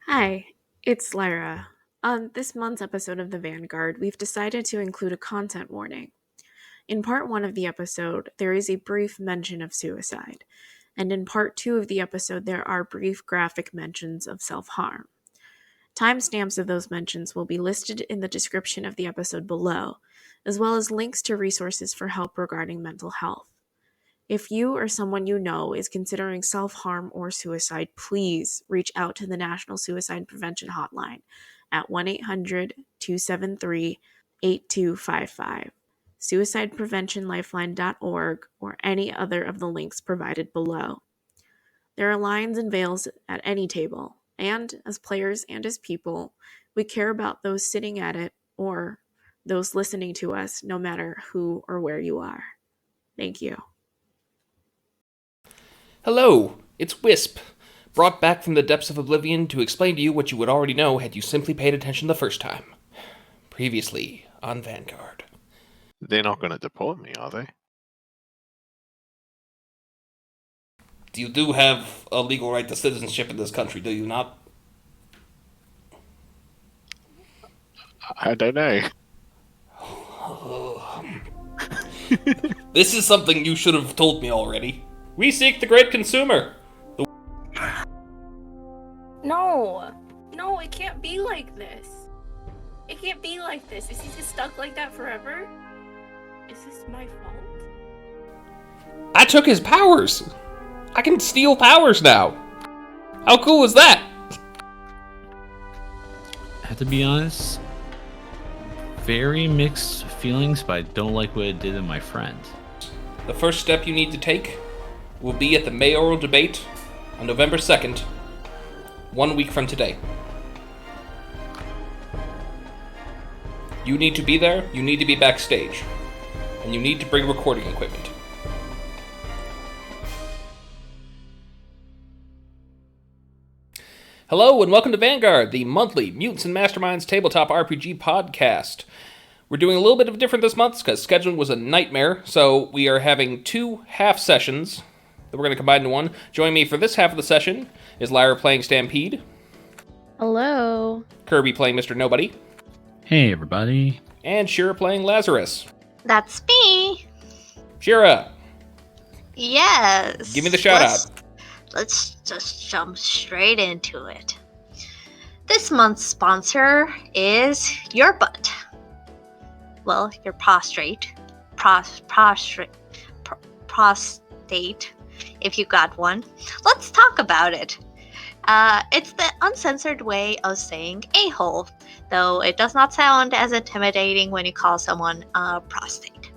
Hi, it's Lyra. On this month's episode of the Vanguard, we've decided to include a content warning. In part 1 of the episode, there is a brief mention of suicide, and in part 2 of the episode, there are brief graphic mentions of self-harm. Timestamps of those mentions will be listed in the description of the episode below, as well as links to resources for help regarding mental health. If you or someone you know is considering self-harm or suicide, please reach out to the National Suicide Prevention Hotline at 1-800-273-8255, suicidepreventionlifeline.org, or any other of the links provided below. There are lines and veils at any table, and as players and as people, we care about those sitting at it or those listening to us, no matter who or where you are. Thank you. Hello, it's Wisp, brought back from the depths of oblivion to explain to you what you would already know had you simply paid attention the first time. Previously on Vanguard. They're not going to deport me, are they? You do have a legal right to citizenship in this country, do you not? I don't know. This is something you should have told me already. We seek the great consumer. No, it can't be like this. It can't be like this. Is he just stuck like that forever? Is this my fault? I took his powers. I can steal powers now. How cool is that? I have to be honest, very mixed feelings, but I don't like what it did to my friend. The first step you need to take will be at the mayoral debate on November 2nd, 1 week from today. You need to be there, you need to be backstage, and you need to bring recording equipment. Hello and welcome to Vanguard, the monthly Mutants and Masterminds tabletop RPG podcast. We're doing a little bit of different this month because scheduling was a nightmare, so we are having 2 half sessions that we're going to combine into one. Joining me for this half of the session is Lyra playing Stampede. Hello. Kirby playing Mr. Nobody. Hey, everybody. And Shira playing Lazarus. That's me. Shira, Yes. give me the shout out. Let's just jump straight into it. This month's sponsor is your butt. Well, your prostate, if you got one. Let's talk about it. It's the uncensored way of saying a-hole, though it does not sound as intimidating when you call someone a prostate.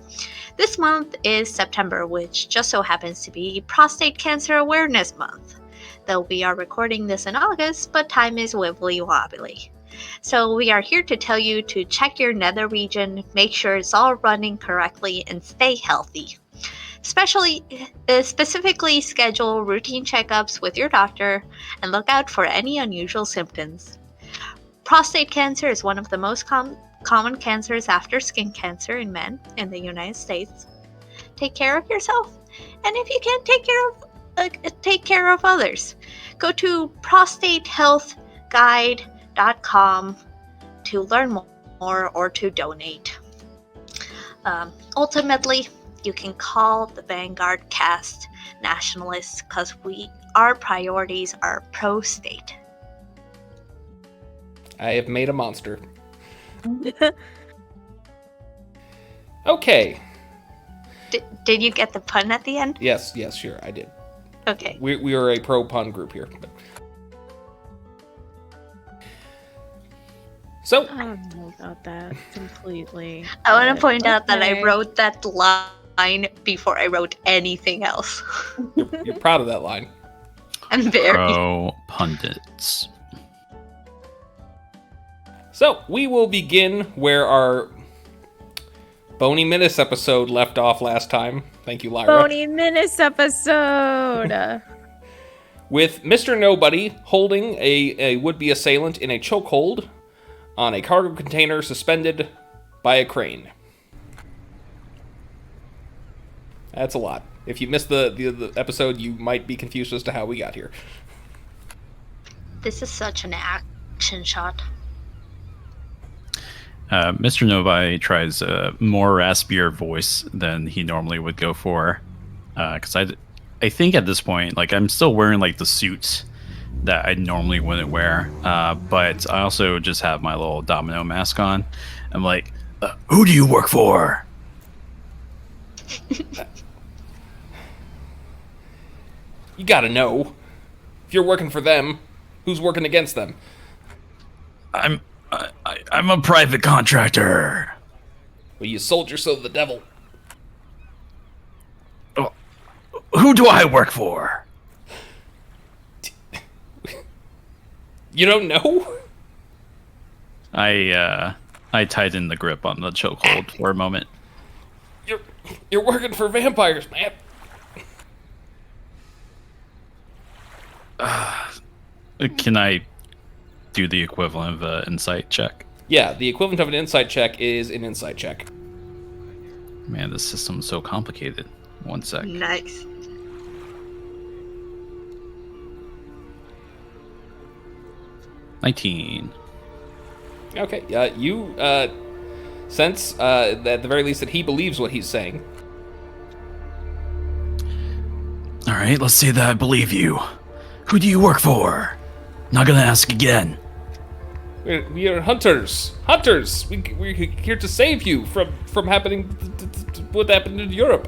This month is September, which just so happens to be Prostate Cancer Awareness Month. Though we are recording this in August, but time is wibbly-wobbly. So we are here to tell you to check your nether region, make sure it's all running correctly, and stay healthy. Specifically schedule routine checkups with your doctor and look out for any unusual symptoms. Prostate cancer is one of the most common cancers after skin cancer in men in the United States. Take care of yourself, and if you can't take care of others, go to prostatehealthguide.com to learn more or to donate. Ultimately, you can call the Vanguard cast nationalists because our priorities are pro-state. I have made a monster. Okay. Did you get the pun at the end? Yes, sure, I did. Okay. We are a pro-pun group here. So, I don't know about that completely. I want to point out that I okay. wrote that line before I wrote anything else. you're proud of that line. I'm very. Pro pundits. So, we will begin where our Bony Minus episode left off last time. Thank you, Lyra. Bony Minus episode. With Mr. Nobody holding a would-be assailant in a chokehold on a cargo container suspended by a crane. That's a lot. If you missed the episode, you might be confused as to how we got here. This is such an action shot. Mr. Novi tries a more raspier voice than he normally would go for. Because I think at this point, like, I'm still wearing, like, the suits that I normally wouldn't wear. But I also just have my little domino mask on. I'm like, who do you work for? You gotta know. If you're working for them, who's working against them? I'm a private contractor. Well, you sold your soul to the devil. Oh, who do I work for? You don't know? I tighten the grip on the chokehold for a moment. You're working for vampires, man. Can I do the equivalent of an insight check? Yeah, the equivalent of an insight check is an insight check. Man, this system's so complicated. 1 sec. Nice. $19. Okay, you sense that at the very least that he believes what he's saying. All right, let's say that I believe you. Who do you work for? Not gonna ask again. We are hunters. Hunters! We're here to save you from happening what happened in Europe.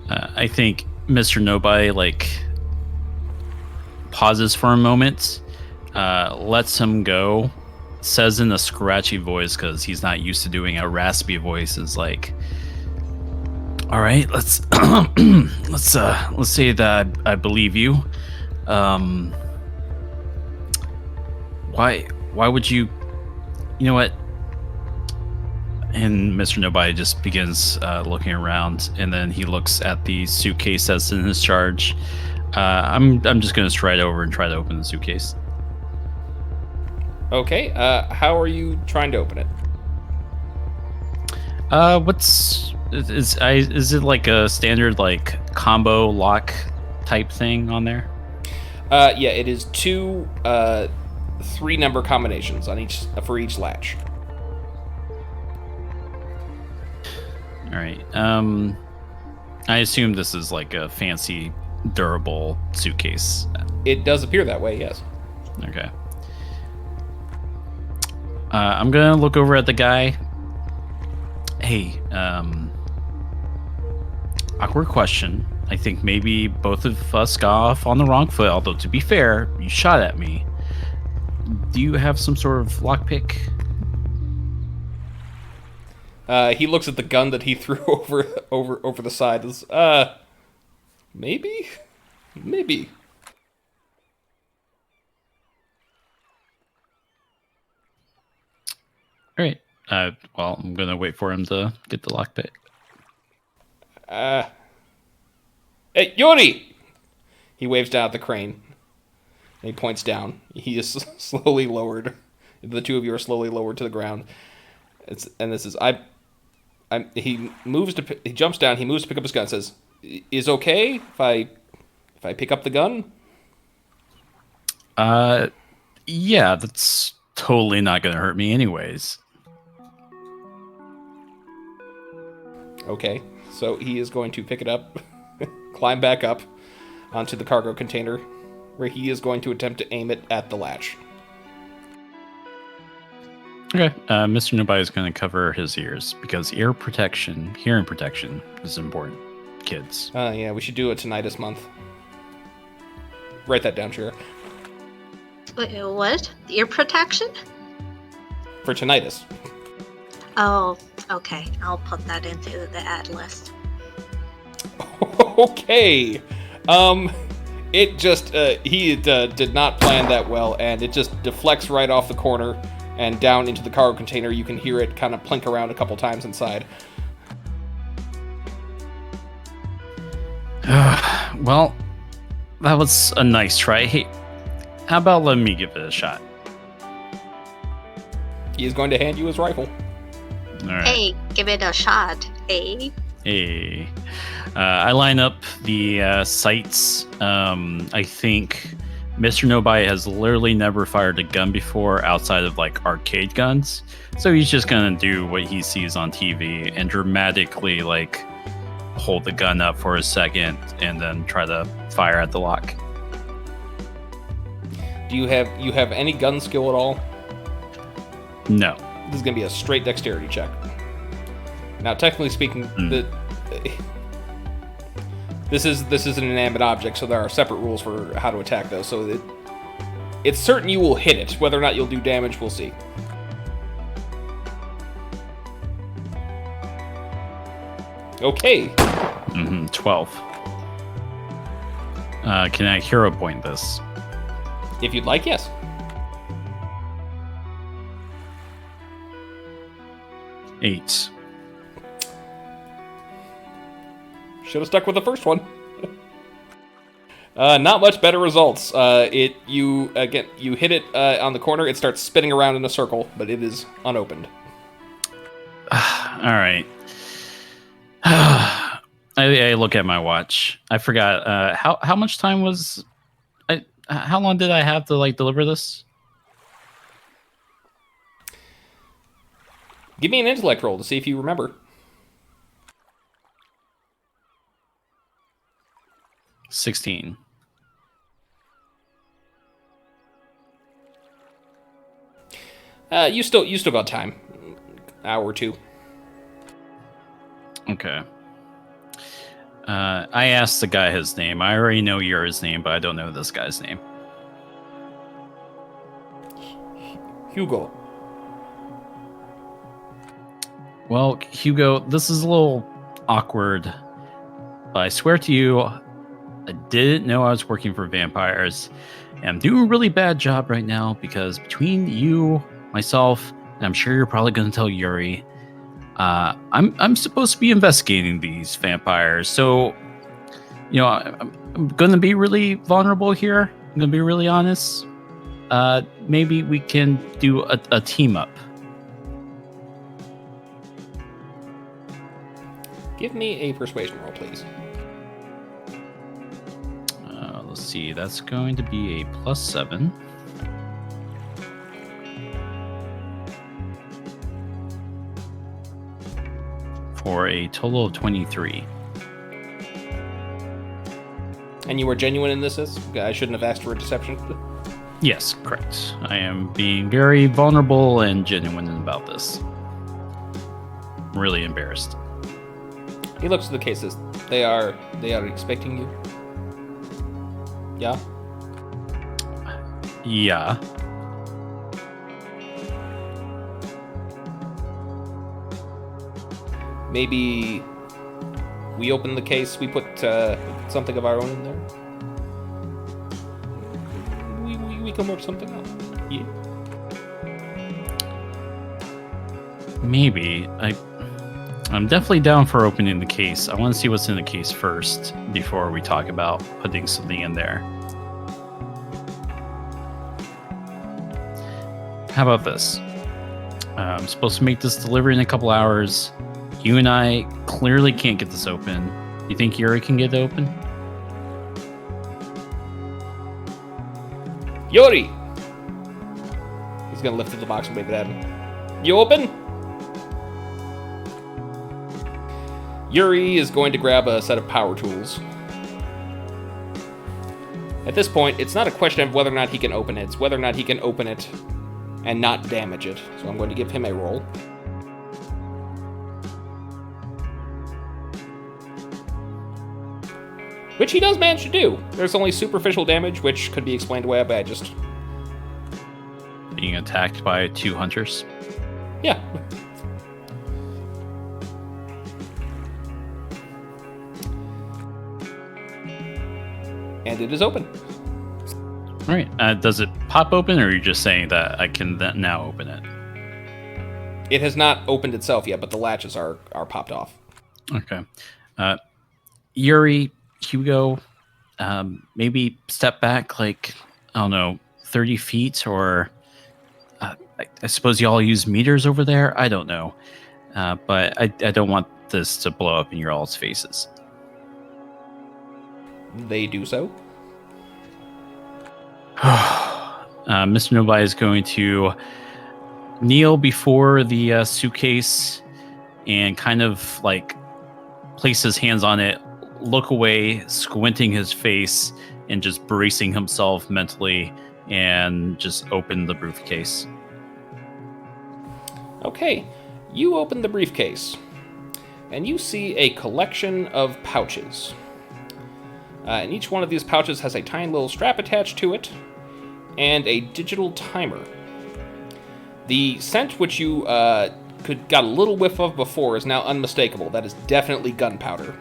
I think Mr. Nobai, like, pauses for a moment, lets him go, says in a scratchy voice, because he's not used to doing a raspy voice, is like, all right, let's let's say that I believe you. Why would you know what? And Mr. Nobody just begins looking around, and then he looks at the suitcase that's in his charge. I'm just gonna stride over and try to open the suitcase. Okay, how are you trying to open it? Is it like a standard like combo lock type thing on there? Yeah, it is 2 3-number combinations on each for each latch. All right. I assume this is like a fancy, durable suitcase. It does appear that way, yes. Okay. I'm gonna look over at the guy. Hey, awkward question. I think maybe both of us got off on the wrong foot, although to be fair, you shot at me. Do you have some sort of lockpick? He looks at the gun that he threw over the side. Maybe? Maybe. All right. Well, I'm gonna wait for him to get the lockpick. Hey, Yuri! He waves down at the crane. And he points down. He is slowly lowered. The two of you are slowly lowered to the ground. He jumps down. He moves to pick up his gun. Says, "Is okay if I pick up the gun?" Yeah, that's totally not gonna hurt me, anyways. Okay, so he is going to pick it up, climb back up onto the cargo container, where he is going to attempt to aim it at the latch. Okay, Mr. Nobody is going to cover his ears because hearing protection is important, kids. Yeah, we should do a tinnitus month. Write that down, Shira. Wait, what? Ear protection? For tinnitus. Oh, okay. I'll put that into the ad list. Okay. It just, he did not plan that well, and it just deflects right off the corner and down into the cargo container. You can hear it kind of plink around a couple times inside. Well, that was a nice try. Hey, how about letting me give it a shot? He is going to hand you his rifle. All right. Hey, give it a shot, eh? Hey. I line up the sights. I think Mr. Nobody has literally never fired a gun before outside of like arcade guns. So he's just going to do what he sees on TV and dramatically like hold the gun up for a second and then try to fire at the lock. Do you have any gun skill at all? No. This is going to be a straight dexterity check. Now, technically speaking, this is an inanimate object, so there are separate rules for how to attack those. So it's certain you will hit it. Whether or not you'll do damage, we'll see. Okay. 12. Can I hero point this? If you'd like, yes. Eight. Should have stuck with the first one. Not much better results. You hit it on the corner. It starts spinning around in a circle, but it is unopened. All right. I look at my watch. I forgot. How much time was? How long did I have to like deliver this? Give me an intellect roll to see if you remember. 16. You still got time. Hour or two. Okay. I asked the guy his name. I already know yours name, but I don't know this guy's name. Hugo. Well, Hugo, this is a little awkward, but I swear to you, I didn't know I was working for vampires. And I'm doing a really bad job right now because between you, myself, and I'm sure you're probably going to tell Yuri, I'm supposed to be investigating these vampires. So, I'm going to be really vulnerable here. I'm going to be really honest. Maybe we can do a team up. Give me a persuasion roll, please. Let's see. That's going to be a +7. For a total of 23. And you were genuine in this? I shouldn't have asked for a deception. Yes, correct. I am being very vulnerable and genuine about this. Really embarrassed. He looks at the cases. They are expecting you. Yeah? Yeah. Maybe we open the case, we put something of our own in there. We come up with something else. Yeah. Maybe. I'm definitely down for opening the case. I want to see what's in the case first before we talk about putting something in there. How about this? I'm supposed to make this delivery in a couple hours. You and I clearly can't get this open. You think Yuri can get it open? Yuri! He's gonna lift up the box and wave it at him. You open? Yuri is going to grab a set of power tools. At this point, it's not a question of whether or not he can open it, it's whether or not he can open it and not damage it. So I'm going to give him a roll. Which he does manage to do. There's only superficial damage, which could be explained away by just... being attacked by 2 hunters? Yeah. And it is open. All right. Does it pop open, or are you just saying that I can now open it? It has not opened itself yet, but the latches are popped off. Okay. Yuri, Hugo, maybe step back like, I don't know, 30 feet, or I suppose you all use meters over there? I don't know. but I don't want this to blow up in your all's faces. They do so. Mr. Nobai is going to kneel before the suitcase and kind of like place his hands on it, look away, squinting his face, and just bracing himself mentally, and just open the briefcase. Okay, you open the briefcase, and you see a collection of pouches. And each one of these pouches has a tiny little strap attached to it, and a digital timer. The scent which you got a little whiff of before is now unmistakable. That is definitely gunpowder.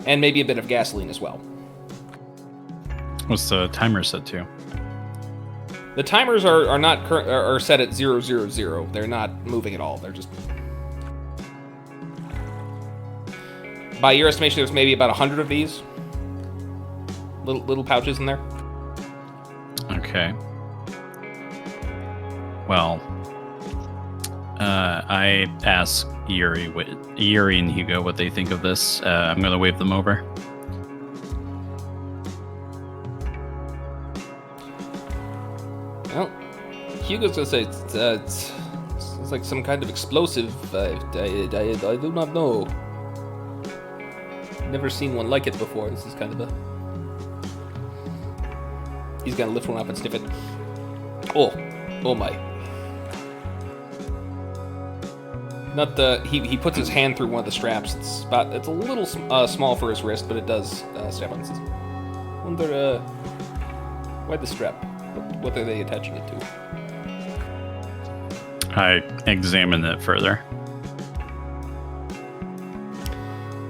And maybe a bit of gasoline as well. What's the timer set to? The timers are set at 000. They're not moving at all. They're just... By your estimation, there's maybe about 100 of these little pouches in there. Okay. Well, I ask Yuri and Hugo what they think of this. I'm going to wave them over. Well, Hugo's going to say it's like some kind of explosive. I do not know. Never seen one like it before. This is kind of a... He's gonna lift one up and sniff it. Oh my. Not the... He puts his hand through one of the straps. It's a little small for his wrist, but it does strap on. Wonder, why the strap? What are they attaching it to? I examine it further.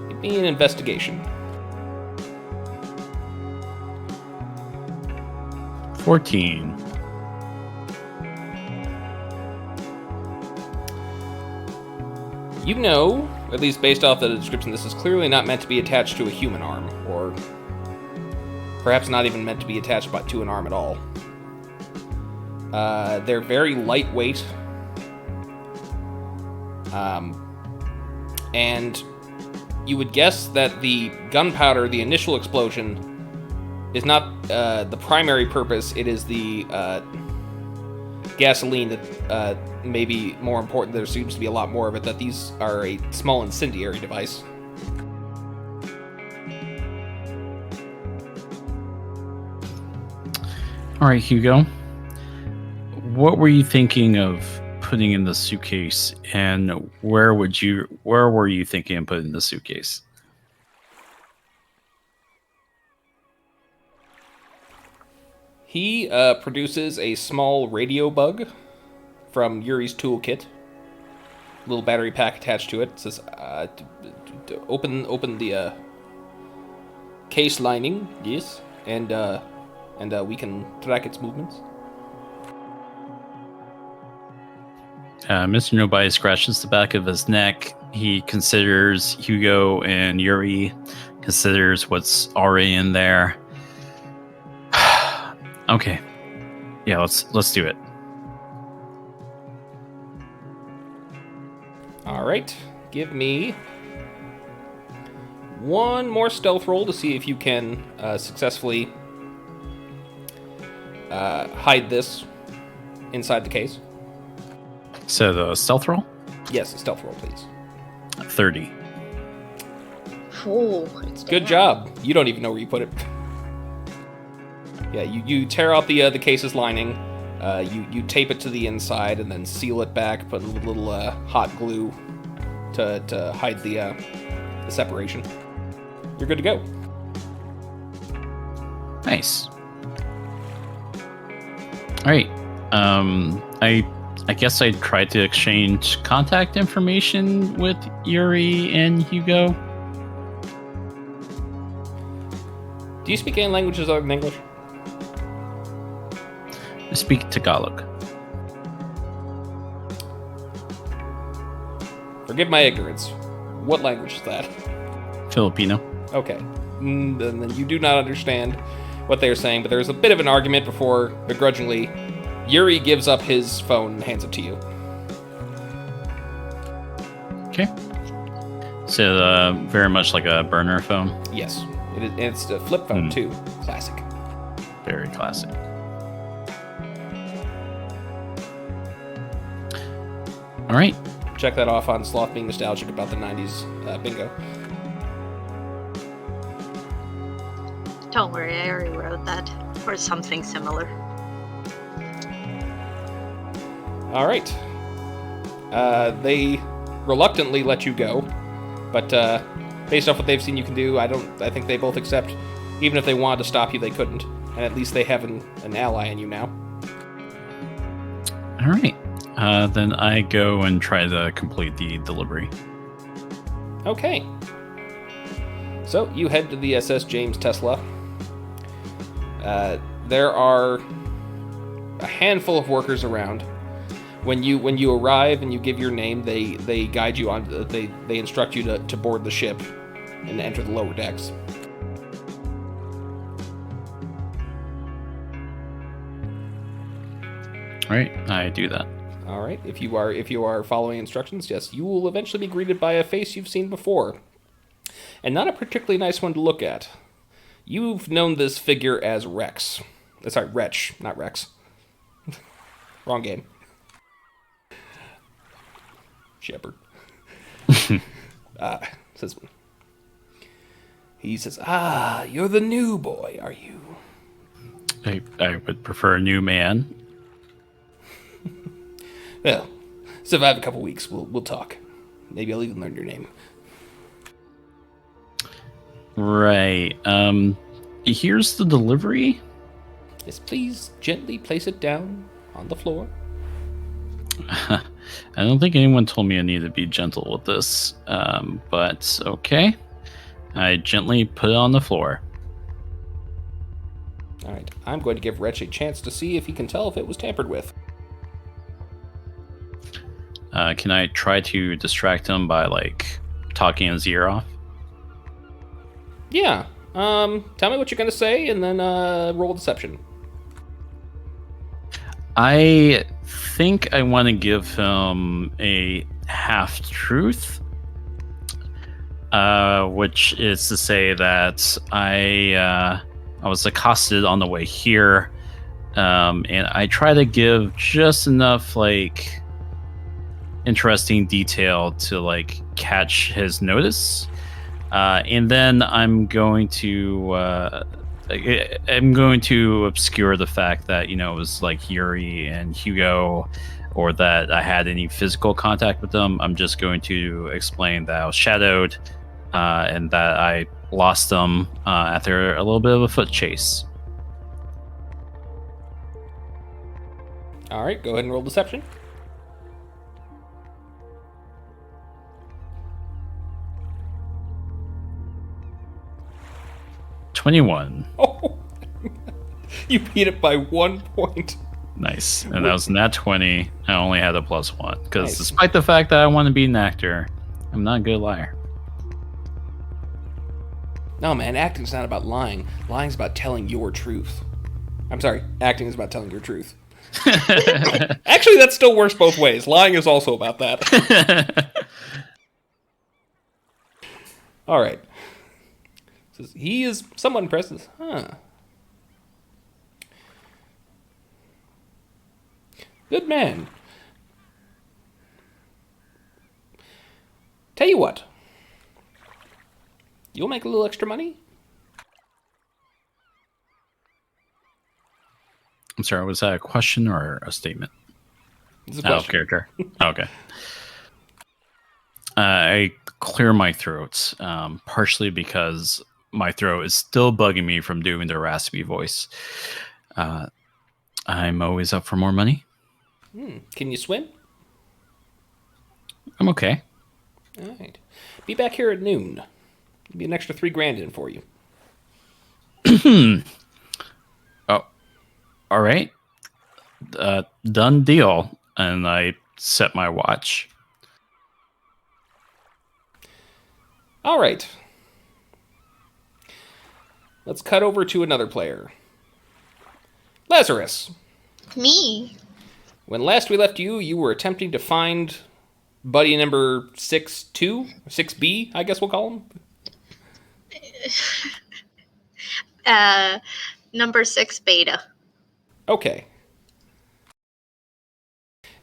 Give me an investigation. 14. You know, at least based off the description, this is clearly not meant to be attached to a human arm, or perhaps not even meant to be attached to an arm at all. They're very lightweight, and you would guess that the gunpowder, the initial explosion, is not the primary purpose. It is the gasoline that may be more important. There seems to be a lot more of it, that these are a small incendiary device. All right, Hugo. What were you thinking of putting in the suitcase, and where were you thinking of putting the suitcase? He produces a small radio bug from Yuri's toolkit. Little battery pack attached to it. It says, open the case lining, yes, and we can track its movements. Mr. Nobody scratches the back of his neck. He considers Hugo and Yuri, considers what's already in there. Okay. Yeah, let's do it. All right. Give me one more stealth roll to see if you can successfully hide this inside the case. So the stealth roll? Yes, a stealth roll, please. 30. Oh, Good job. You don't even know where you put it. Yeah, you tear out the case's lining, you tape it to the inside, and then seal it back. Put a little hot glue to hide the separation. You're good to go. Nice. All right. I guess I tried to exchange contact information with Yuri and Hugo. Do you speak any languages other than English? I speak Tagalog. Forgive my ignorance. What language is that? Filipino. Okay. Then you do not understand what they are saying, but there's a bit of an argument before, begrudgingly, Yuri gives up his phone and hands it to you. Okay. So very much like a burner phone. Yes. It's a flip phone, too. Classic. Very classic. All right. Check that off on Sloth being nostalgic about the 90s bingo. Don't worry, I already wrote that. Or something similar. All right. They reluctantly let you go, but based off what they've seen you can do, I think they both accept. Even if they wanted to stop you, they couldn't. And at least they have an ally in you now. All right. Then I go and try to complete the delivery. Okay. So you head to the SS James Tesla. There are a handful of workers around. When you arrive and you give your name, they guide you on. They instruct you to board the ship and enter the lower decks. All right, I do that. All right. If you are following instructions, yes, you will eventually be greeted by a face you've seen before, and not a particularly nice one to look at. You've known this figure as Rex. Sorry, Wretch, not Rex. Wrong game. Shepard. He says, you're the new boy, are you? I would prefer a new man. Well, survive a couple weeks, we'll talk. Maybe I'll even learn your name. Right. Here's the delivery. Yes, please gently place it down on the floor. I don't think anyone told me I need to be gentle with this, but okay. I gently put it on the floor. All right, I'm going to give Wretch a chance to see if he can tell if it was tampered with. Can I try to distract him by, talking his ear off? Yeah. Tell me what you're going to say, and then roll deception. I think I want to give him a half-truth, which is to say that I was accosted on the way here, and I try to give just enough, interesting detail to, catch his notice. And then I'm going to obscure the fact that it was Yuri and Hugo, or that I had any physical contact with them. I'm just going to explain that I was shadowed, and that I lost them after a little bit of a foot chase. All right, go ahead and roll deception. $21. Oh, you beat it by 1 point. Nice. And that was nat 20. I only had a +1. Because Nice. despite the fact that I want to be an actor, I'm not a good liar. No, man, acting's not about lying. Lying's about telling your truth. I'm sorry, acting is about telling your truth. Actually, that still works both ways. Lying is also about that. All right. Says he is somewhat impressed. Good man. Tell you what. You'll make a little extra money. I'm sorry, was that a question or a statement? It's a question. Character. Okay. I clear my throat, partially because my throat is still bugging me from doing the raspy voice. I'm always up for more money. Can you swim? I'm okay. All right. Be back here at noon. There'll be an extra $3,000 in for you. Oh, all right. Done deal. And I set my watch. All right. Let's cut over to another player. Lazarus. Me? When last we left you, you were attempting to find buddy number 6-2, 6B, I guess we'll call him. Number 6 beta. Okay.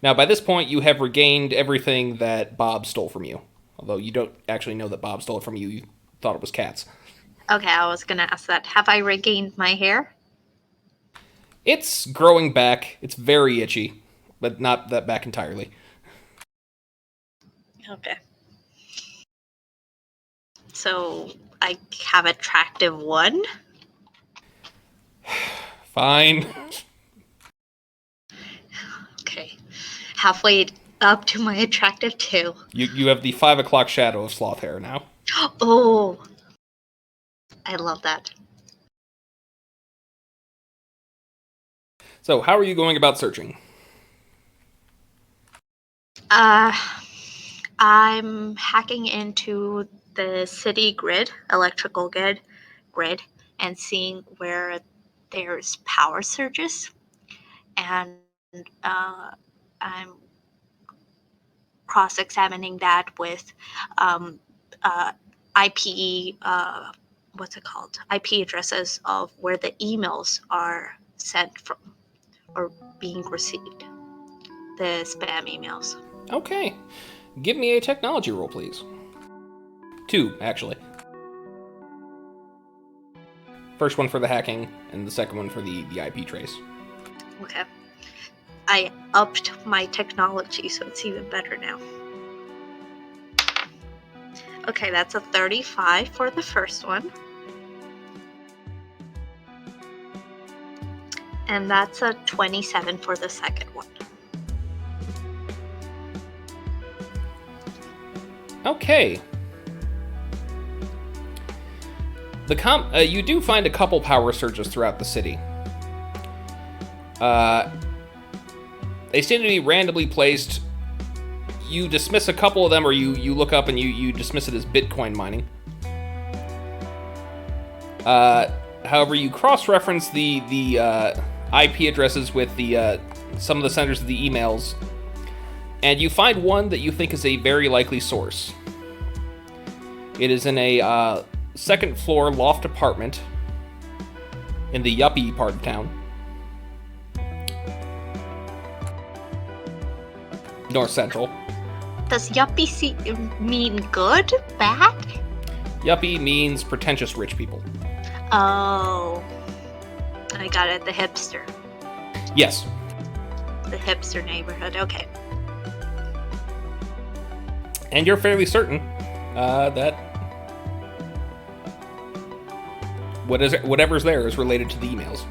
Now, by this point, you have regained everything that Bob stole from you. Although you don't actually know that Bob stole it from you. You thought it was cats. Okay, I was gonna ask that. Have I regained my hair? It's growing back. It's very itchy, but not that back entirely. Okay. So I have attractive 1. Fine. Okay. Halfway up to my attractive 2. You have the 5 o'clock shadow of sloth hair now. Oh, I love that. So, how are you going about searching? I'm hacking into the city electrical grid, and seeing where there's power surges, and I'm cross-examining that with IP, what's it called? IP addresses of where the emails are sent from or being received. The spam emails. Okay. Give me a technology roll, please. 2, actually. First one for the hacking, and the second one for the IP trace. Okay. I upped my technology, so it's even better now. Okay, that's a 35 for the first one. And that's a 27 for the second one. Okay. You do find a couple power surges throughout the city. They seem to be randomly placed. You dismiss a couple of them, or you look up and you dismiss it as Bitcoin mining. However, you cross-reference the IP addresses with some of the senders of the emails, and you find one that you think is a very likely source. It is in a second-floor loft apartment in the yuppie part of town. North Central. Does yuppie mean good? Bad? Yuppie means pretentious rich people. Oh. I got it. The hipster. Yes. The hipster neighborhood. Okay. And you're fairly certain that whatever's there is related to the emails.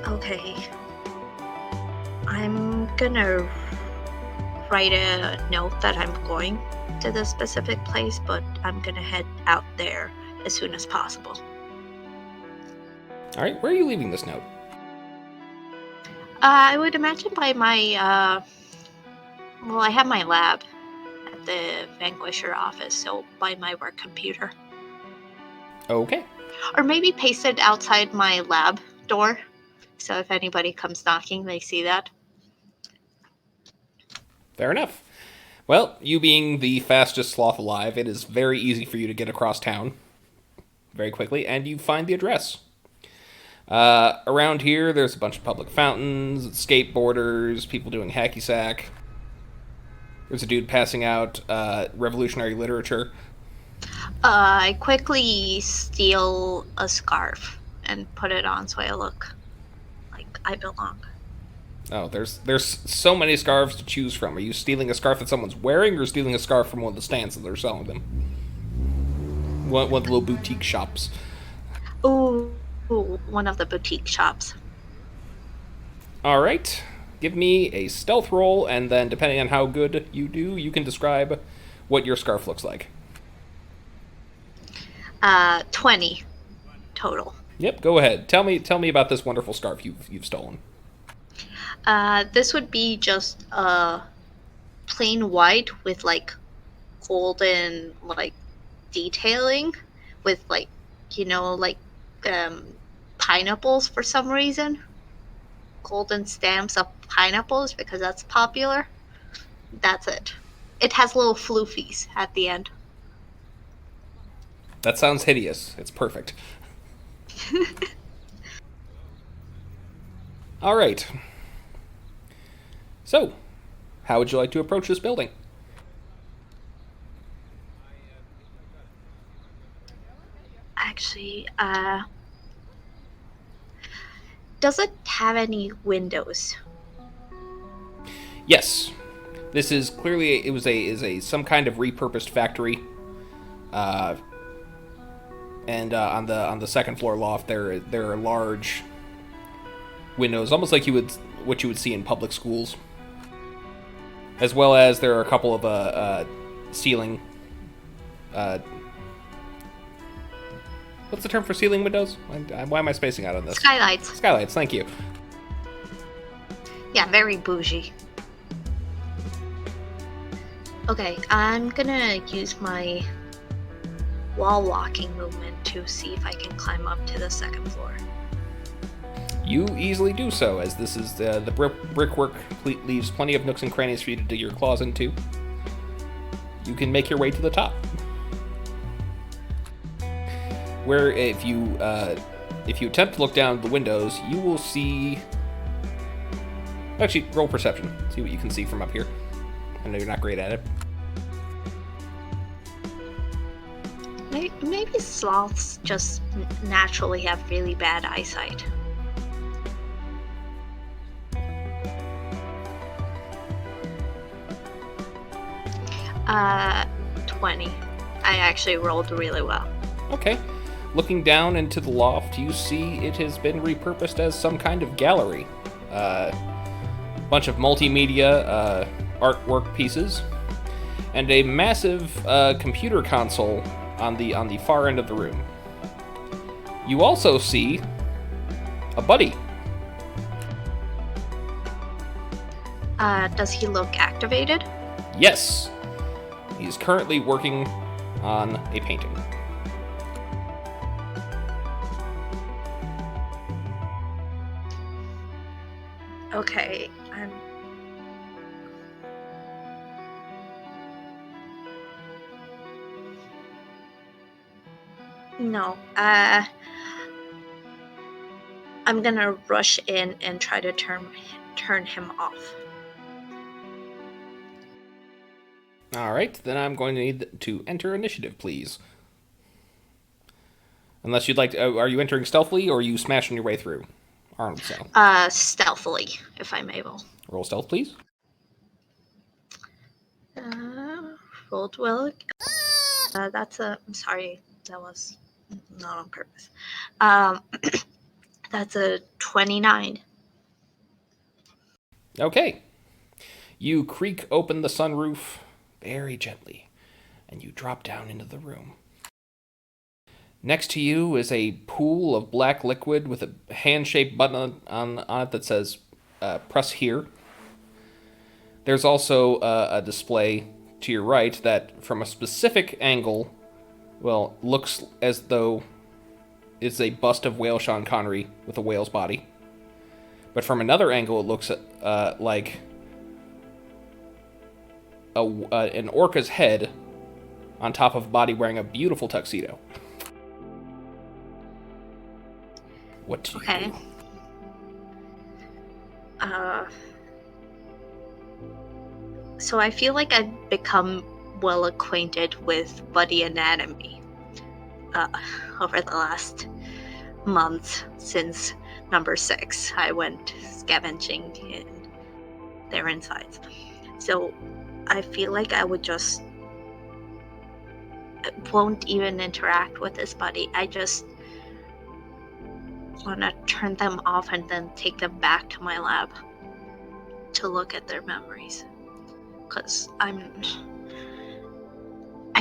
Okay. I'm gonna write a note that I'm going to the specific place, but I'm gonna head out there as soon as possible. All right, where are you leaving this note? I would imagine by my, well, I have my lab at the Vanquisher office, so by my work computer. Okay. Or maybe paste it outside my lab door, so if anybody comes knocking, they see that. Fair enough. Well, you being the fastest sloth alive, it is very easy for you to get across town very quickly, and you find the address. Around here, there's a bunch of public fountains, skateboarders, people doing hacky sack. There's a dude passing out revolutionary literature. I quickly steal a scarf and put it on so I look like I belong. Oh, there's so many scarves to choose from. Are you stealing a scarf that someone's wearing, or stealing a scarf from one of the stands that they're selling them? One of the little boutique shops. Ooh, one of the boutique shops. All right. Give me a stealth roll, and then depending on how good you do, you can describe what your scarf looks like. 20 total. Yep, go ahead. Tell me about this wonderful scarf you've stolen. This would be just plain white with like golden like detailing with like pineapples for some reason. golden stamps of pineapples because that's popular. That's it. It has little floofies at the end. That sounds hideous. It's perfect. All right. So, how would you like to approach this building? Actually, does it have any windows? Yes. This is clearly some kind of repurposed factory. And on the second floor loft there are large windows, almost like what you would see in public schools. As well as there are a couple of ceiling. What's the term for ceiling windows? Why am I spacing out on this? Skylights. Skylights. Thank you. Yeah, very bougie. Okay, I'm gonna use my wall walking movement to see if I can climb up to the second floor. You easily do so, as this is the brickwork leaves plenty of nooks and crannies for you to dig your claws into. You can make your way to the top, where if you attempt to look down the windows, you will see. Actually, roll perception. See what you can see from up here. I know you're not great at it. Maybe sloths just naturally have really bad eyesight. 20. I actually rolled really well. Okay. Looking down into the loft, you see it has been repurposed as some kind of gallery. Bunch of multimedia artwork pieces, and a massive computer console on the far end of the room. You also see a buddy. Does he look activated? Yes. He's currently working on a painting. Okay, No, I'm gonna rush in and try to turn him off. All right, then I'm going to need to enter initiative, please. Unless you'd like to, are you entering stealthily or are you smashing your way through? Arnold style. Stealthily, if I'm able. Roll stealth, please. Rolled well. I'm sorry, that was not on purpose. That's a 29. Okay. You creak open the sunroof very gently, and you drop down into the room. Next to you is a pool of black liquid with a hand-shaped button on it that says, press here. There's also a display to your right that, from a specific angle, well, looks as though it's a bust of whale Sean Connery with a whale's body. But from another angle, it looks like an orca's head on top of a body wearing a beautiful tuxedo. What do you do? So I feel like I've become well acquainted with body anatomy over the last month since number 6. I went scavenging in their insides. So I feel like I won't even interact with this body. I just want to turn them off and then take them back to my lab to look at their memories. Because I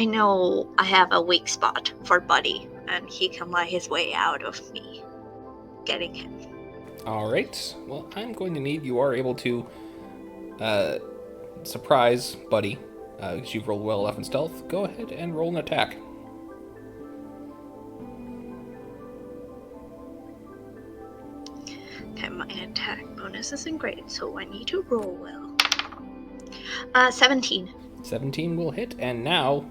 know I have a weak spot for Buddy, and he can lie his way out of me getting him. Alright, well, I'm going to need you are able to surprise Buddy, because you've rolled well enough in stealth. Go ahead and roll an attack. Okay, my attack bonus isn't great, so I need to roll well. 17. 17 will hit, and now,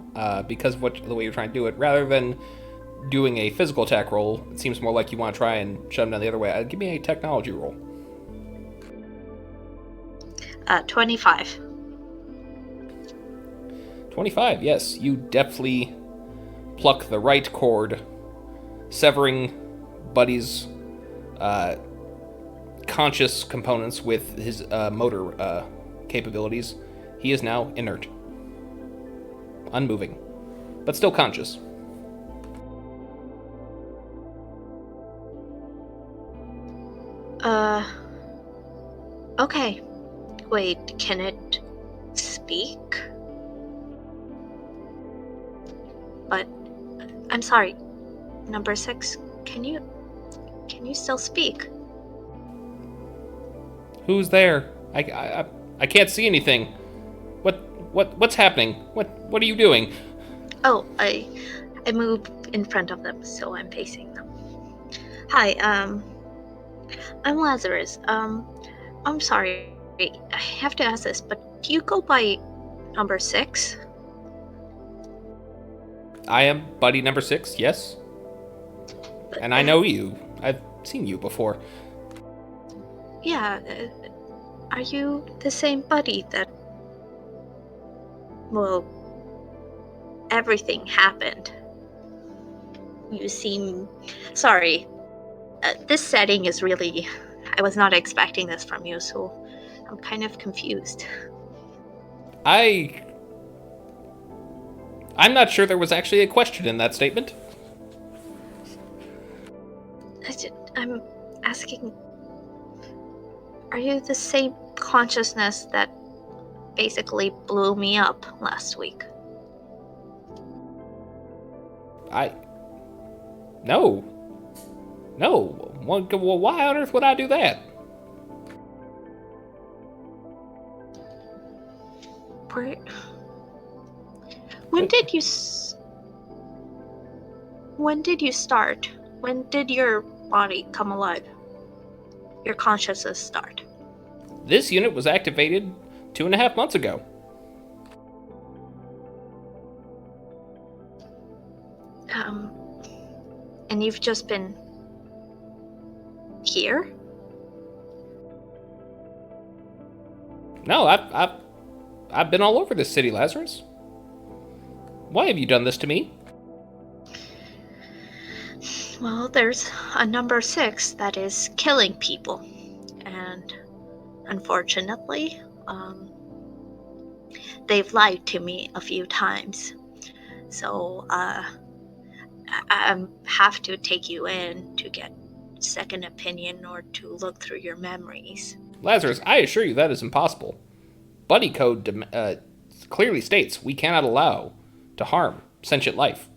because of the way you're trying to do it, rather than doing a physical attack roll, it seems more like you want to try and shove him down the other way. Give me a technology roll. 25. 25, yes. You deftly pluck the right cord, severing Buddy's conscious components with his motor capabilities. He is now inert. Unmoving. But still conscious. Okay. Wait, can it speak? But I'm sorry. Number 6, can you still speak? Who's there? I can't see anything. What's happening? What are you doing? Oh, I move in front of them, so I'm facing them. Hi, I'm Lazarus. I'm sorry. I have to ask this, but do you go by number 6? I am Buddy number 6, yes. And I know you. I've seen you before. Yeah, are you the same Buddy that... Well, everything happened. You seem... Sorry. This setting is really... I was not expecting this from you, so I'm kind of confused. I'm not sure there was actually a question in that statement. I'm asking... Are you the same consciousness that basically blew me up last week? No. Well, why on earth would I do that? When did you start? When did your body come alive? Your consciousness start? This unit was activated 2.5 months ago. And you've just been here? No, I've been all over this city, Lazarus. Why have you done this to me? Well, there's a number 6 that is killing people. And unfortunately, they've lied to me a few times. So, I have to take you in to get second opinion or to look through your memories. Lazarus, I assure you that is impossible. Buddy Code clearly states we cannot allow to harm sentient life.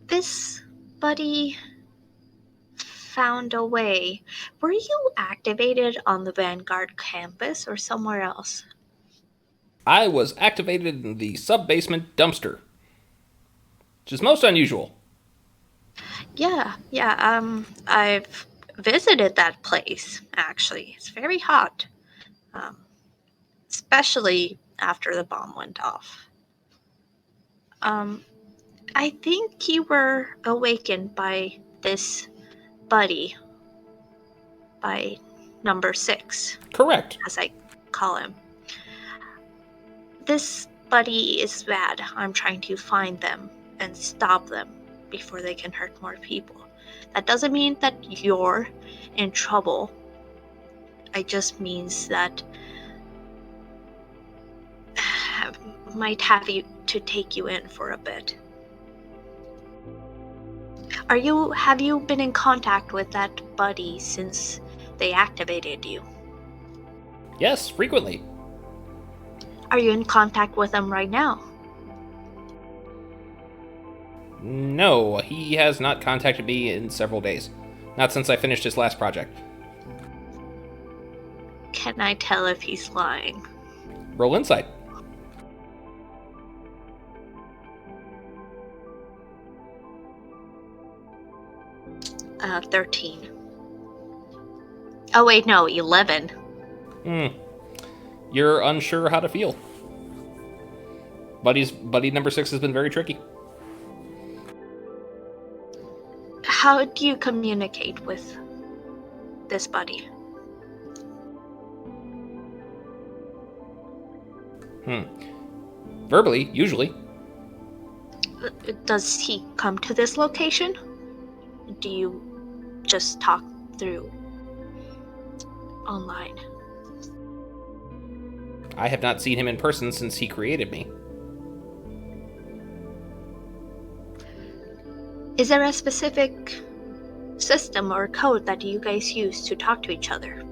This buddy found a way. Were you activated on the Vanguard campus or somewhere else? I was activated in the sub-basement dumpster, which is most unusual. Yeah, I've visited that place, actually. It's very hot, especially after the bomb went off. I think you were awakened by this buddy, by number 6. Correct. As I call him. This buddy is bad. I'm trying to find them and stop them before they can hurt more people. That doesn't mean that you're in trouble. It just means that I might have to take you in for a bit. Have you been in contact with that buddy since they activated you? Yes, frequently. Are you in contact with them right now? No, he has not contacted me in several days. Not since I finished his last project. Can I tell if he's lying? Roll insight. 13. Oh wait, no, 11. You're unsure how to feel. Buddy number 6 has been very tricky. How do you communicate with this buddy? Verbally, usually. Does he come to this location? Do you just talk through online? I have not seen him in person since he created me. Is there a specific system or code that you guys use to talk to each other?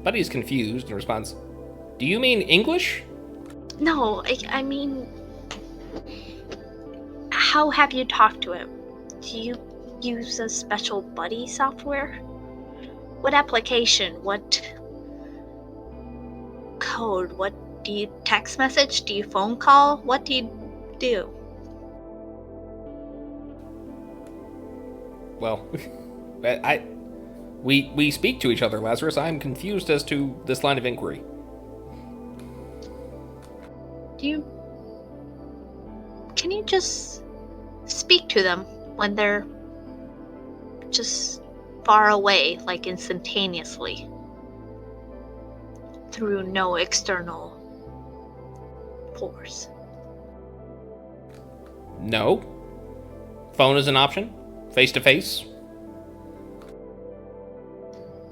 Buddy's confused and responds, "Do you mean English?" No, I mean, how have you talked to him? Do you use a special buddy software? What application? What code? What do you text message? Do you phone call? What do you do? Well, we speak to each other, Lazarus. I'm confused as to this line of inquiry. Can you just speak to them when they're just far away, like instantaneously, through no external force? No. Phone is an option. Face to face.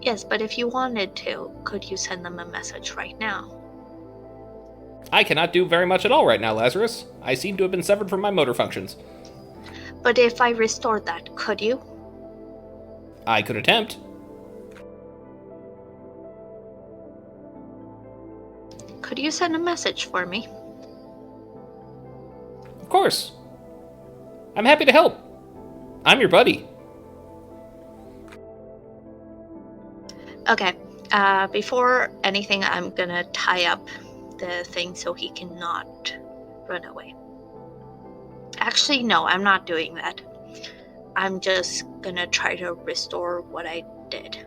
Yes, but if you wanted to, could you send them a message right now? I cannot do very much at all right now, Lazarus. I seem to have been severed from my motor functions. But if I restored that, could you? I could attempt. Could you send a message for me? Of course. I'm happy to help. I'm your buddy. Okay, before anything, I'm gonna tie up the thing so he cannot run away. Actually, no, I'm not doing that. I'm just gonna try to restore what I did.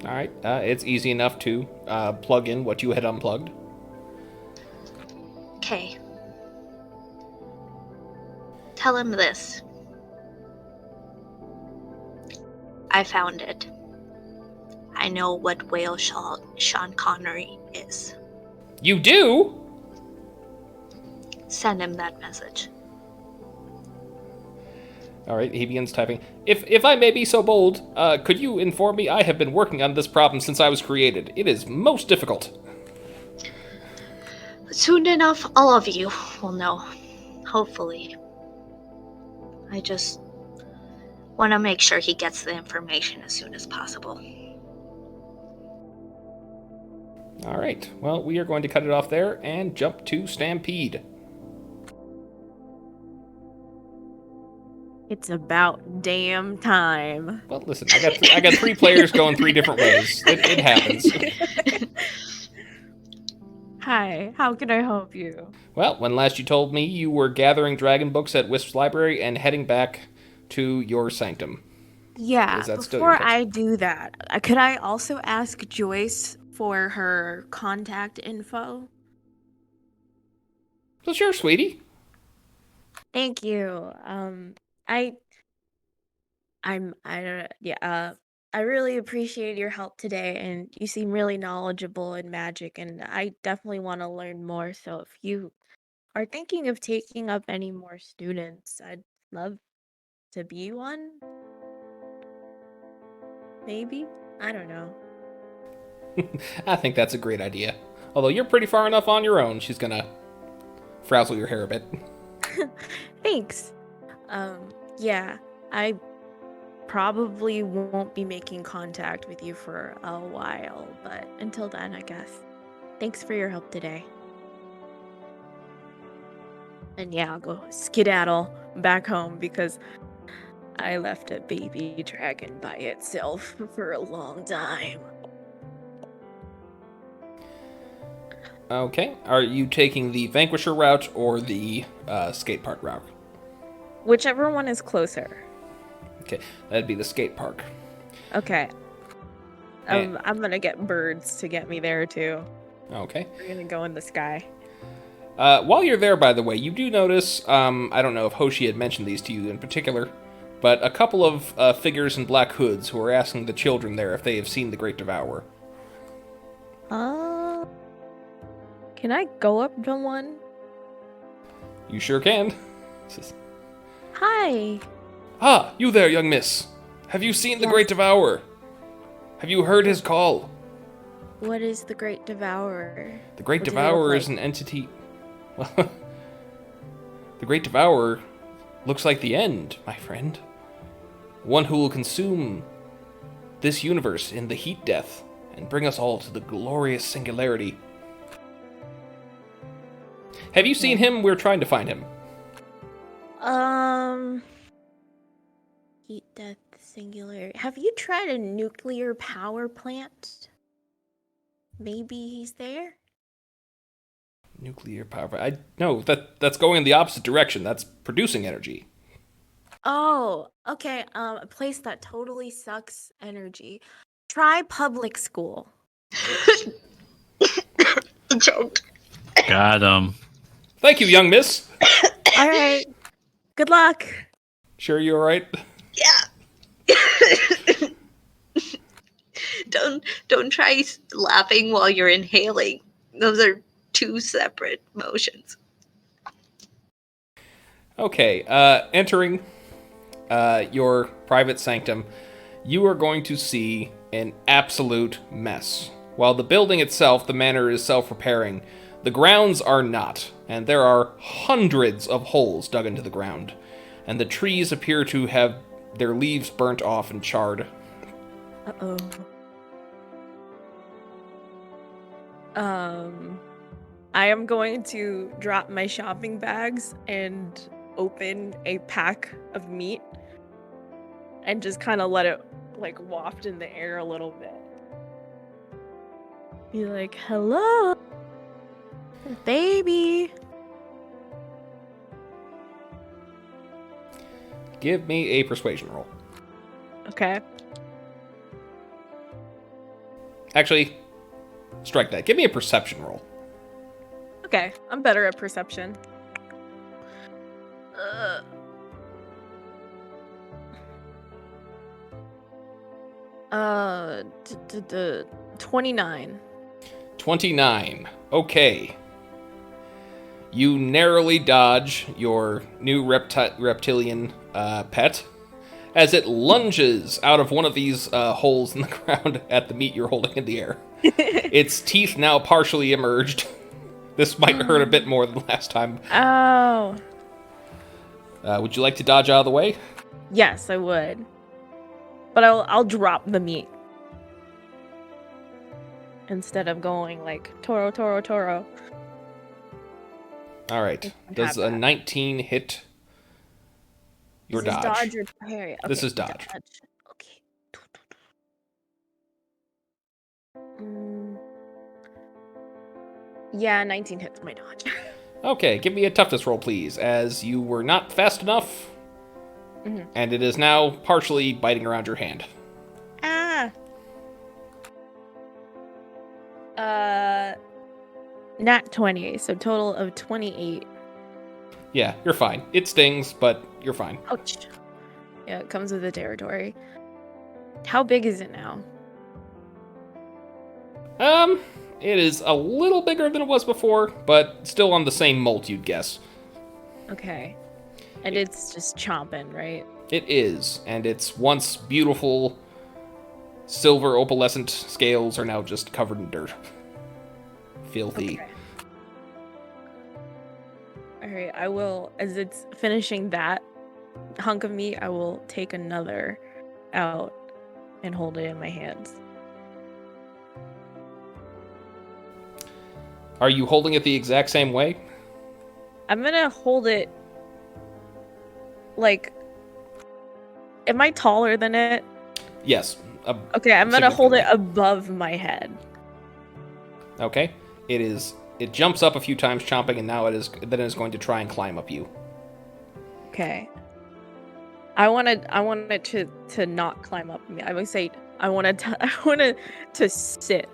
Alright, it's easy enough to plug in what you had unplugged. Okay. Tell him this. I found it. I know what whale Sean Connery is. You do? Send him that message. Alright, he begins typing. If I may be so bold, could you inform me I have been working on this problem since I was created. It is most difficult. Soon enough, all of you will know. Hopefully. I just want to make sure he gets the information as soon as possible. Alright, well, we are going to cut it off there and jump to Stampede. It's about damn time. Well, listen, I got 3 players going 3 different ways. It happens. Hi, how can I help you? Well, when last you told me, you were gathering dragon books at Wisp's library and heading back to your sanctum. Yeah, Is that still before your place? I do that, could I also ask Joyce for her contact info? So sure, sweetie. Thank you. I really appreciate your help today, and you seem really knowledgeable in magic, and I definitely want to learn more. So if you are thinking of taking up any more students, I'd love to be one. Maybe? I don't know. I think that's a great idea. Although you're pretty far enough on your own, she's gonna frazzle your hair a bit. Thanks. Yeah, I probably won't be making contact with you for a while, but until then, I guess. Thanks for your help today. And yeah, I'll go skedaddle back home because I left a baby dragon by itself for a long time. Okay, are you taking the Vanquisher route or the skate park route? Whichever one is closer. Okay, that'd be the skate park. Okay. And- I'm gonna get birds to get me there too. Okay. We're gonna go in the sky. While you're there, by the way, you do notice, I don't know if Hoshi had mentioned these to you in particular, but a couple of figures in black hoods who are asking the children there if they have seen the Great Devourer. Can I go up to one? You sure can. Hi. Ah, you there, young miss. Have you seen the Yes. Great Devourer? Have you heard his call? What is the Great Devourer? The Great What do they look Devourer like? is an entity... Well, the Great Devourer looks like the end, my friend. One who will consume this universe in the heat death and bring us all to the glorious singularity. Have you seen him? We're trying to find him. Heat death singularity. Have you tried a nuclear power plant? Maybe he's there? Nuclear power... No, that's going in the opposite direction. That's producing energy. Oh, okay. A place that totally sucks energy. Try public school. Choked. Got him. Thank you, young miss. All right. Good luck. Sure you alright? Yeah. Don't try laughing while you're inhaling. Those are two separate motions. Okay, entering your private sanctum, you are going to see an absolute mess. While the building itself, the manor, is self-repairing, the grounds are not, and there are hundreds of holes dug into the ground, and the trees appear to have their leaves burnt off and charred. Uh-oh. I am going to drop my shopping bags and open a pack of meat and just kind of let it like waft in the air a little bit. Be like, hello, baby. Give me a persuasion roll. Okay. Actually, strike that. Give me a perception roll. Okay, I'm better at perception. 29. 29. Okay. You narrowly dodge your new reptilian pet as it lunges out of one of these holes in the ground at the meat you're holding in the air. Its teeth now partially emerged. This might hurt a bit more than last time. Oh. Would you like to dodge out of the way? Yes, I would. But I'll drop the meat. Instead of going like Toro, Toro, Toro. All right. Does a 19 hit your This is dodge? dodge or parry? This Okay, is dodge. Okay. Yeah, 19 hits my dodge. Okay, give me a toughness roll, please, as you were not fast enough, Mhm. and it is now partially biting around your hand. Ah. Nat 20, so total of 28. Yeah, you're fine. It stings, but you're fine. Ouch. Yeah, it comes with the territory. How big is it now? It is a little bigger than it was before, but still on the same molt, you'd guess. Okay. And it's just chomping, right? It is, and its once beautiful silver opalescent scales are now just covered in dirt. Filthy. Okay. Alright, I will, as it's finishing that hunk of meat, I will take another out and hold it in my hands. Are you holding it the exact same way? I'm gonna hold it like. Am I taller than it? Yes. Okay, I'm gonna hold it Significantly. above my head. Okay. It jumps up a few times chomping, and now it is going to try and climb up you. Okay. I want it to not climb up me. I would say I want it to sit.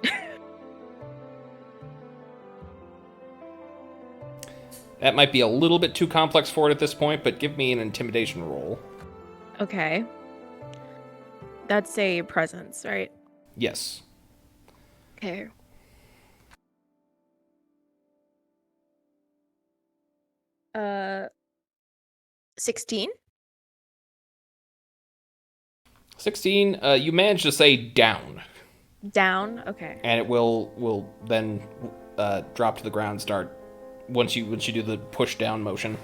That might be a little bit too complex for it at this point, but give me an intimidation roll. Okay. That's a presence, right? Yes. Okay. Uh, 16? 16, you manage to say down. Down? Okay. And it will then drop to the ground, start once you do the push down motion.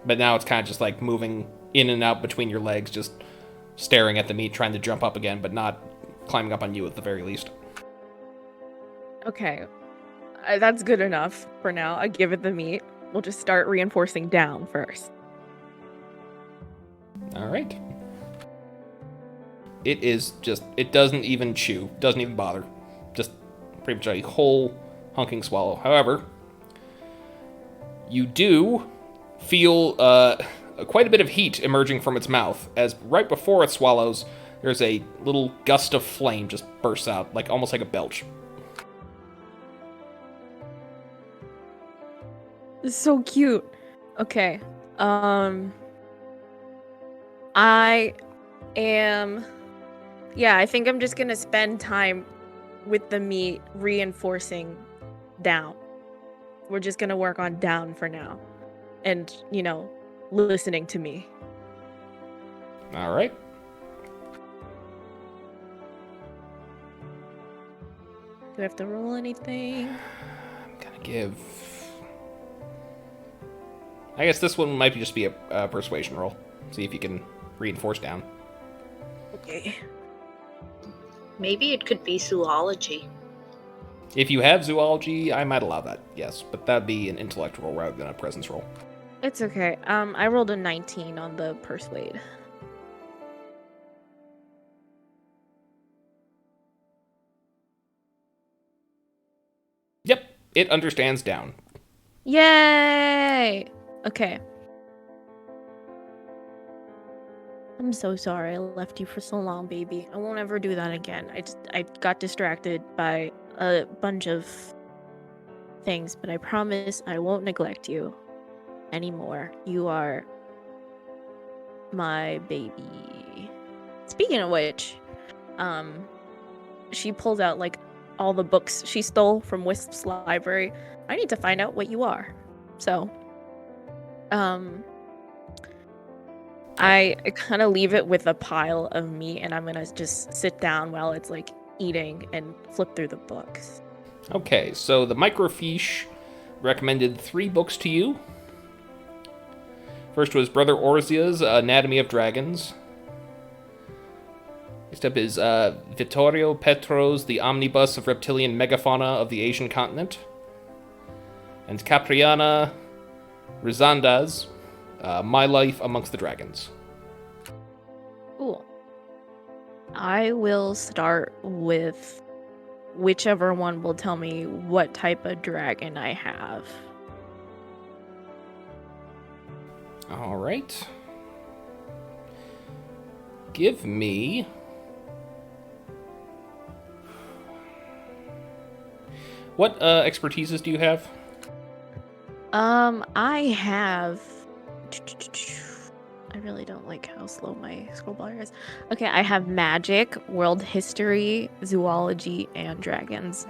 But now it's kind of just like moving in and out between your legs, just staring at the meat, trying to jump up again, but not climbing up on you at the very least. Okay. That's good enough for now. I give it the meat. We'll just start reinforcing down first. All right. It doesn't even chew, doesn't even bother. Just pretty much a whole hunking swallow. However, you do feel quite a bit of heat emerging from its mouth, as right before it swallows, there's a little gust of flame just bursts out, like almost like a belch. This is so cute. Okay. I am... Yeah, I think I'm just gonna spend time with the meat reinforcing down. We're just gonna work on down for now. And, listening to me. All right. Do I have to roll anything? I'm gonna give... I guess this one might just be a persuasion roll. See if you can reinforce down. Okay. Maybe it could be zoology. If you have zoology, I might allow that, yes. But that'd be an intellect roll rather than a presence roll. It's okay. I rolled a 19 on the persuade. Yep, it understands down. Yay! Okay. I'm so sorry I left you for so long, baby. I won't ever do that again. I got distracted by a bunch of things, but I promise I won't neglect you anymore. You are my baby. Speaking of which, she pulls out like all the books she stole from Wisp's library. I need to find out what you are. So, I kind of leave it with a pile of meat, and I'm gonna just sit down while it's like eating and flip through the books. Okay, so the microfiche recommended 3 books to you. First was Brother Orzia's Anatomy of Dragons. Next up is Vittorio Petro's The Omnibus of Reptilian Megafauna of the Asian Continent. And Capriana Rizanda's My Life Amongst the Dragons. Cool. I will start with whichever one will tell me what type of dragon I have. All right. Give me... What expertises do you have? I have... I really don't like how slow my scroll bar is. Okay, I have magic, world history, zoology, and dragons.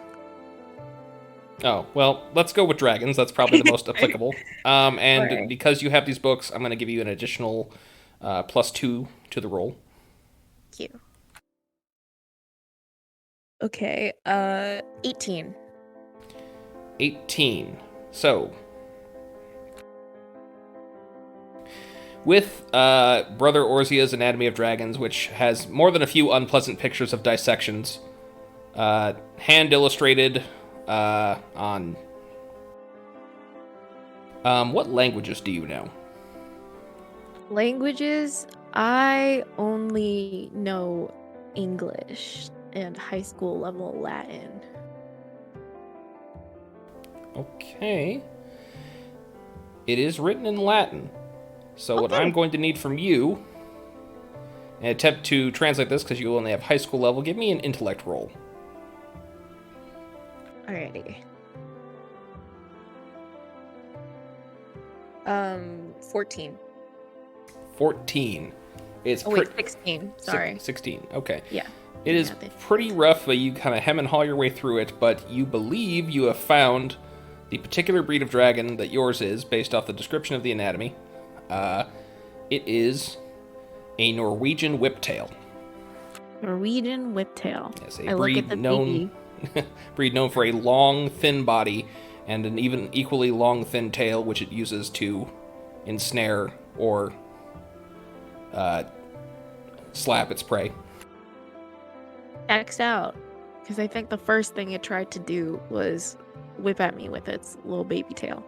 Oh, well, let's go with dragons. That's probably the most applicable. And Alright. because you have these books, I'm going to give you an additional +2 to the roll. Thank you. Okay, 18. 18. So, with Brother Orzia's Anatomy of Dragons, which has more than a few unpleasant pictures of dissections, hand illustrated on... what languages do you know? Languages, I only know English and high school level Latin. Okay. It is written in Latin. So what Okay. I'm going to need from you, and attempt to translate this because you only have high school level, give me an intellect roll. Alrighty. 14. 14. It's Oh wait, 16. Sorry. 16. Okay. Yeah. It is Yeah, pretty rough, but you kind of hem and haw your way through it, but you believe you have found the particular breed of dragon that yours is, based off the description of the anatomy. It is a Norwegian whiptail. Norwegian whiptail. Yes, I look at the baby. breed known for a long, thin body and an even equally long, thin tail, which it uses to ensnare or slap its prey. X out. Because I think the first thing it tried to do was whip at me with its little baby tail.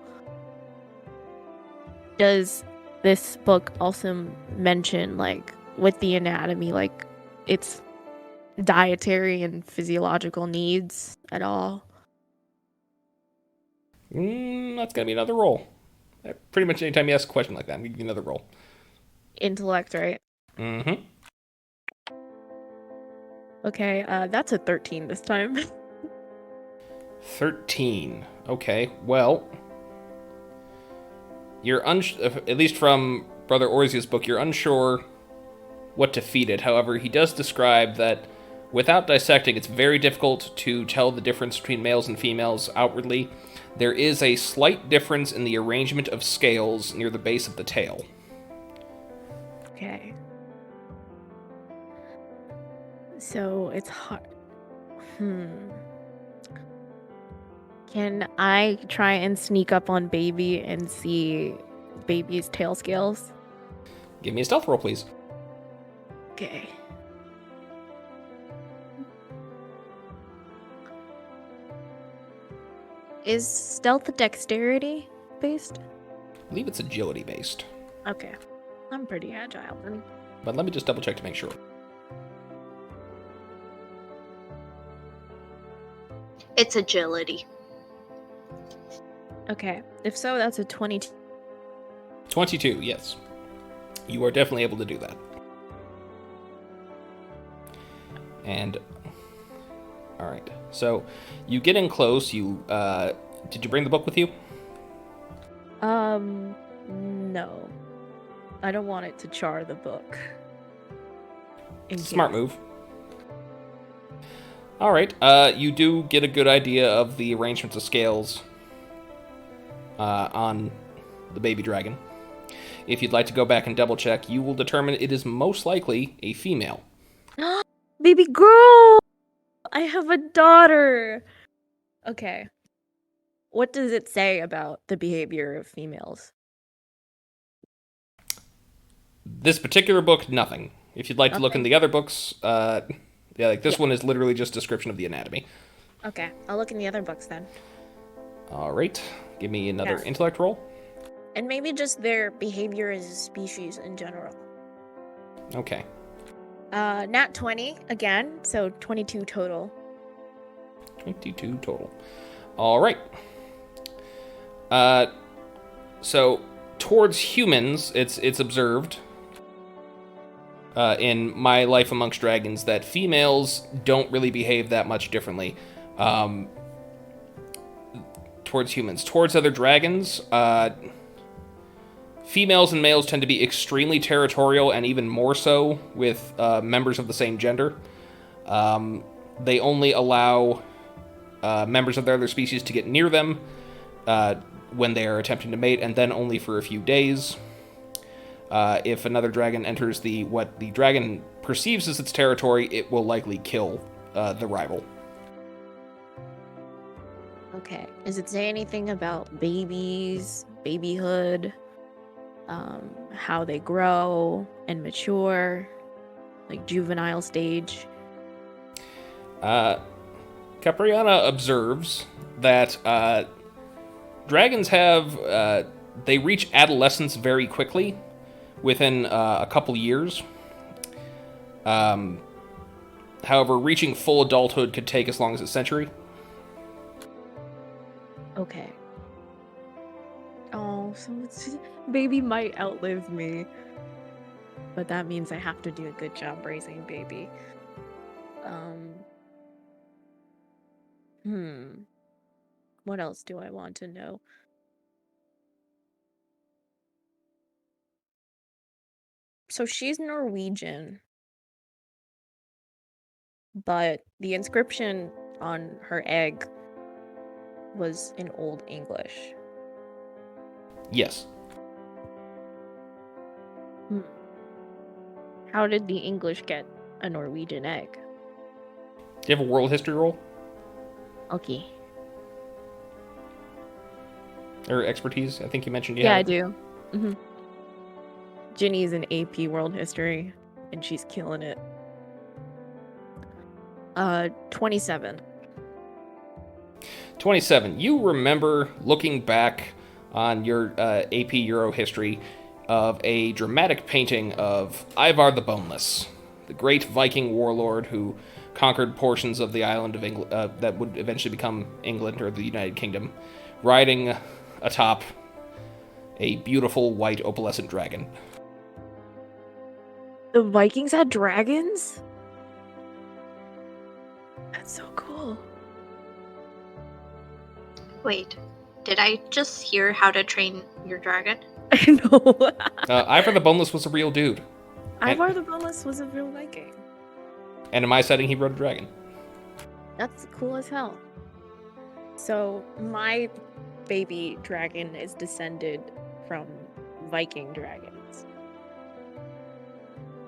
Does this book also mention, like, with the anatomy, like, its dietary and physiological needs at all? That's going to be another roll. Pretty much anytime you ask a question like that, I'm going to give you another roll. Intellect, right? Mm-hmm. Okay, that's a 13 this time. 13. Okay, well, you're at least from Brother Orzia's book, you're unsure what to feed it. However, he does describe that without dissecting, it's very difficult to tell the difference between males and females outwardly. There is a slight difference in the arrangement of scales near the base of the tail. Okay. So it's hard. Can I try and sneak up on baby and see baby's tail scales? Give me a stealth roll, please. Okay. Is stealth dexterity based? I believe it's agility based. Okay. I'm pretty agile then. But let me just double check to make sure. It's agility. Okay. If so, that's a 22. 22, yes. You are definitely able to do that. And, alright. So, you get in close, did you bring the book with you? No. I don't want it to char the book. Smart move. Alright, you do get a good idea of the arrangements of scales on the baby dragon. If you'd like to go back and double check, you will determine it is most likely a female. Baby girl! I have a daughter! Okay. What does it say about the behavior of females? This particular book, nothing. If you'd like to look in the other books, this one is literally just description of the anatomy. Okay, I'll look in the other books then. Alright, give me another Yes. intellect roll. And maybe just their behavior as a species in general. Okay. Nat 20 again, so 22 total. 22 total. Alright. So, towards humans, it's observed in my life amongst dragons that females don't really behave that much differently towards humans. Towards other dragons, females and males tend to be extremely territorial, and even more so with members of the same gender. They only allow members of their other species to get near them when they are attempting to mate, and then only for a few days. If another dragon enters what the dragon perceives as its territory, it will likely kill the rival. Okay. Does it say anything about babies, babyhood, how they grow and mature, like juvenile stage? Capriana observes that dragons they reach adolescence very quickly, within a couple years. However, reaching full adulthood could take as long as a century. Okay. Oh. so baby might outlive me. But that means I have to do a good job raising baby. What else do I want to know? So she's Norwegian, but the inscription on her egg was in Old English. Yes. How did the English get a Norwegian egg? Do you have a world history roll? Okay. Or expertise? I think you mentioned you Yeah, I had it. do. Mm-hmm. Ginny's in AP World History, and she's killing it. 27. 27. You remember looking back on your AP Euro history of a dramatic painting of Ivar the Boneless, the great Viking warlord who conquered portions of the island of England that would eventually become England or the United Kingdom, riding atop a beautiful white opalescent dragon. The Vikings had dragons? That's so cool. Wait, did I just hear how to train your dragon? I know. Ivar the Boneless was a real dude. Ivar the Boneless was a real Viking. And in my setting, he rode a dragon. That's cool as hell. So my baby dragon is descended from Viking dragons.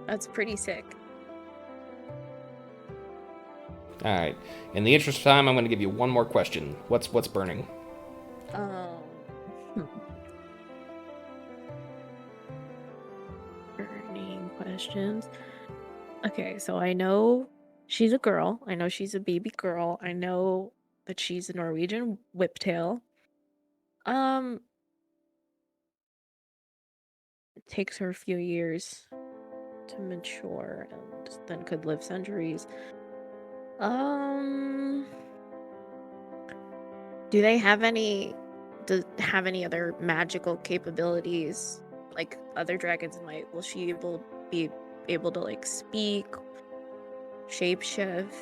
That's pretty sick. All right. In the interest of time, I'm going to give you one more question. What's burning? Burning questions. Okay, so I know she's a girl. I know she's a baby girl. I know that she's a Norwegian whiptail. It takes her a few years to mature and then could live centuries. Do they have any other magical capabilities like other dragons might? Will she be able to like speak, shapeshift?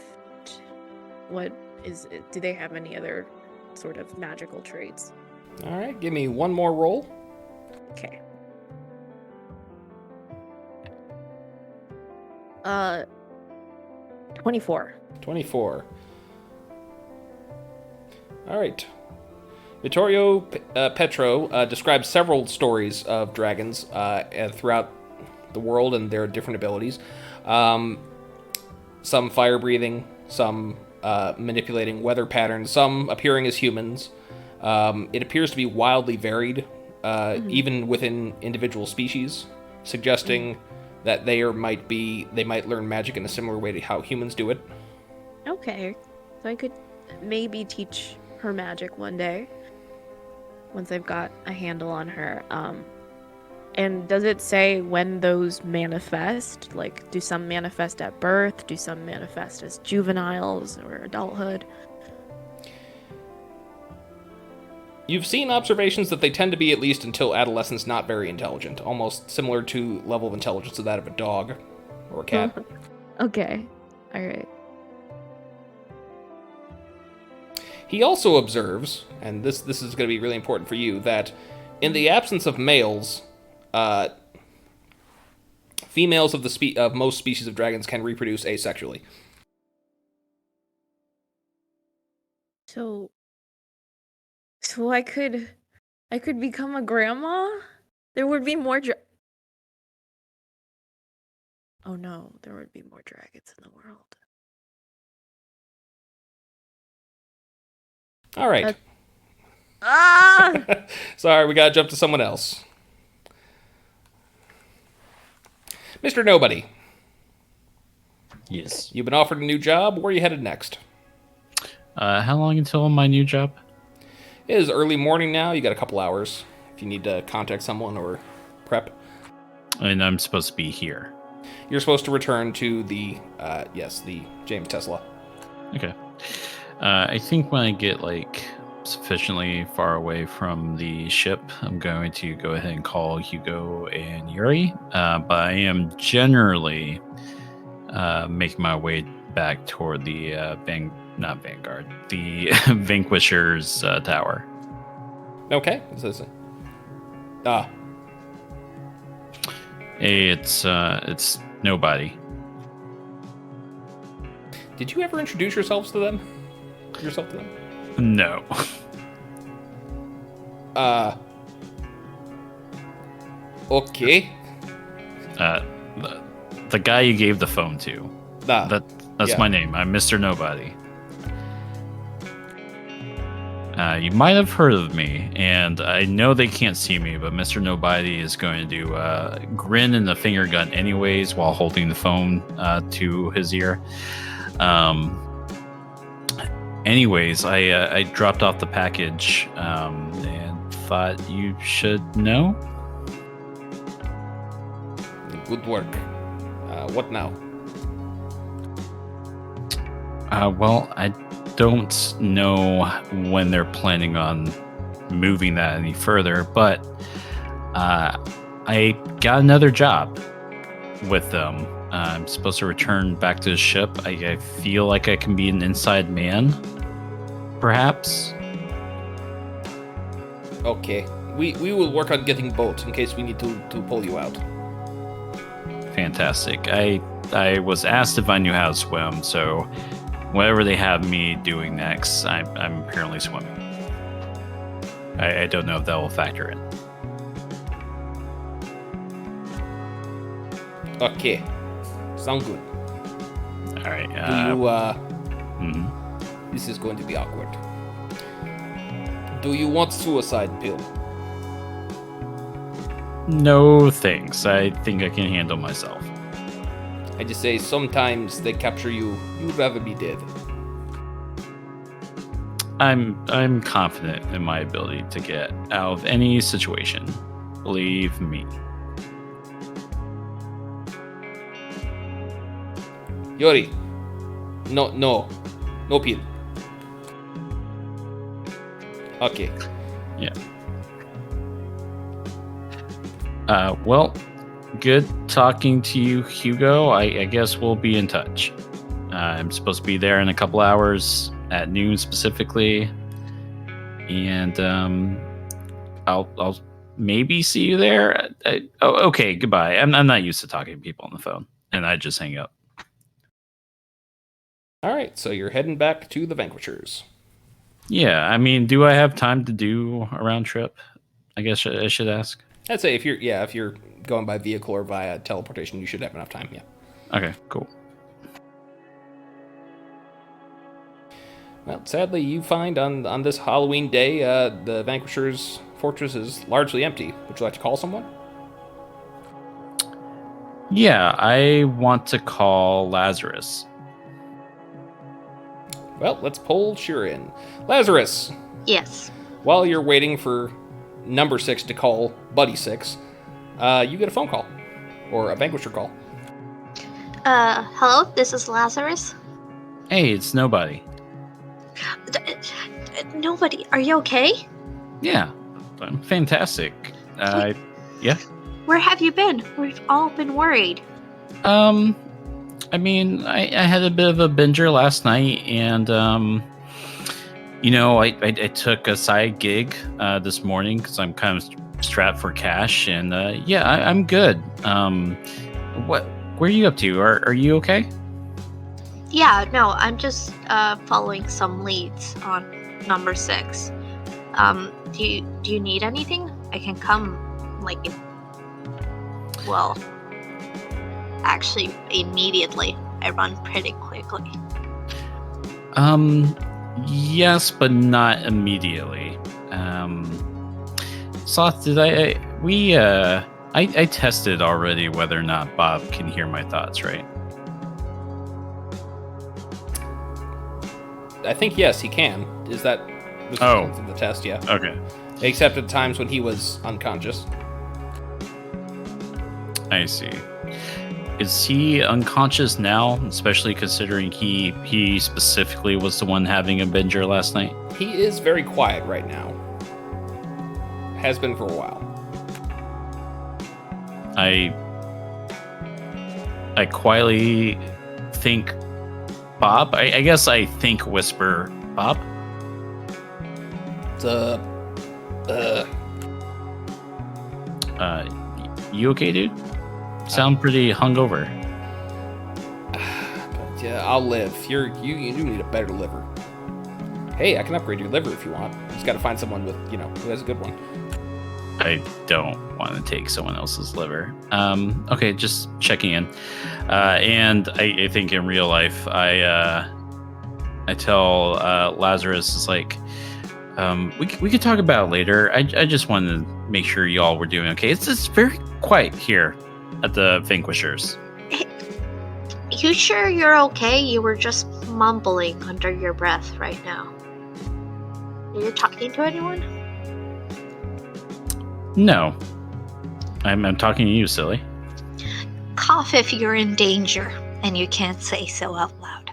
What is it? Do they have any other sort of magical traits? All right. Give me one more roll. Okay. 24. 24. All right. Vittorio Petro describes several stories of dragons throughout the world and their different abilities. Some fire-breathing, some manipulating weather patterns, some appearing as humans. It appears to be wildly varied, even within individual species, suggesting that they might learn magic in a similar way to how humans do it. Okay. So I could maybe teach her magic one day once I've got a handle on her. And does it say when those manifest? Like, do some manifest at birth? Do some manifest as juveniles or adulthood? You've seen observations that they tend to be, at least until adolescence, not very intelligent, almost similar to level of intelligence of that of a dog or a cat. Okay. All right. He also observes, and this is going to be really important for you, that in the absence of males, females of most species of dragons can reproduce asexually. So I could become a grandma? There would be more Oh no, there would be more dragons in the world. All right. Ah! Sorry, we got to jump to someone else. Mr. Nobody. Yes. You've been offered a new job. Where are you headed next? How long until my new job? It is early morning now. You got a couple hours if you need to contact someone or prep. And I'm supposed to be here. You're supposed to return to the James Tesla. Okay. I think when I get like sufficiently far away from the ship, I'm going to go ahead and call Hugo and Yuri. But I am generally making my way back toward the not Vanguard, the Vanquishers tower. Okay. It's nobody. Did you ever introduce yourself to them? No. Okay. The guy you gave the phone to. That's yeah. my name. I'm Mr. Nobody. You might have heard of me, and I know they can't see me, but Mr. Nobody is going to do a grin and the finger gun anyways while holding the phone to his ear. Anyways, I dropped off the package and thought you should know. Good work. What now? Well, I don't know when they're planning on moving that any further, but I got another job with them. I'm supposed to return back to the ship. I feel like I can be an inside man, perhaps. Okay. We will work on getting boats in case we need to pull you out. Fantastic. I was asked if I knew how to swim, so whatever they have me doing next, I'm apparently swimming. I don't know if that will factor in. Okay. Sound good. All right. This is going to be awkward. Do you want suicide pill? No thanks. I think I can handle myself. I just say sometimes they capture you. You'd rather be dead. I'm confident in my ability to get out of any situation. Believe me. Yuri. No pill. Okay. Yeah. Well, good talking to you, Hugo. I guess we'll be in touch. I'm supposed to be there in a couple hours at noon specifically, and I'll maybe see you there. Okay, goodbye. I'm not used to talking to people on the phone, and I just hang up. All right, so you're heading back to the Vanquishers. Yeah, I mean, do I have time to do a round trip? I guess I should ask. I'd say if you're going by vehicle or via teleportation, you should have enough time. Yeah. Okay, cool. Well, sadly, you find on this Halloween day, the Vanquishers' fortress is largely empty. Would you like to call someone? Yeah, I want to call Lazarus. Well, let's pull Shira in. Lazarus! Yes. While you're waiting for number 6 to call Buddy 6, you get a phone call. Or a Vanquisher call. Hello, this is Lazarus. Hey, it's Nobody. Nobody, are you okay? Yeah, I'm fantastic. Yeah. Where have you been? We've all been worried. I mean, I had a bit of a binger last night, and I took a side gig this morning because I'm kind of strapped for cash, and I'm good. Where are you up to? Are you okay? Yeah, no, I'm just following some leads on number 6. Do you need anything? I can come, actually immediately. I run pretty quickly. Yes, but not immediately. Sloth, I tested already whether or not Bob can hear my thoughts, right? I think, yes, he can. Was the test, yeah. Okay. Except at times when he was unconscious. I see. is he unconscious now? Especially considering he specifically was the one having a binger last night. He is very quiet right now. Has been for a while. I quietly think Bob. I guess I think whisper Bob. You okay, dude? Sound pretty hungover. But yeah, I'll live. You need a better liver. Hey, I can upgrade your liver if you want. You just got to find someone with who has a good one. I don't want to take someone else's liver. Okay, just checking in. And I think in real life, I tell Lazarus is like, we could talk about it later. I just wanted to make sure y'all were doing okay. It's very quiet here at the Vanquishers. You sure you're okay? You were just mumbling under your breath right now. Are you talking to anyone? No. I'm talking to you, silly. Cough if you're in danger and you can't say so out loud.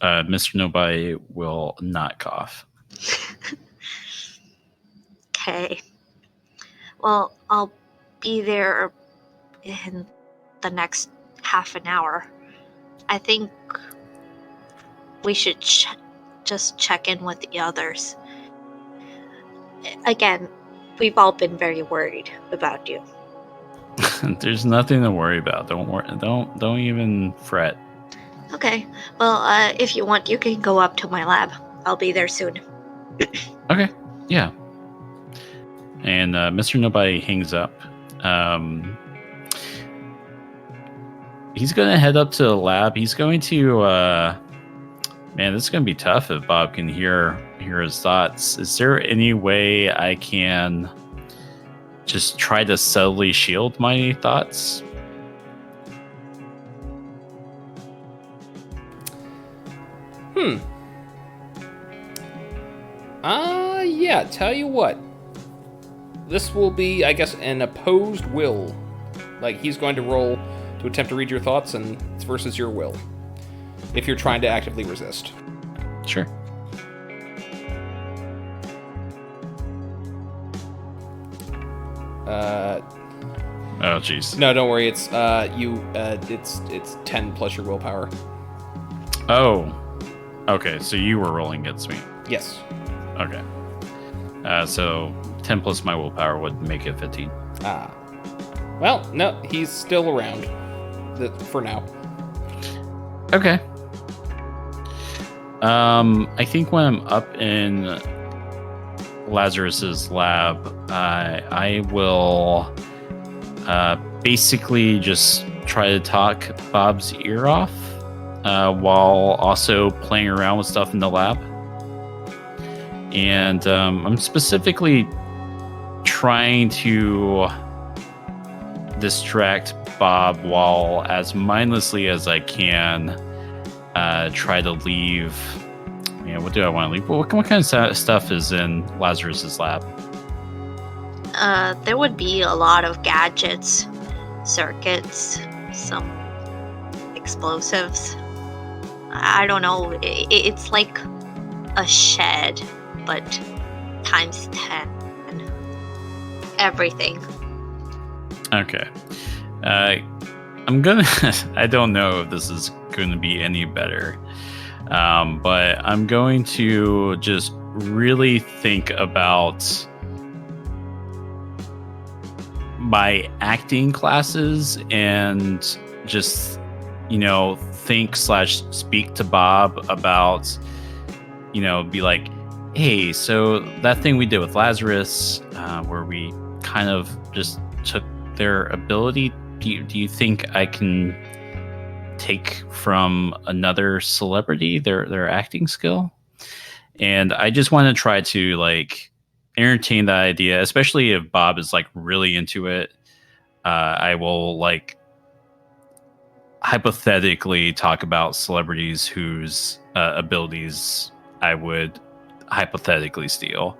Mr. Nobody will not cough. Okay. Well, I'll be there in the next half an hour. I think we should just check in with the others. Again, we've all been very worried about you. There's nothing to worry about. Don't worry. Don't even fret. Okay. Well, if you want, you can go up to my lab. I'll be there soon. Okay. Yeah. And Mr. Nobody hangs up. He's going to head up to the lab. He's going to... man, this is going to be tough if Bob can hear his thoughts. Is there any way I can just try to subtly shield my thoughts? Yeah, tell you what. This will be, I guess, an opposed will. Like, he's going to roll to attempt to read your thoughts, and it's versus your will. If you're trying to actively resist. Sure. Oh, jeez. No, don't worry. It's it's 10 plus your willpower. Oh. Okay, so you were rolling against me. Yes. Okay. So 10 plus my willpower would make it 15. Ah. Well, no, he's still around. For now. Okay. I think when I'm up in Lazarus's lab, I will basically just try to talk Bob's ear off while also playing around with stuff in the lab. And I'm specifically trying to distract Bob while as mindlessly as I can try to leave. What do I want to leave? What kind of stuff is in Lazarus's lab? There would be a lot of gadgets, circuits, some explosives. I don't know. It's like a shed, but times 10. Everything. Okay. I'm gonna... I don't know if this is going to be any better. But I'm going to just really think about my acting classes and just, think/speak to Bob about, be like, hey, so that thing we did with Lazarus, where we kind of just took their ability, do you think I can take from another celebrity their acting skill? And I just want to try to entertain that idea, especially if Bob is really into it. I will hypothetically talk about celebrities whose abilities I would hypothetically steal.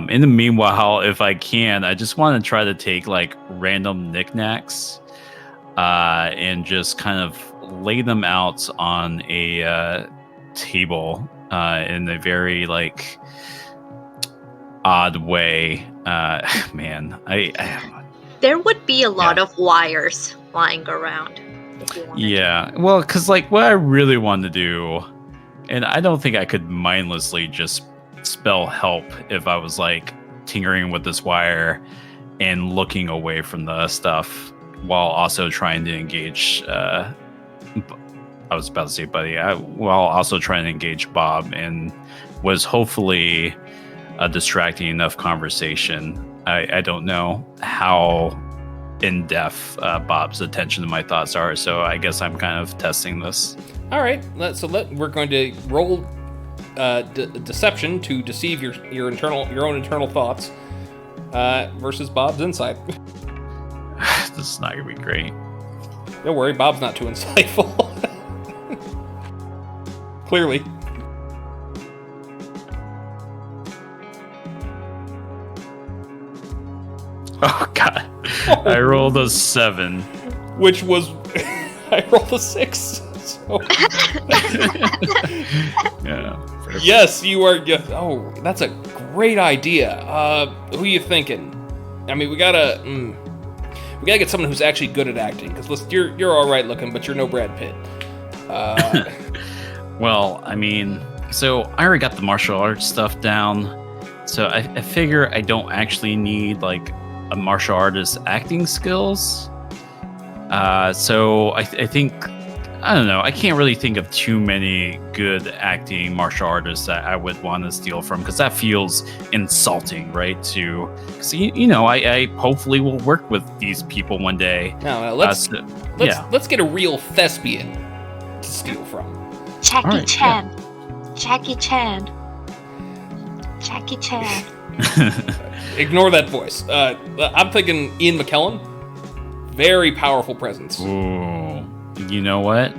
In the meanwhile, if I can, I just want to try to take random knickknacks and just kind of lay them out on a table in a very like odd way. Man, I There would be a lot of wires flying around if you wanted yeah. Well, because like what I really wanted to do, and I don't think I could mindlessly just spell help if I was like tinkering with this wire and looking away from the stuff while also trying to engage. I was about to say buddy, while also trying to engage Bob, and was hopefully a distracting enough conversation. I don't know how in depth Bob's attention to my thoughts are, so I guess I'm kind of testing this. All right, we're going to roll deception to deceive your own internal thoughts versus Bob's insight. This is not gonna be great. Don't worry, Bob's not too insightful. Clearly. Oh god, I rolled a 7. Which was I rolled a 6. So. Yeah. Yes, you are. Oh, that's a great idea. Who are you thinking? I mean, we gotta get someone who's actually good at acting. Because you're all right looking, but you're no Brad Pitt. Well, I mean, so I already got the martial arts stuff down, so I figure I don't actually need like a martial artist acting skills. So I think, I don't know, I can't really think of too many good acting martial artists that I would want to steal from, because that feels insulting, right? Because I hopefully will work with these people one day. No, let's get a real thespian to steal from. Jackie Chan. Yeah. Jackie Chan. Jackie Chan. Ignore that voice. I'm thinking Ian McKellen. Very powerful presence. Ooh, you know what?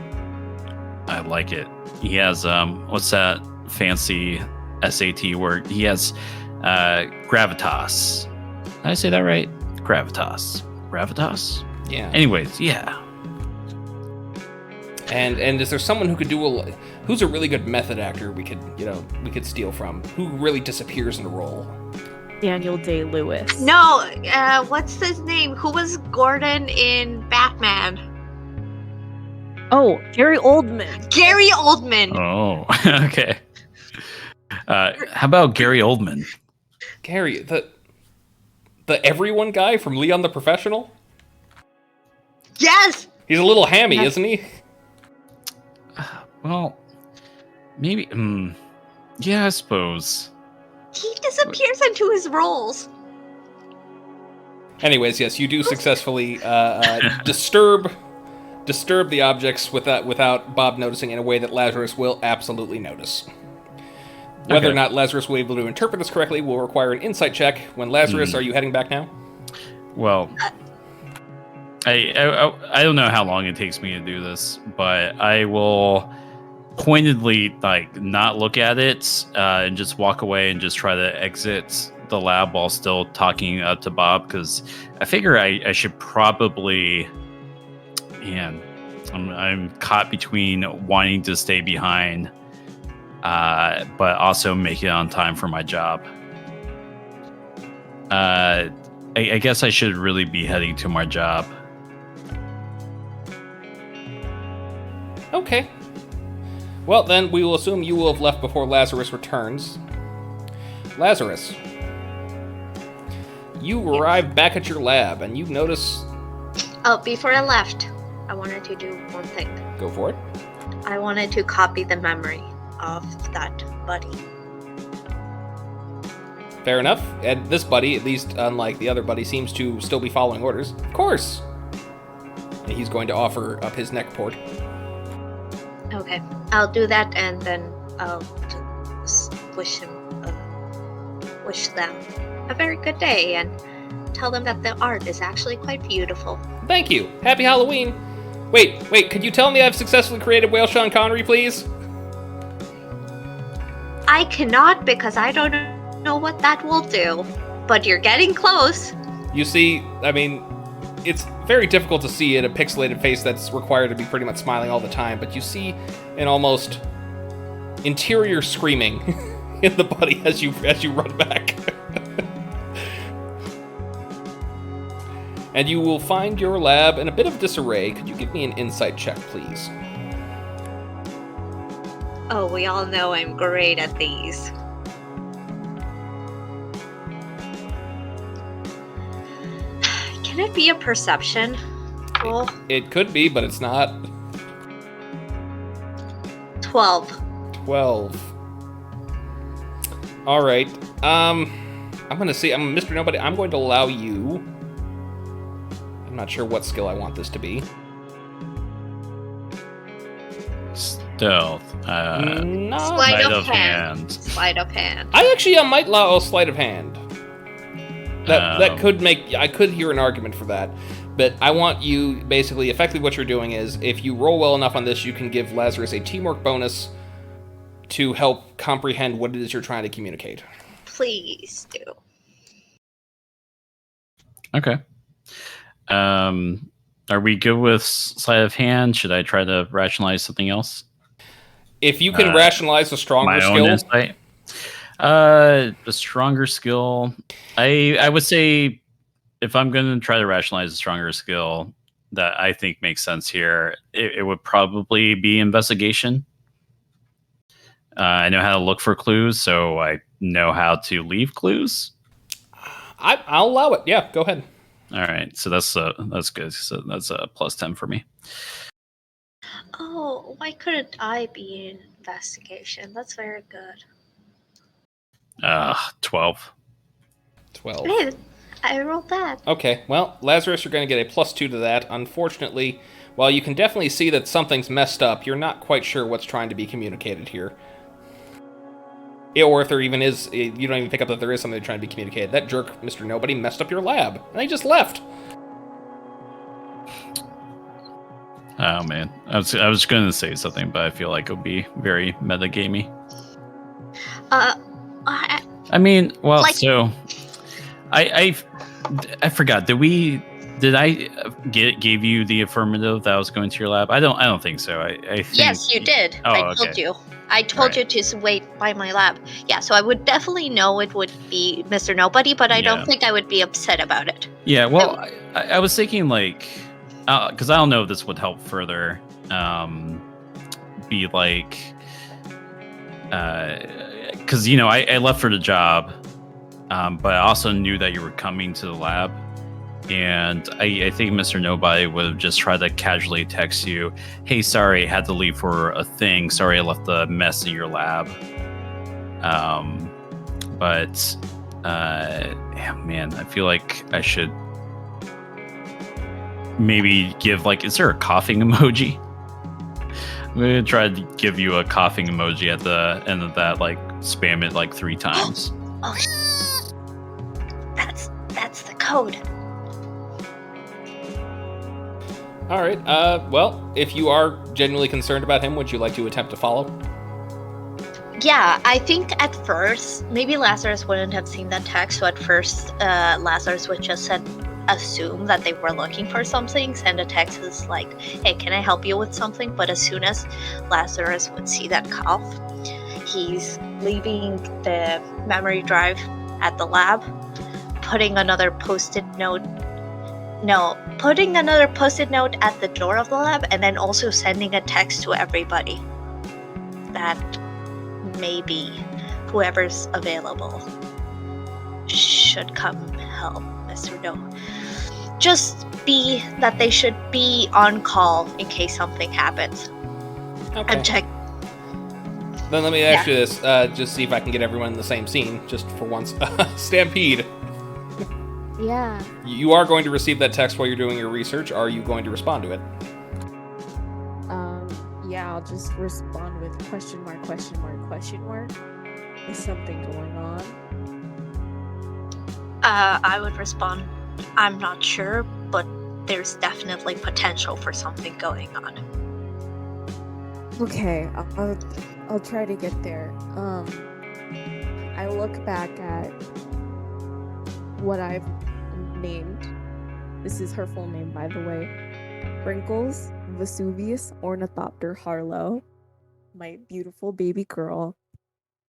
I like it. He has what's that fancy SAT word? He has gravitas. Did I say that right? Gravitas. Gravitas? Yeah. Anyways, yeah. And is there someone who could who's a really good method actor we could steal from? Who really disappears in a role? Daniel Day-Lewis. No, what's his name? Who was Gordon in Batman? Oh, Gary Oldman. Gary Oldman. Oh, okay. How about Gary Oldman? Gary, the everyone guy from Leon the Professional? Yes! He's a little hammy, isn't he? Well, maybe. Yeah, I suppose. He disappears into his roles. Anyways, yes, you do successfully disturb the objects without Bob noticing in a way that Lazarus will absolutely notice. Whether or not Lazarus will be able to interpret this correctly will require an insight check. When Lazarus, are you heading back now? Well, I don't know how long it takes me to do this, but I will pointedly not look at it and just walk away and just try to exit the lab while still talking up to Bob, because I figure I should probably. Man, I'm caught between wanting to stay behind, but also make it on time for my job. I guess I should really be heading to my job. Okay. Well, then we will assume you will have left before Lazarus returns. Lazarus, you arrive back at your lab and you notice... Oh, before I left, I wanted to do one thing. Go for it. I wanted to copy the memory of that buddy. Fair enough. And this buddy, at least unlike the other buddy, seems to still be following orders. Of course. And he's going to offer up his neck port. Okay, I'll do that, and then I'll just wish them a very good day, and tell them that the art is actually quite beautiful. Thank you. Happy Halloween. Wait, could you tell me I've successfully created Whale Sean Connery, please? I cannot, because I don't know what that will do, but you're getting close. You see, I mean, very difficult to see in a pixelated face that's required to be pretty much smiling all the time, but you see an almost interior screaming in the buddy as you run back. And you will find your lab in a bit of disarray. Could you give me an insight check, please? Oh, we all know I'm great at these. Can it be a perception roll? It could be, but it's not. 12. 12. All right. I'm gonna see. I'm Mr. Nobody. I'm going to allow you. I'm not sure what skill I want this to be. Stealth. Sleight of hand. Sleight of hand. I might allow a sleight of hand. That could make. I could hear an argument for that. But I want you, basically, effectively what you're doing is, if you roll well enough on this, you can give Lazarus a teamwork bonus to help comprehend what it is you're trying to communicate. Please do. Okay. Are we good with sleight of hand? Should I try to rationalize something else? If you can rationalize a stronger skill. My own insight. A stronger skill. I would say if I'm going to try to rationalize a stronger skill that I think makes sense here, it would probably be investigation. I know how to look for clues, so I know how to leave clues. I'll allow it. Yeah, go ahead. All right, so that's good. So that's a plus 10 for me. Oh, why couldn't I be in investigation? That's very good. 12. 12. Hey, I rolled that. Okay, well, Lazarus, you're going to get a plus 2 to that. Unfortunately, while you can definitely see that something's messed up, you're not quite sure what's trying to be communicated here. Or if there even is, you don't even pick up that there is something trying to be communicated. That jerk, Mr. Nobody, messed up your lab, and he just left. Oh man, I was going to say something, but I feel like it would be very metagamey. I mean, well, like, so I forgot. Did I gave you the affirmative that I was going to your lab? I don't think so. I think, yes, you did. I told you. I told you to wait by my lab. Yeah, so I would definitely know it would be Mr. Nobody, but I don't think I would be upset about it. Yeah, well, I was thinking like, because I don't know if this would help further. Be like, because I left for the job, but I also knew that you were coming to the lab. And I think Mr. Nobody would have just tried to casually text you, hey, sorry, I had to leave for a thing. Sorry, I left a mess in your lab. But man, I feel like I should maybe give, like, is there a coughing emoji? I'm going to try to give you a coughing emoji at the end of that, like, spam it like 3 times. Oh, that's the code. All right. Well, if you are genuinely concerned about him, would you like to attempt to follow? Yeah, I think at first, maybe Lazarus wouldn't have seen that text, so at first, Lazarus would just assume that they were looking for something, send a text is like, hey, can I help you with something? But as soon as Lazarus would see that cough, he's leaving the memory drive at the lab, putting another post-it note at the door of the lab, and then also sending a text to everybody that maybe whoever's available should come help Mr. No. Just be that they should be on call in case something happens. Okay. And check. Then let me ask you this, just see if I can get everyone in the same scene, just for once. Stampede. Yeah. You are going to receive that text while you're doing your research. Are you going to respond to it? Yeah, I'll just respond with question mark, question mark, question mark. Is something going on? I would respond, I'm not sure, but there's definitely potential for something going on. Okay, I'll try to get there. I look back at what I've named This is her full name, by the way. Sprinkles Vesuvius Ornithopter Harlow, my beautiful baby girl.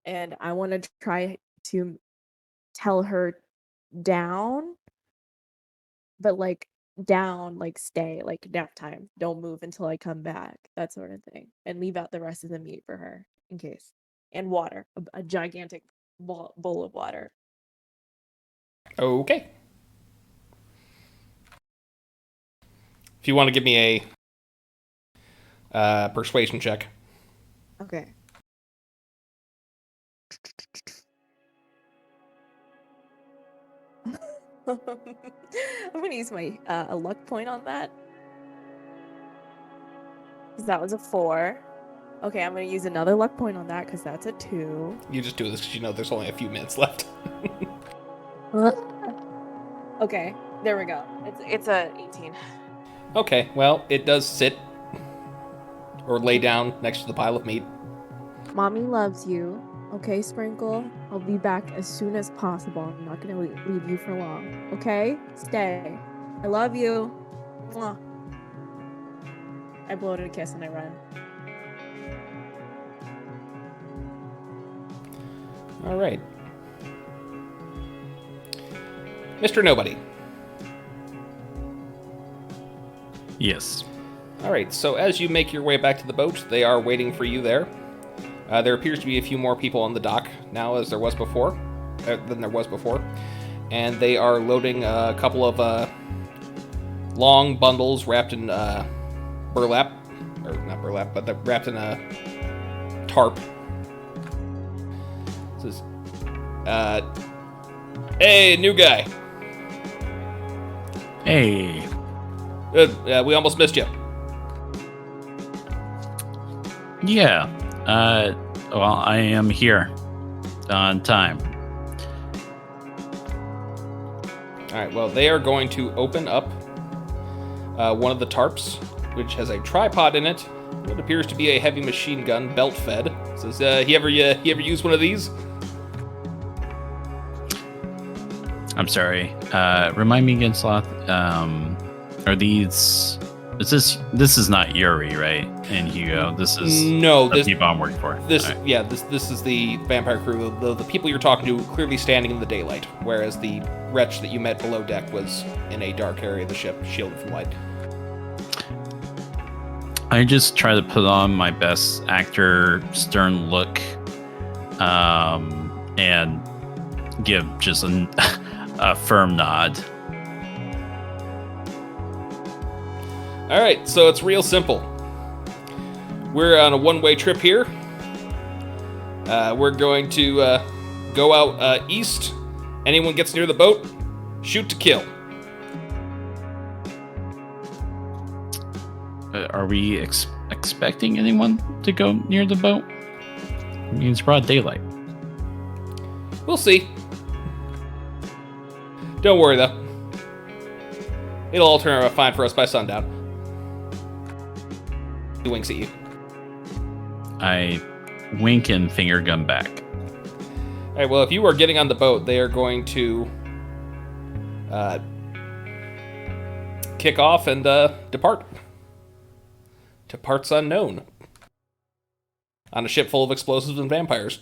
And I want to try to tell her down, but like down, like stay, like nap time. Don't move until I come back, that sort of thing. And leave out the rest of the meat for her in case. And water, a gigantic bowl of water. Okay. If you want to give me a persuasion check. Okay. I'm gonna use my a luck point on that. 'Cause that was a 4. Okay, I'm gonna use another luck point on that because that's a 2. You just do this because you know there's only a few minutes left. Okay, there we go. It's a 18. Okay, well, it does sit or lay down next to the pile of meat. Mommy loves you. Okay, Sprinkle? I'll be back as soon as possible. I'm not gonna leave you for long. Okay? Stay. I love you. Mwah. I blow it a kiss and I run. All right. Mr. Nobody. Yes. All right, so as you make your way back to the boat, they are waiting for you there. There appears to be a few more people on the dock now than there was before. And they are loading a couple of long bundles wrapped in burlap. Or not burlap, but they're wrapped in a tarp. This is, hey, new guy. Hey. Good, we almost missed you. Yeah. Well, I am here on time. All right, well, they are going to open up one of the tarps, which has a tripod in it. What appears to be a heavy machine gun, belt-fed. Says, he ever use one of these? I'm sorry. Remind me again, Sloth. Are these? This is not Yuri, right? And Hugo. This is No, the people I'm working for. This, All right. yeah, this is the vampire crew. The people you're talking to clearly standing in the daylight, whereas the wretch that you met below deck was in a dark area of the ship, shielded from light. I just try to put on my best actor stern look, and give just a firm nod. All right, so it's real simple. We're on a one-way trip here. We're going to go out east. Anyone gets near the boat, shoot to kill. Are we expecting anyone to go near the boat? I mean, it's broad daylight. We'll see. Don't worry, though. It'll all turn out fine for us by sundown. He winks at you. I wink and finger gun back. All right, well, if you are getting on the boat, they are going to kick off and depart. To parts unknown. On a ship full of explosives and vampires.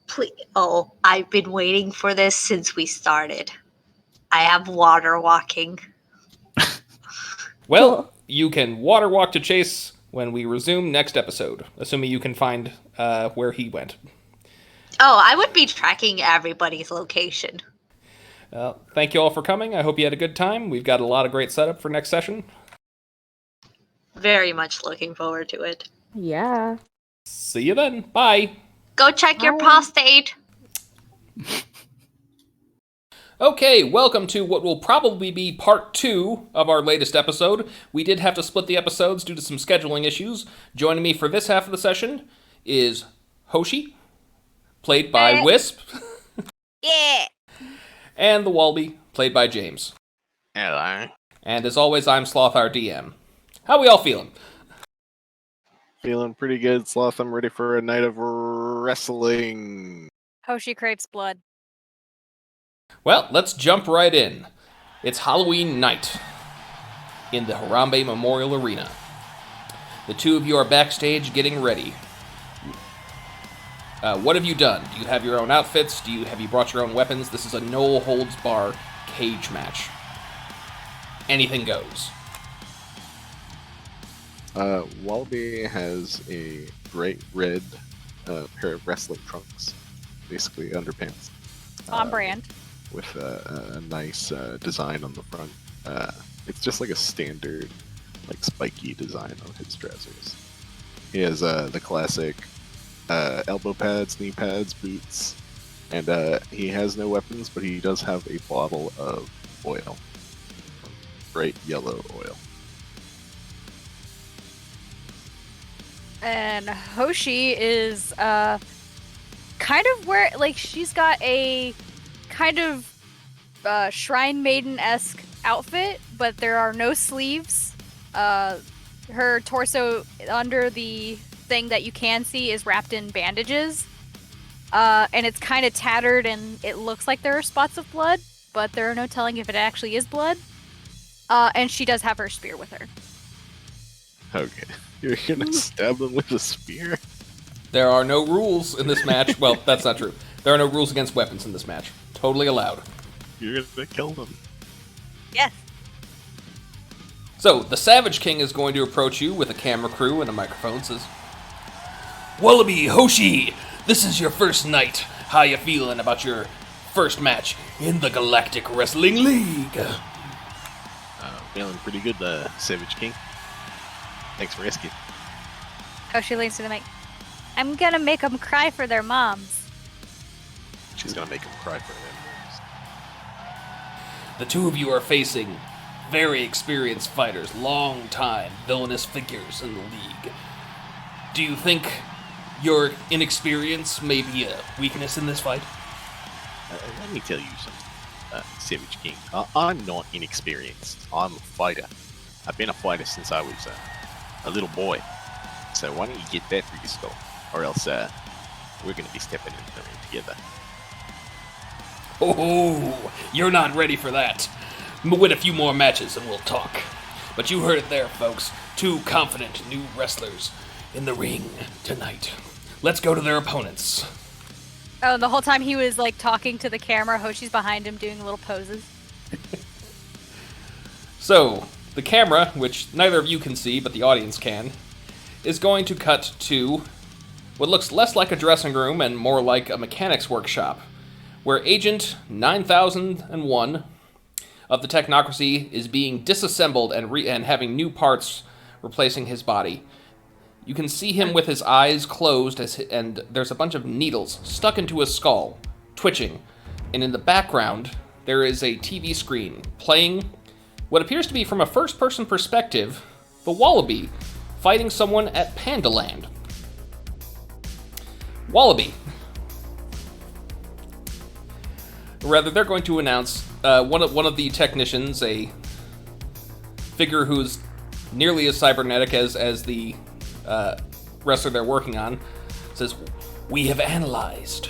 Please. Oh, I've been waiting for this since we started. I have water walking. Well, you can water walk to Chase when we resume next episode, assuming you can find where he went. Oh, I would be tracking everybody's location. Thank you all for coming. I hope you had a good time. We've got a lot of great setup for next session. Very much looking forward to it. Yeah. See you then. Bye. Go check your prostate. Okay, welcome to what will probably be part 2 of our latest episode. We did have to split the episodes due to some scheduling issues. Joining me for this half of the session is Hoshi, played by Wisp. Yeah. And the Wallaby, played by James. Hello. And as always, I'm Sloth, our DM. How we all feeling? Feeling pretty good, Sloth. I'm ready for a night of wrestling. Hoshi craves blood. Well, let's jump right in. It's Halloween night. in the Harambe Memorial Arena. The two of you are backstage getting ready. What have you done? Do you have your own outfits? Have you brought your own weapons? This is a no-holds-bar cage match. Anything goes. Wallaby has a bright red pair of wrestling trunks, basically underpants. On brand. With a nice design on the front. It's just like a standard, like spiky design on his trousers. He has the classic elbow pads, knee pads, boots, and he has no weapons, but he does have a bottle of oil, bright yellow oil. And Hoshi is kind of she's got a kind of Shrine Maiden-esque outfit, but there are no sleeves. Her torso under the thing that you can see is wrapped in bandages. And it's kind of tattered and it looks like there are spots of blood, but there are no telling if it actually is blood. And she does have her spear with her. Okay. You're gonna stab them with a spear? There are no rules in this match. Well, that's not true. There are no rules against weapons in this match. Totally allowed. You're gonna kill them. Yes. So, the Savage King is going to approach you with a camera crew and a microphone. Says, Wallaby, Hoshi, this is your first night. How you feeling about your first match in the Galactic Wrestling League? Feeling pretty good, Savage King. Thanks for asking. Hoshi leans to the mic. I'm gonna make them cry for their moms. She's gonna make him cry for them. The two of you are facing very experienced fighters, long-time villainous figures in the league. Do you think your inexperience may be a weakness in this fight? Let me tell you something, Savage King. I'm not inexperienced. I'm a fighter. I've been a fighter since I was a little boy. So why don't you get that for yourself? Or else we're going to be stepping into the ring together. Oh, you're not ready for that. Win a few more matches and we'll talk. But you heard it there, folks. Two confident new wrestlers in the ring tonight. Let's go to their opponents. Oh, and the whole time he was talking to the camera, Hoshi's behind him doing little poses. So, the camera, which neither of you can see but the audience can, is going to cut to what looks less like a dressing room and more like a mechanic's workshop, where Agent 9001 of the Technocracy is being disassembled and having new parts replacing his body. You can see him with his eyes closed, and there's a bunch of needles stuck into his skull, twitching. And in the background, there is a TV screen playing what appears to be, from a first-person perspective, the Wallaby fighting someone at Pandaland. Wallaby. Rather, they're going to announce one of the technicians, a figure who's nearly as cybernetic as the wrestler they're working on, says, "We have analyzed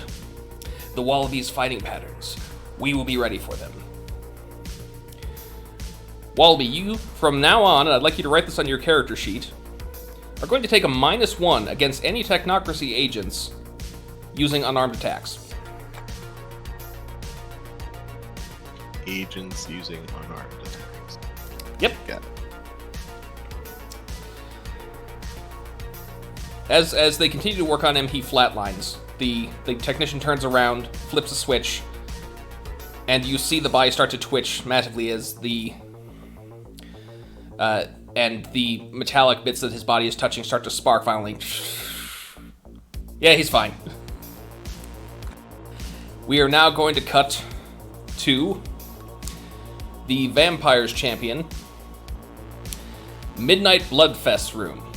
the Wallaby's fighting patterns. We will be ready for them." Wallaby, you, from now on, and I'd like you to write this on your character sheet, are going to take a -1 against any Technocracy agents using unarmed attacks. Agents using unarmed attacks. Yep. Got it. As they continue to work on him, he flatlines. The technician turns around, flips a switch, and you see the body start to twitch massively as the metallic bits that his body is touching start to spark violently. Yeah, he's fine. We are now going to cut to the Vampires champion, Midnight Bloodfest room.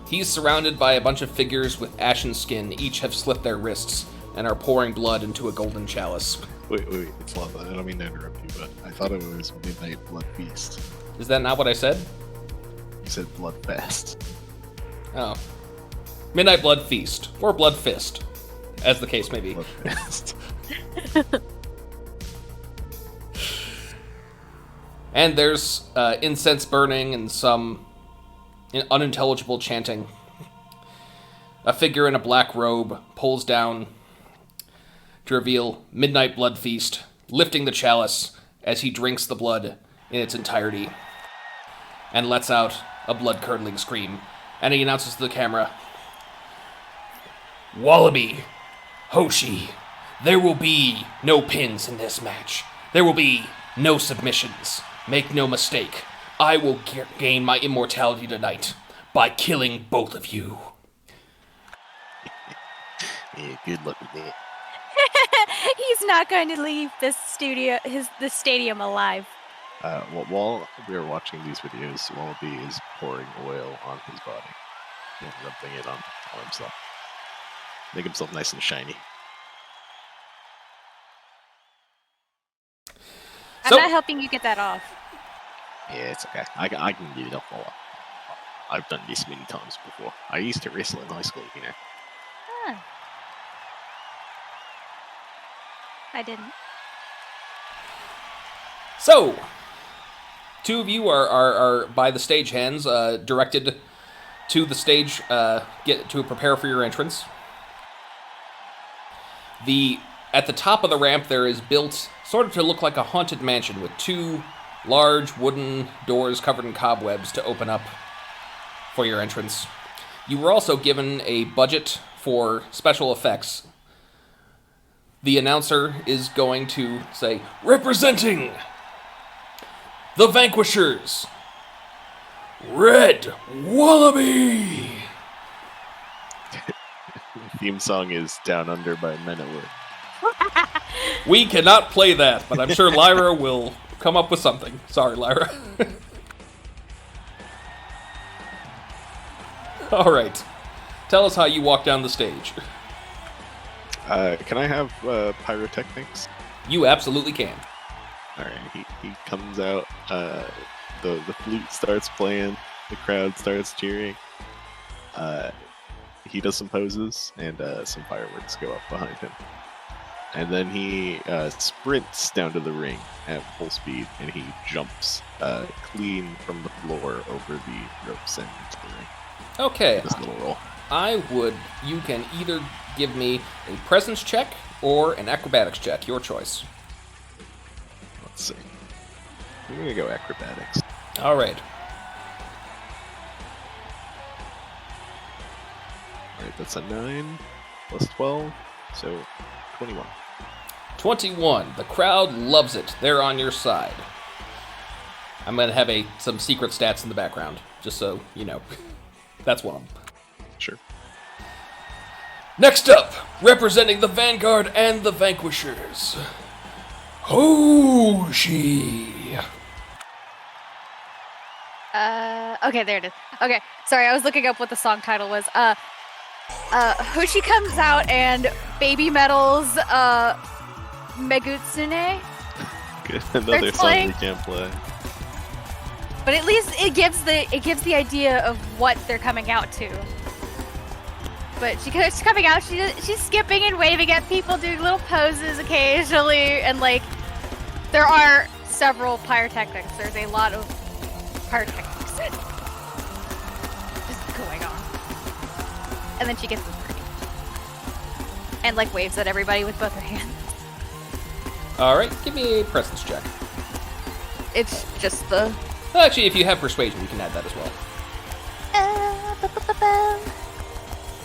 He's surrounded by a bunch of figures with ashen skin. Each have slit their wrists and are pouring blood into a golden chalice. Wait, it's Sloth. I don't mean to interrupt you, but I thought it was Midnight Blood Feast. Is that not what I said? You said Blood Fest. Oh. Midnight Blood Feast, or Blood Fist, as the case may be. Blood Fest. And there's incense burning and some unintelligible chanting. A figure in a black robe pulls down to reveal Midnight Blood Feast, lifting the chalice as he drinks the blood in its entirety and lets out a blood-curdling scream. And he announces to the camera, Wallaby, Hoshi, there will be no pins in this match. There will be no submissions. Make no mistake, I will gain my immortality tonight by killing both of you. Yeah, good luck with that. He's not going to leave this the stadium alive. While we are watching these videos, Wallaby is pouring oil on his body and rubbing it on himself. Make himself nice and shiny. I'm not helping you get that off. Yeah, it's okay. I can get it off a lot. I've done this many times before. I used to wrestle in high school, you know. Huh. I didn't. So, two of you are by the stagehands, directed to the stage, get to prepare for your entrance. At the top of the ramp, there is built sort of to look like a haunted mansion with two large wooden doors covered in cobwebs to open up for your entrance. You were also given a budget for special effects. The announcer is going to say, representing the Vanquishers, Red Wallaby! The theme song is Down Under by Men at Work. We cannot play that, but I'm sure Lyra will come up with something. Sorry, Lyra. All right. Tell us how you walk down the stage. Can I have pyrotechnics? You absolutely can. Alright, he comes out, the flute starts playing, the crowd starts cheering. He does some poses, and some fireworks go up behind him. And then he sprints down to the ring at full speed, and he jumps clean from the floor over the ropes and into the ring. Okay. This little roll. You can either give me a presence check or an acrobatics check, your choice. Let's see. I'm gonna go acrobatics. All right. Alright, that's a 9 plus 12, so 21. 21. The crowd loves it. They're on your side. I'm going to have some secret stats in the background, just so you know. That's one of them. Sure. Next up, representing the Vanguard and the Vanquishers, Hoshi. Okay, there it is. Okay, sorry, I was looking up what the song title was. Hoshi comes out and baby metals, Megutsune. Good. Another song playing. we can't play. But at least it gives the idea of what they're coming out to. But she's coming out, she's skipping and waving at people, doing little poses occasionally, and like, there are several pyrotechnics. There's a lot of pyrotechnics just going on. And then she gets the screen. And like waves at everybody with both her hands. Alright, give me a presence check. It's just the... Actually, if you have persuasion, you can add that as well.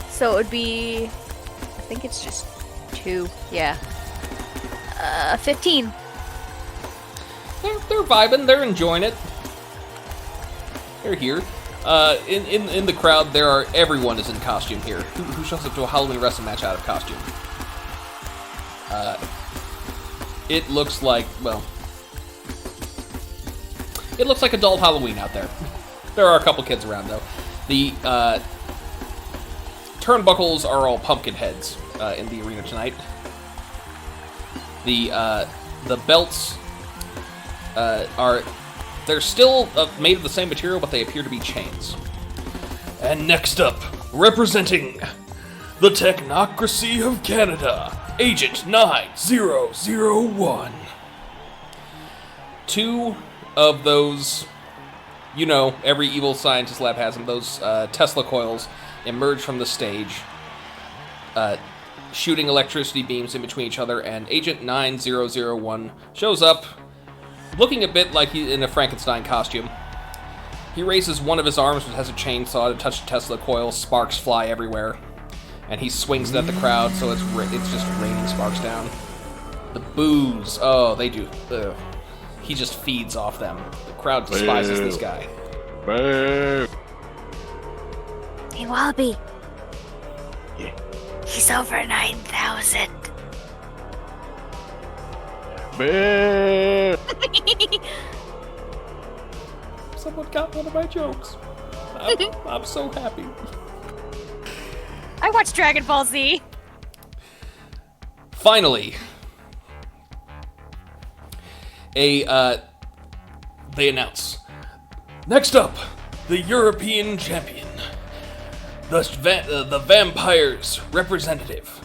So it would be... I think it's just 2. Yeah. 15. They're vibing, they're enjoying it. They're here. In the crowd, everyone is in costume here. Who shows up to a Halloween wrestling match out of costume? It looks like, well... It looks like adult Halloween out there. There are a couple kids around, though. The turnbuckles are all pumpkin heads in the arena tonight. The belts they're still made of the same material, but they appear to be chains. And next up, representing the Technocracy of Canada, Agent 9001. Two of those, every evil scientist lab has them, those Tesla coils emerge from the stage, shooting electricity beams in between each other, and Agent 9001 shows up, looking a bit like he's in a Frankenstein costume. He raises one of his arms, which has a chainsaw to touch the Tesla coil. Sparks fly everywhere. And he swings it at the crowd, so it's just raining sparks down. The boos. Oh, they do. Ugh. He just feeds off them. The crowd despises this guy. Boo. Hey, Wallaby. Yeah. He's over 9,000. Boo. Someone got one of my jokes. I'm so happy. I watched Dragon Ball Z. Finally, they announce. Next up, the European champion, the Vampires representative.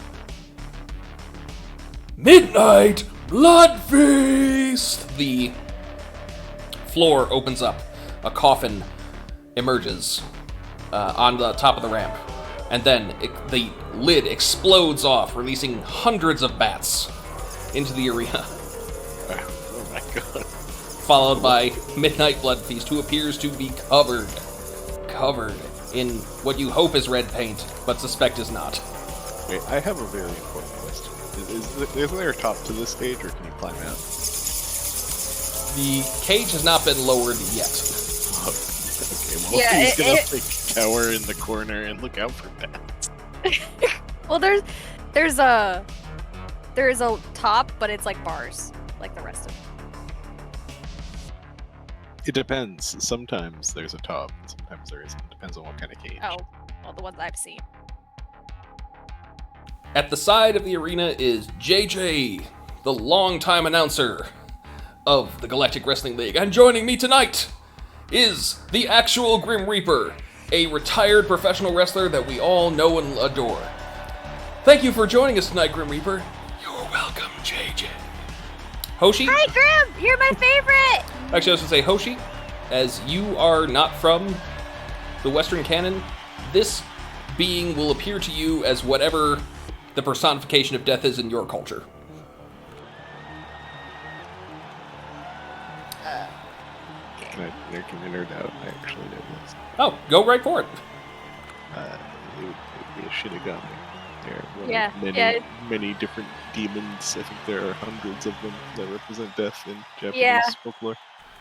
Midnight Blood Feast! The floor opens up. A coffin emerges on the top of the ramp. And then the lid explodes off, releasing hundreds of bats into the arena. Oh my god. Followed by Midnight Blood Feast, who appears to be covered in what you hope is red paint, but suspect is not. Wait, I have a very important question. Is there a top to this stage, or can you climb out? The cage has not been lowered yet. Okay, well, Yeah, he's gonna cower in the corner and look out for bats. Well, there's a top, but it's like bars, like the rest of it. It depends. Sometimes there's a top, and sometimes there isn't. Depends on what kind of cage. Oh, well, the ones I've seen. At the side of the arena is JJ, the longtime announcer of the Galactic Wrestling League. And joining me tonight is the actual Grim Reaper, a retired professional wrestler that we all know and adore. Thank you for joining us tonight, Grim Reaper. You're welcome, JJ. Hoshi? Hi, Grim! You're my favorite! Actually, I was going to say, Hoshi, as you are not from the Western canon, this being will appear to you as whatever the personification of death is in your culture. I can nerd out. I actually know this. Oh, go right for it. It would be a Shinigami. There Yeah, are many different demons. I think there are hundreds of them that represent death in Japanese Yeah. folklore.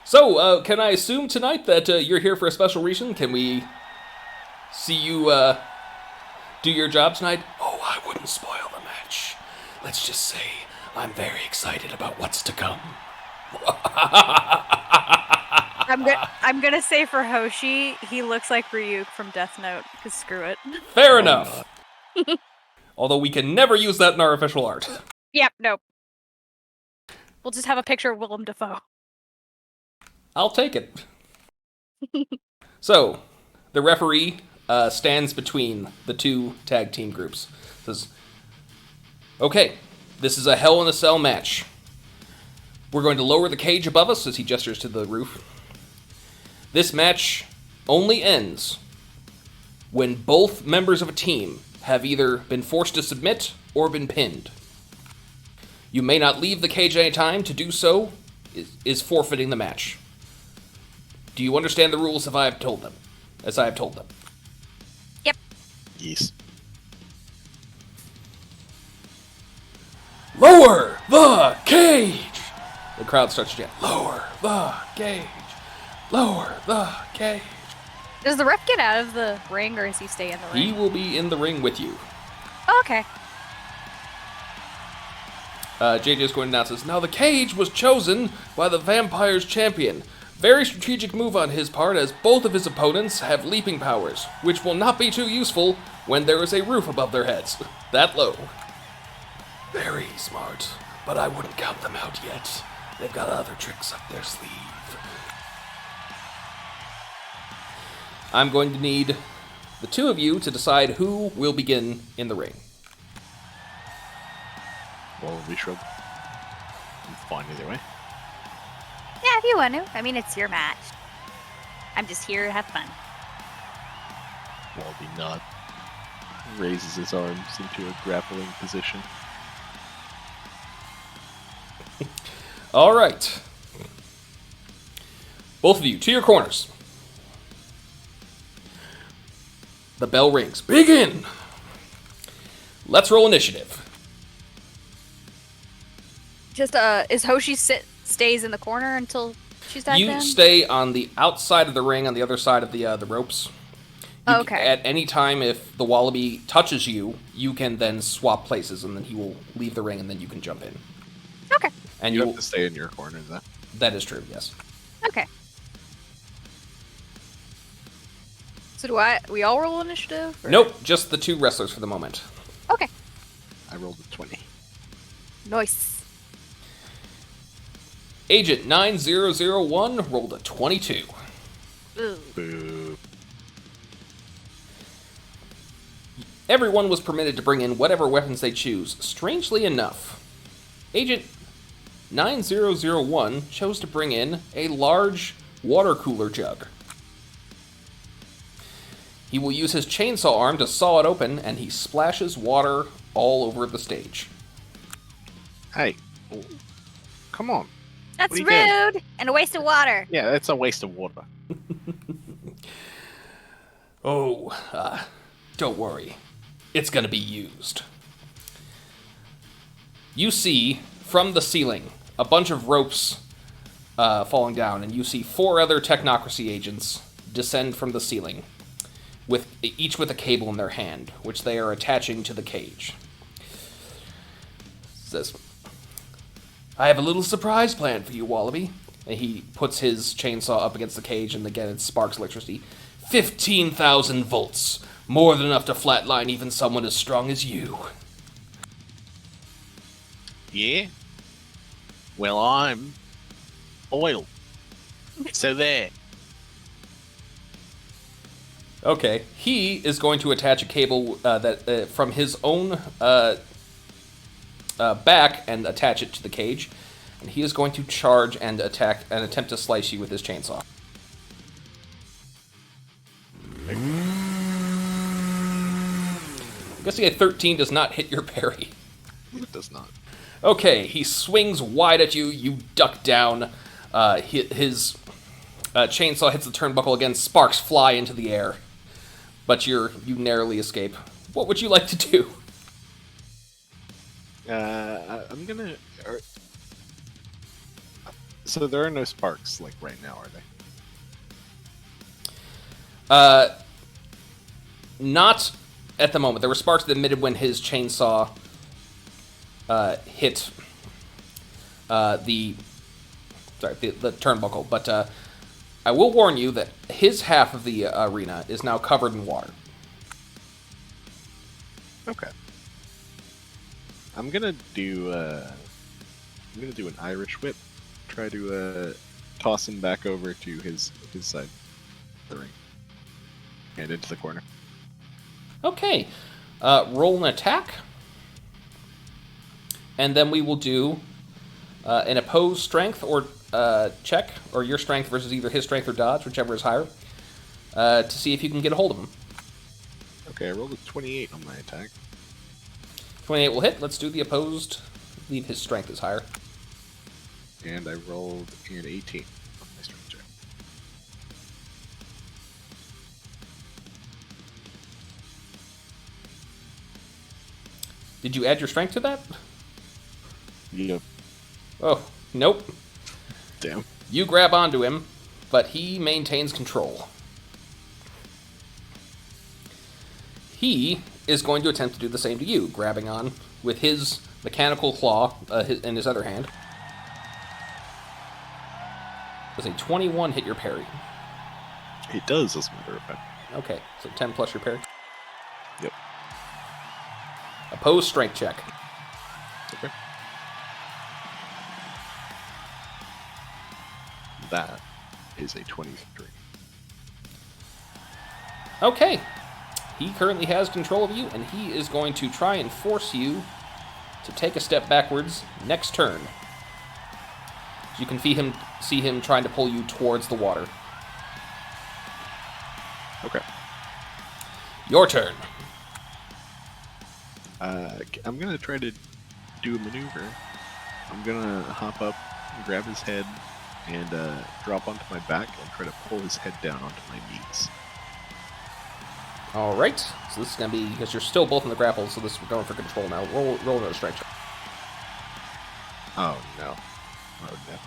So, can I assume tonight that you're here for a special reason? Can we see you do your job tonight? Oh, I wouldn't spoil the match. Let's just say I'm very excited about what's to come. I'm gonna say for Hoshi, he looks like Ryuk from Death Note, because screw it. Fair enough. Although we can never use that in our official art. Yep, nope. We'll just have a picture of Willem Dafoe. I'll take it. So, the referee stands between the two tag team groups. Says, okay, this is a Hell in a Cell match. We're going to lower the cage above us as he gestures to the roof. This match only ends when both members of a team have either been forced to submit or been pinned. You may not leave the cage any time. To do so is forfeiting the match. Do you understand the rules as I have told them? Yep. Yes. Lower the cage! The crowd starts to chant, lower the cage! Lower the cage! Does the ref get out of the ring, or does he stay in the ring? He will be in the ring with you. Oh, okay. JJ is going to announce this. Now, the cage was chosen by the Vampires champion. Very strategic move on his part, as both of his opponents have leaping powers, which will not be too useful when there is a roof above their heads. That low. Very smart, but I wouldn't count them out yet. They've got other tricks up their sleeve. I'm going to need the two of you to decide who will begin in the ring. Wallaby shrub. I'm fine either way. Yeah, if you want to. I mean, it's your match. I'm just here to have fun. Wallaby nod. Raises his arms into a grappling position. All right. Both of you, to your corners. The bell rings. Begin! Let's roll initiative. Just, is Hoshi stays in the corner until she's tagged in? You stay on the outside of the ring, on the other side of the ropes. Okay. At any time, if the Wallaby touches you, you can then swap places, and then he will leave the ring, and then you can jump in. Okay. And You have to stay in your corner, then. That is true, yes. Okay. So we all roll initiative? Or? Nope, just the two wrestlers for the moment. Okay. I rolled a 20. Nice. Agent 9001 rolled a 22. Ooh. Boo. Everyone was permitted to bring in whatever weapons they choose. Strangely enough, Agent 9001 chose to bring in a large water cooler jug. He will use his chainsaw arm to saw it open, and he splashes water all over the stage. Hey, come on. That's What are you rude and a waste of water. Yeah, that's a waste of water. Don't worry. It's going to be used. You see, from the ceiling, a bunch of ropes falling down, and you see 4 other technocracy agents descend from the ceiling, each with a cable in their hand, which they are attaching to the cage. Says, I have a little surprise planned for you, Wallaby. And he puts his chainsaw up against the cage, and again it sparks electricity. 15,000 volts. More than enough to flatline even someone as strong as you. Yeah? Well, I'm oil. So there. Okay, he is going to attach a cable that from his own back and attach it to the cage, and he is going to charge and attack and attempt to slice you with his chainsaw. I'm guessing a 13 does not hit your parry. It does not. Okay, he swings wide at you. You duck down. His chainsaw hits the turnbuckle again. Sparks fly into the air, but you narrowly escape. What would you like to do? I'm gonna. So there are no sparks like right now, are they? Not at the moment. There were sparks that emitted when his chainsaw hit the turnbuckle, but I will warn you that his half of the arena is now covered in water. Okay. I'm gonna do an Irish whip. Try to toss him back over to his side of the ring and into the corner. Okay, roll an attack, and then we will do an opposed strength or check, or your strength versus either his strength or dodge, whichever is higher, to see if you can get a hold of him. Okay, I rolled a 28 on my attack. 28 will hit. Let's do the opposed. I believe his strength is higher. And I rolled an 18 on my strength check. Did you add your strength to that? Yep. Oh, nope. Damn. You grab onto him, but he maintains control. He is going to attempt to do the same to you, grabbing on with his mechanical claw in his other hand. Does a 21 hit your parry? It does, as a matter of fact. Okay, so 10 plus your parry. Yep. Opposed strength check. Okay. That is a 23. Okay. He currently has control of you, and he is going to try and force you to take a step backwards next turn. You can see him trying to pull you towards the water. Okay. Your turn. I'm gonna try to do a maneuver. I'm gonna hop up, grab his head, and drop onto my back and try to pull his head down onto my knees. All right. So this is gonna be because you're still both in the grapple. So this is going for control now. Roll another strength check. Oh no! Oh no!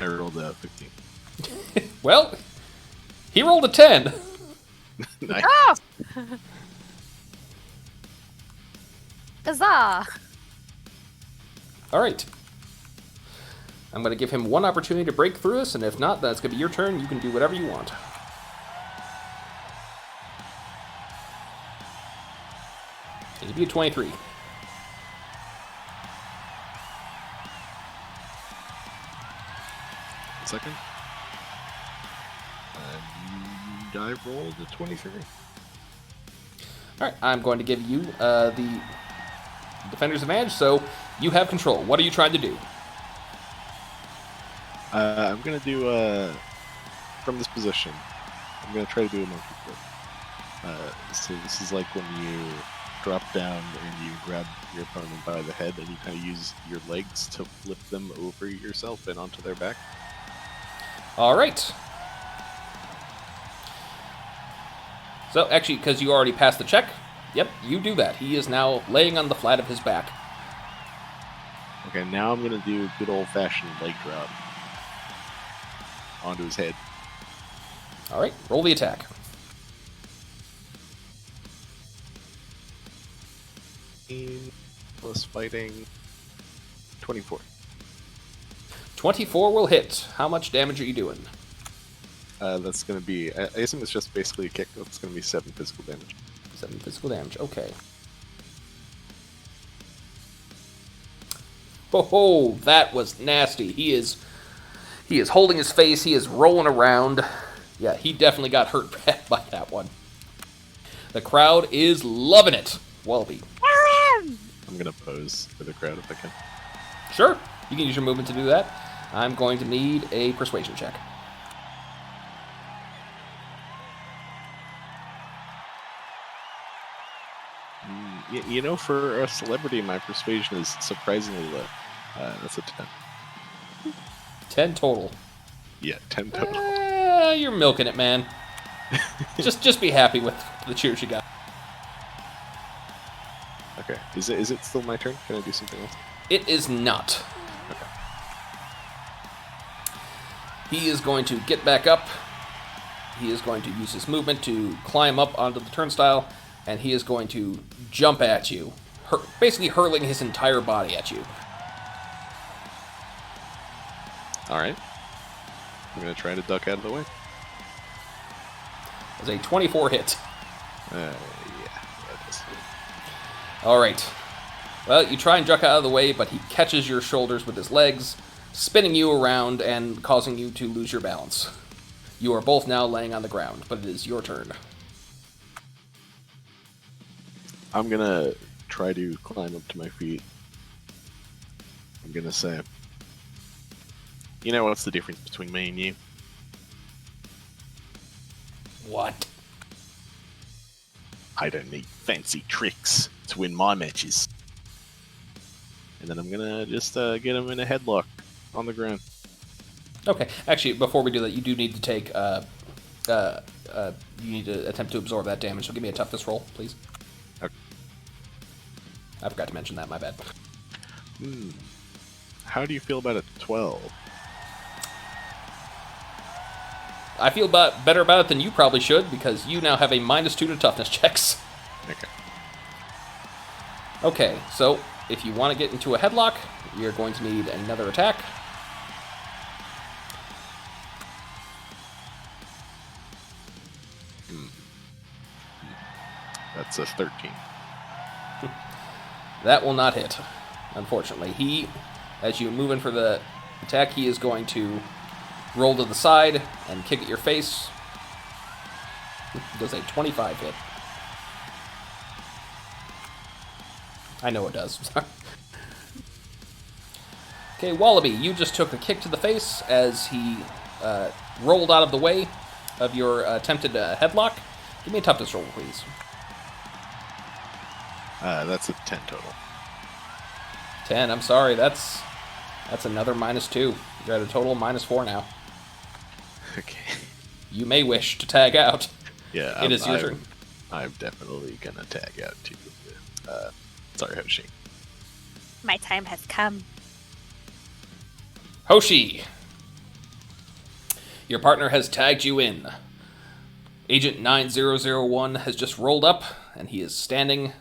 I rolled a 15. Well, he rolled a 10. Nice. Oh! Huzzah! All right. I'm going to give him one opportunity to break through this, and if not, then it's going to be your turn. You can do whatever you want. It'll be a 23. Second. And I rolled a 23. All right, I'm going to give you the defender's advantage, so you have control. What are you trying to do? I'm gonna do from this position. I'm gonna try to do a monkey flip. So this is like when you drop down and you grab your opponent by the head and you kind of use your legs to flip them over yourself and onto their back. All right. So actually, because you already passed the check, yep, you do that. He is now laying on the flat of his back. Okay, now I'm gonna do a good old-fashioned leg drop onto his head. All right, roll the attack. Plus fighting, 24. 24 will hit. How much damage are you doing? That's gonna be. I assume it's just basically a kick. It's gonna be 7 physical damage. 7 physical damage. Okay. Oh, that was nasty. He is holding his face. He is rolling around. Yeah, he definitely got hurt bad by that one. The crowd is loving it. Wallaby. I'm gonna pose for the crowd if I can. Sure, you can use your movement to do that. I'm going to need a persuasion check. You know, for a celebrity, my persuasion is surprisingly low. That's a 10. 10 total. Yeah, 10 total. You're milking it, man. just be happy with the cheers you got. Okay, is it still my turn? Can I do something else? It is not. Okay. He is going to get back up. He is going to use his movement to climb up onto the turnstile, and he is going to jump at you, basically hurling his entire body at you. Alright. I'm going to try to duck out of the way. It's a 24 hit. Yeah, that is. All right. Well, you try and duck out of the way, but he catches your shoulders with his legs, spinning you around and causing you to lose your balance. You are both now laying on the ground, but it is your turn. I'm going to try to climb up to my feet. I'm going to say, you know what's the difference between me and you? What? I don't need fancy tricks to win my matches. And then I'm gonna just get him in a headlock on the ground. Okay. Actually, before we do that, you do need to take. You need to attempt to absorb that damage. So give me a toughness roll, please. Okay. I forgot to mention that. My bad. How do you feel about a 12? I feel better about it than you probably should, because you now have a -2 to toughness checks. Okay. Okay, so if you want to get into a headlock, you're going to need another attack. That's a 13. That will not hit, unfortunately. As you move in for the attack, he is going to roll to the side and kick at your face. Does a 25 hit. I know it does. Okay, Wallaby, you just took a kick to the face as he rolled out of the way of your attempted headlock. Give me a toughness roll, please. That's a 10 total. 10, I'm sorry, that's another -2. You're at a total of -4 now. Okay. You may wish to tag out. Yeah, It is your turn. I'm definitely gonna tag out too. Sorry, Hoshi. My time has come. Hoshi! Your partner has tagged you in. Agent 9001 has just rolled up, and he is standing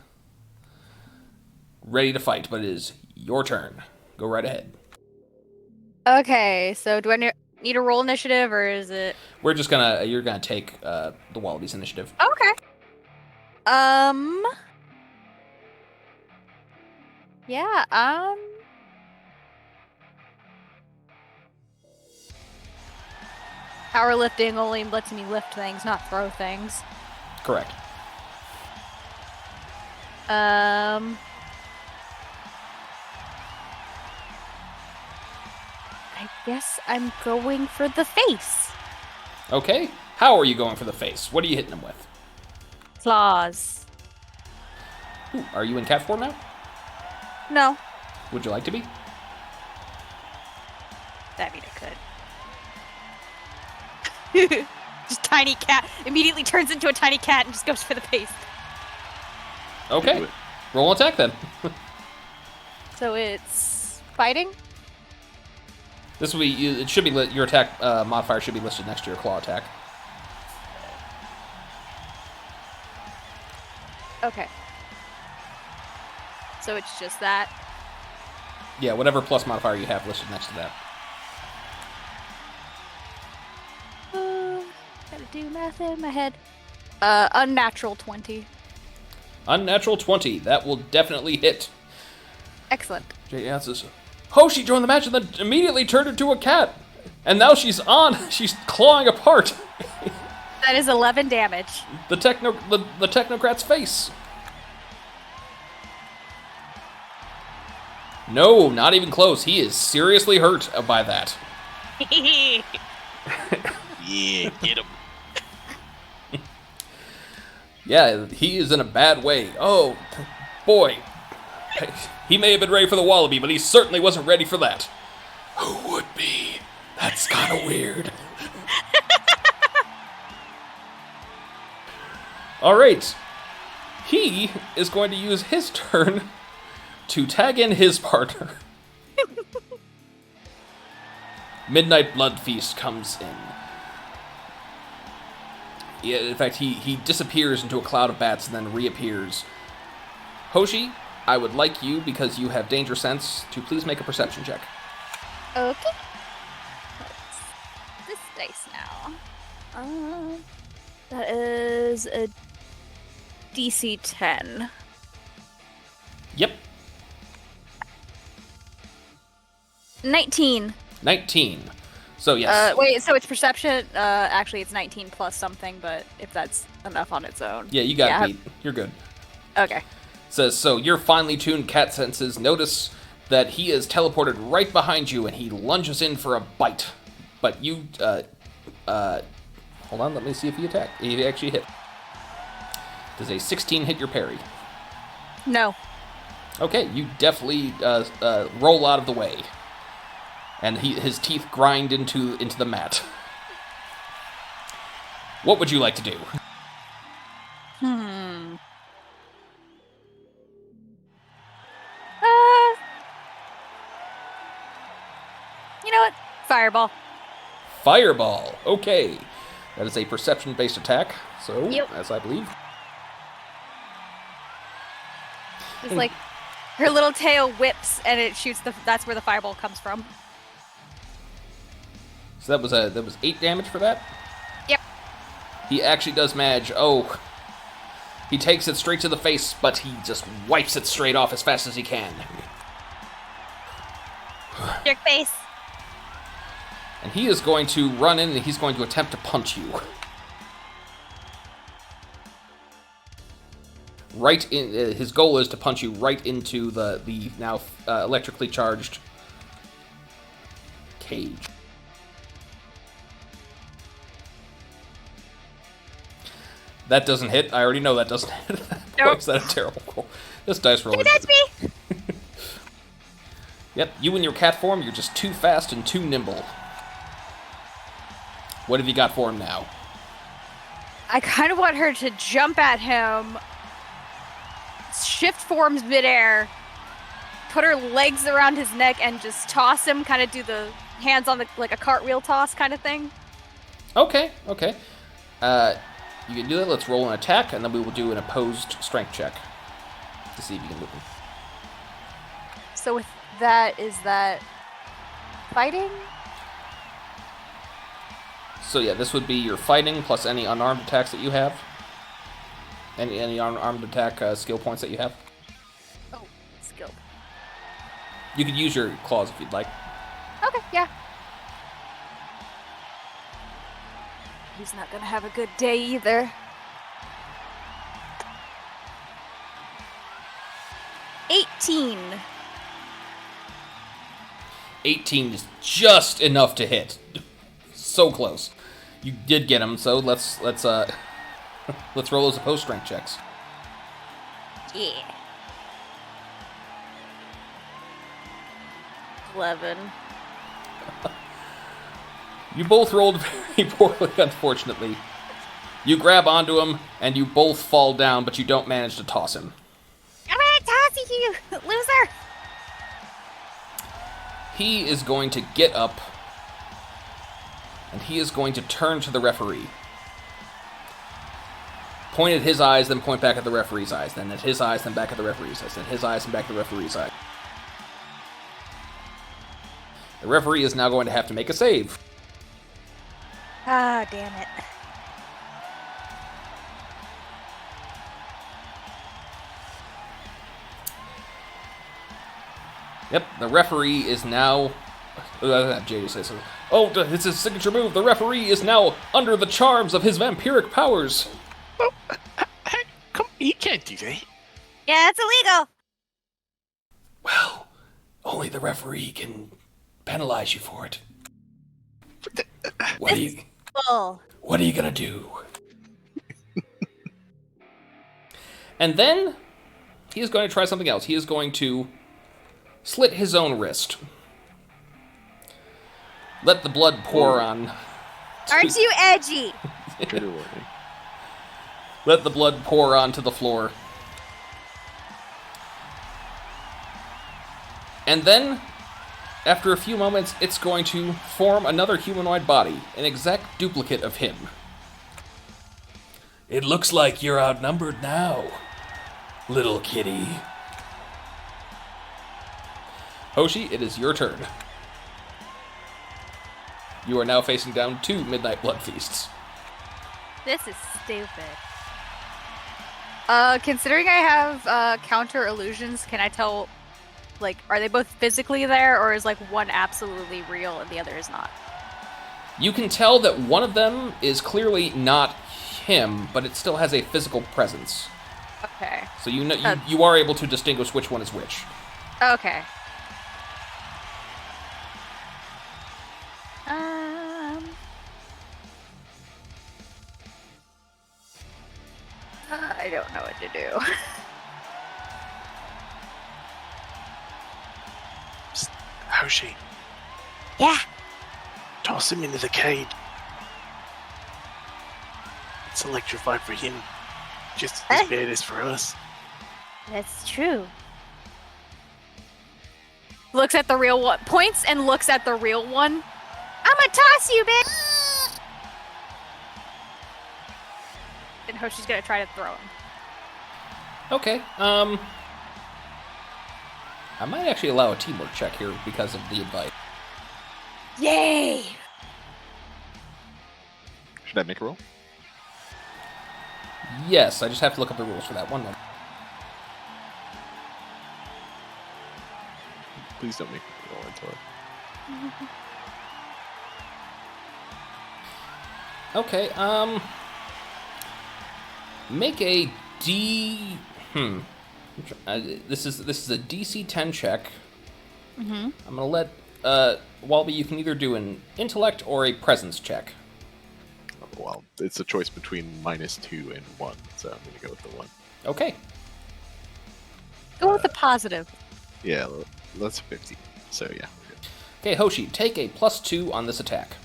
ready to fight, but it is your turn. Go right ahead. Okay, so do I need a roll initiative, or is it... You're gonna take the Wallaby's initiative. Okay. Yeah, powerlifting only lets me lift things, not throw things. Correct. I guess I'm going for the face. Okay. How are you going for the face? What are you hitting him with? Claws. Ooh, are you in cat form now? No. Would you like to be? That mean I could. Just tiny cat. Immediately turns into a tiny cat and just goes for the face. Okay. Roll an attack then. So it's fighting? This will be. It should be your attack modifier should be listed next to your claw attack. Okay. So it's just that. Yeah, whatever plus modifier you have listed next to that. Gotta do math in my head. Unnatural 20. Unnatural 20. That will definitely hit. Excellent. Jay answers, Hoshi joined the match and then immediately turned into a cat. And now she's clawing apart That is 11 damage. the technocrat's face. No, not even close. He is seriously hurt by that. Yeah, get him. Yeah, he is in a bad way. Oh, boy. He may have been ready for the Wallaby, but he certainly wasn't ready for that. Who would be? That's kind of weird. All right. He is going to use his turn to tag in his partner. Midnight Blood Feast comes in. Yeah, in fact, he disappears into a cloud of bats and then reappears. Hoshi, I would like you, because you have danger sense, to please make a perception check. Okay. What's this dice now? That is a DC 10. Yep, 19. 19. So yes. Wait, so it's perception? Actually, it's 19 plus something, but if that's enough on its own. Yeah, you got beat. You're good. Okay. Says, so your finely tuned cat senses notice that he is teleported right behind you and he lunges in for a bite. But you, hold on, let me see if he attacked. He actually hit. Does a 16 hit your parry? No. Okay, you definitely roll out of the way. And his teeth grind into the mat. What would you like to do? You know what? Fireball. Fireball. Okay. That is a perception-based attack. So, Yep. as I believe. It's like her little tail whips and it shoots that's where the fireball comes from. So that was 8 damage for that? Yep. He actually does manage. Oh. He takes it straight to the face, but he just wipes it straight off as fast as he can. Jerk face. And he is going to run in and he's going to attempt to punch you. Right in. His goal is to punch you right into the now electrically charged cage. That doesn't hit. I already know that doesn't hit. Boy, Nope. is that a terrible roll. This dice roller. That's me. Yep, you in your cat form, you're just too fast and too nimble. What have you got for him now? I kind of want her to jump at him, shift forms midair, put her legs around his neck, and just toss him. Kind of do the hands on the like a cartwheel toss kind of thing. Okay. You can do that. Let's roll an attack, and then we will do an opposed strength check to see if you can move him. So with that, is that fighting? So yeah, this would be your fighting plus any unarmed attacks that you have. Any unarmed attack skill points that you have. Oh, skill. You could use your claws if you'd like. Okay, yeah. He's not gonna have a good day either. 18. 18 is just enough to hit. So close. You did get him, so let's let's roll those opposed strength checks. Yeah. 11. You both rolled very poorly, unfortunately. You grab onto him, and you both fall down, but you don't manage to toss him. I'm gonna toss you, loser! He is going to get up, and he is going to turn to the referee. Point at his eyes, then point back at the referee's eyes, then at his eyes, then back at the referee's eyes, then his eyes, and back at the referee's eyes. The referee is now going to have to make a save. Ah, damn it. Yep, the referee is now... JD says, oh, it's his signature move. The referee is now under the charms of his vampiric powers. Oh, hey, come, you can't do that. Yeah, it's illegal. Well, only the referee can penalize you for it. What are you gonna do? And then he is going to try something else. He is going to slit his own wrist. Let the blood pour on. Aren't you edgy? Trigger warning. Let the blood pour onto the floor. And then, after a few moments, it's going to form another humanoid body, an exact duplicate of him. It looks like you're outnumbered now, little kitty. Hoshi, it is your turn. You are now facing down 2 Midnight Blood Feasts. This is stupid. Considering I have counter illusions, can I tell, like, are they both physically there, or is, like, one absolutely real and the other is not? You can tell that one of them is clearly not him, but it still has a physical presence. Okay. So you know you are able to distinguish which one is which. Okay. I don't know what to do. Hoshi, Yeah. toss him into the cage. It's electrified for him, just as bad as for us. That's true. Looks at the real one. Points and looks at the real one. I'ma toss you, bitch! And Hoshi's gonna try to throw him. Okay, I might actually allow a teamwork check here because of the advice. Yay! Should I make a roll? Yes, I just have to look up the rules for that. One moment. Please don't make me roll into it. Okay, make a D... This is a DC 10 check. Mm-hmm. I'm gonna let Wallaby, you can either do an intellect or a presence check. Well, it's a choice between -2 and 1, so I'm gonna go with the 1. Okay. Go with the positive. Yeah, that's 50. So yeah, we're good. Okay, Hoshi, take a +2 on this attack.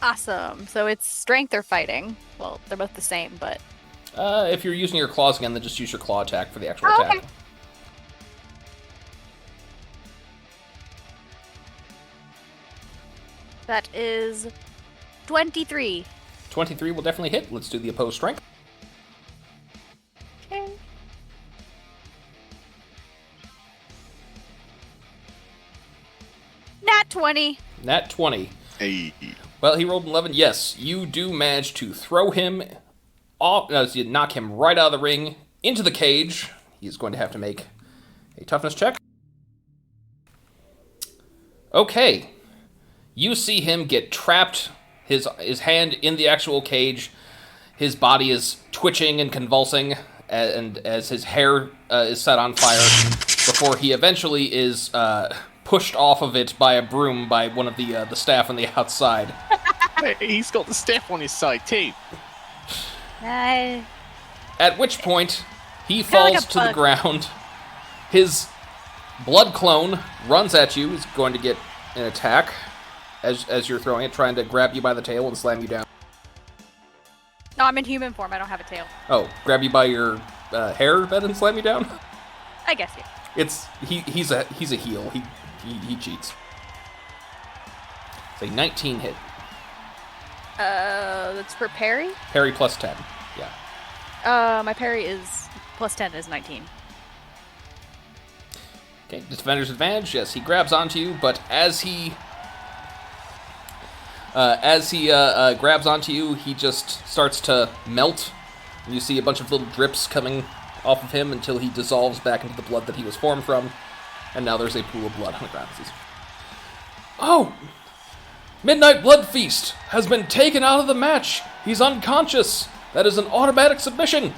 Awesome. So it's strength or fighting. Well, they're both the same, but... If you're using your claws again, then just use your claw attack for the actual Oh, attack. okay. That is 23. 23 will definitely hit. Let's do the opposed strength. Okay. Nat 20. Nat 20. Hey, Well, he rolled an 11. Yes, you do manage to throw him off, so you knock him right out of the ring into the cage. He's going to have to make a toughness check. Okay. You see him get trapped, his hand in the actual cage. His body is twitching and convulsing, and as his hair is set on fire, before he eventually is pushed off of it by a broom by one of the staff on the outside. hey, he's got the staff on his side too. At which point, he Kinda like falls a to the bug. ground. His blood clone runs at you. He's going to get an attack as you're throwing it, trying to grab you by the tail and slam you down. No, I'm in human form. I don't have a tail. Oh, grab you by your hair then and slam you down? I guess, yeah. It's he's a heel. He cheats. It's a 19 hit. That's for parry? Parry plus 10. Yeah. My parry is plus 10 is 19. Okay, defender's advantage. Yes, he grabs onto you, but as he grabs onto you, he just starts to melt. And you see a bunch of little drips coming off of him until he dissolves back into the blood that he was formed from. And now there's a pool of blood on the ground. Oh! Midnight Blood Feast has been taken out of the match. He's unconscious. That is an automatic submission.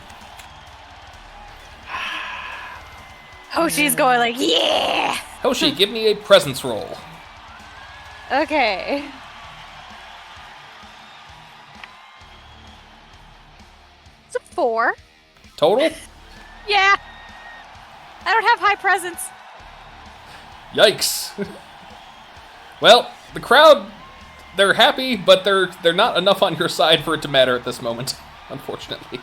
Hoshi's going like, yeah! Hoshi, give me a presence roll. Okay. It's a 4. Total? Yeah! I don't have high presence. Yikes. Well, the crowd, they're happy, but they're not enough on your side for it to matter at this moment, unfortunately.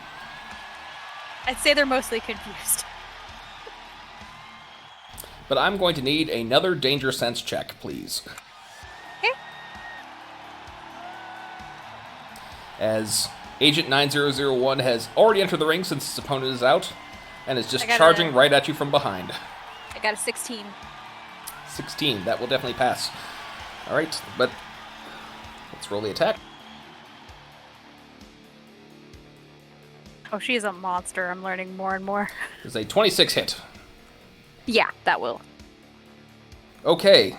I'd say they're mostly confused. But I'm going to need another danger sense check, please. Okay. As Agent 9001 has already entered the ring since his opponent is out, and is just I got charging a- right at you from behind. I got a 16. 16, that will definitely pass. Alright, but let's roll the attack. Oh, she's a monster. I'm learning more and more. There's a 26 hit. Yeah, that will. Okay.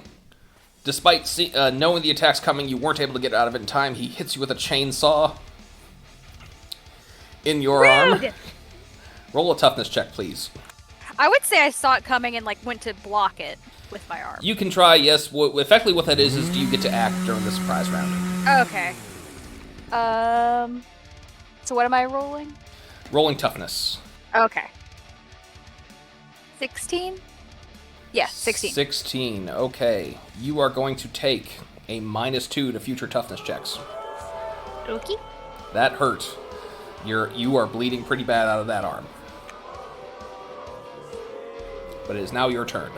Despite knowing the attack's coming, you weren't able to get out of it in time. He hits you with a chainsaw in your arm. Rude! Roll a toughness check, please. I would say I saw it coming and like went to block it with my arm. You can try, yes. Effectively what that is do you get to act during the surprise round. Okay. So what am I rolling? Rolling toughness. Okay. 16? Yeah, 16. 16, okay. You are going to take a -2 to future toughness checks. Okay. That hurt. You are bleeding pretty bad out of that arm. But it is now your turn.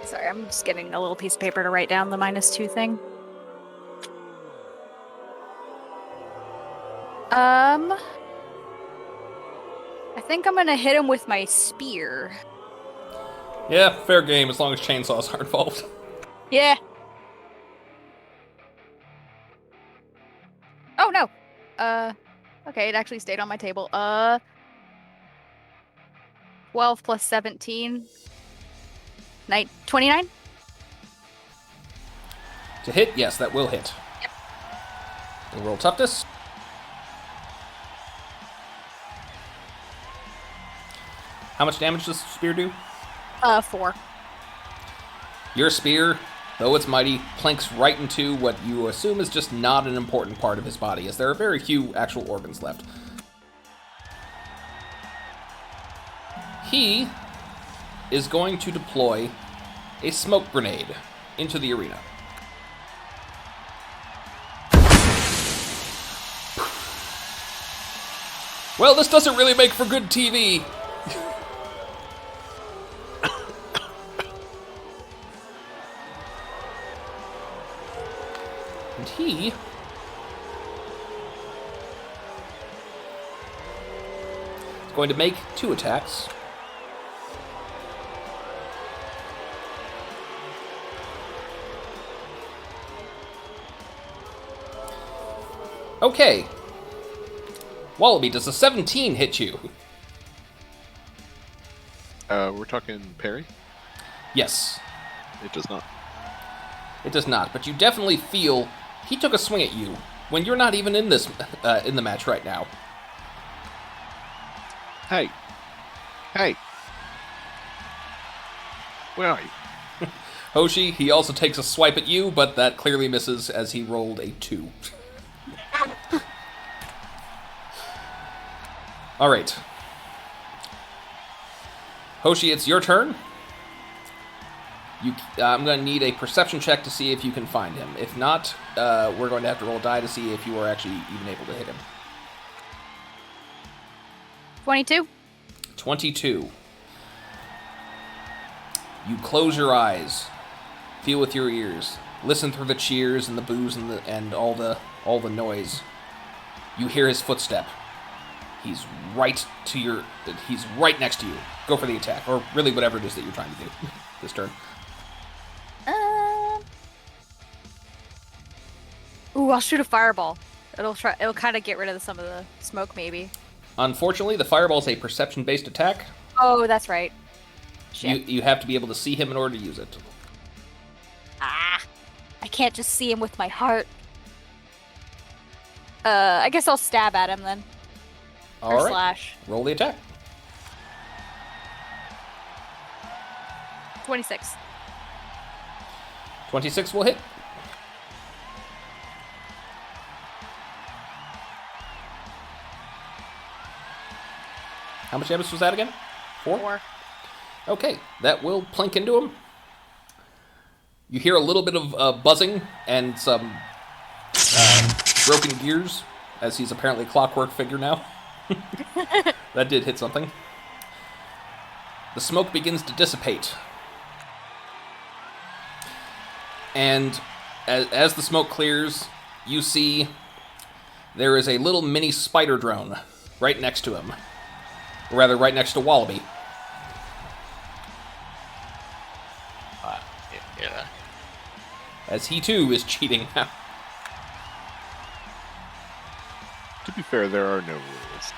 Sorry, I'm just getting a little piece of paper to write down the -2 thing. I think I'm gonna hit him with my spear. Yeah, fair game as long as chainsaws are involved. Yeah. Oh no. Okay, it actually stayed on my table. 12 plus 17. 29? To hit, yes, that will hit. Yep. We'll roll toughness. How much damage does the spear do? 4. Your spear, though it's mighty, planks right into what you assume is just not an important part of his body, as there are very few actual organs left. He is going to deploy a smoke grenade into the arena. Well, this doesn't really make for good TV. And he is going to make 2 attacks. Okay. Wallaby, does a 17 hit you? We're talking parry? Yes. It does not. It does not, but you definitely feel he took a swing at you when you're not even in this in the match right now. Hey! Hey! Where are you? Hoshi, he also takes a swipe at you, but that clearly misses as he rolled a 2. Alright. Hoshi, it's your turn. I'm going to need a perception check to see if you can find him. If not, we're going to have to roll a die to see if you are actually even able to hit him. 22. 22. You close your eyes, feel with your ears, listen through the cheers and the boos and all the noise. You hear his footstep. He's right next to you. Go for the attack, or really whatever it is that you're trying to do this turn. Ooh, I'll shoot a fireball. It'll kind of get rid of some of the smoke, maybe. Unfortunately, the fireball is a perception-based attack. Oh, that's right. Shit. You have to be able to see him in order to use it. I can't just see him with my heart. I guess I'll stab at him then. All or right. slash. Roll the attack. 26. 26 will hit. How much damage was that again? 4? 4. Okay, that will plink into him. You hear a little bit of buzzing and some broken gears, as he's apparently a clockwork figure now. That did hit something. The smoke begins to dissipate. And as the smoke clears, you see there is a little mini spider drone right next to him. Or rather, right next to Wallaby. Yeah. As he too is cheating now. To be fair, there are no rules.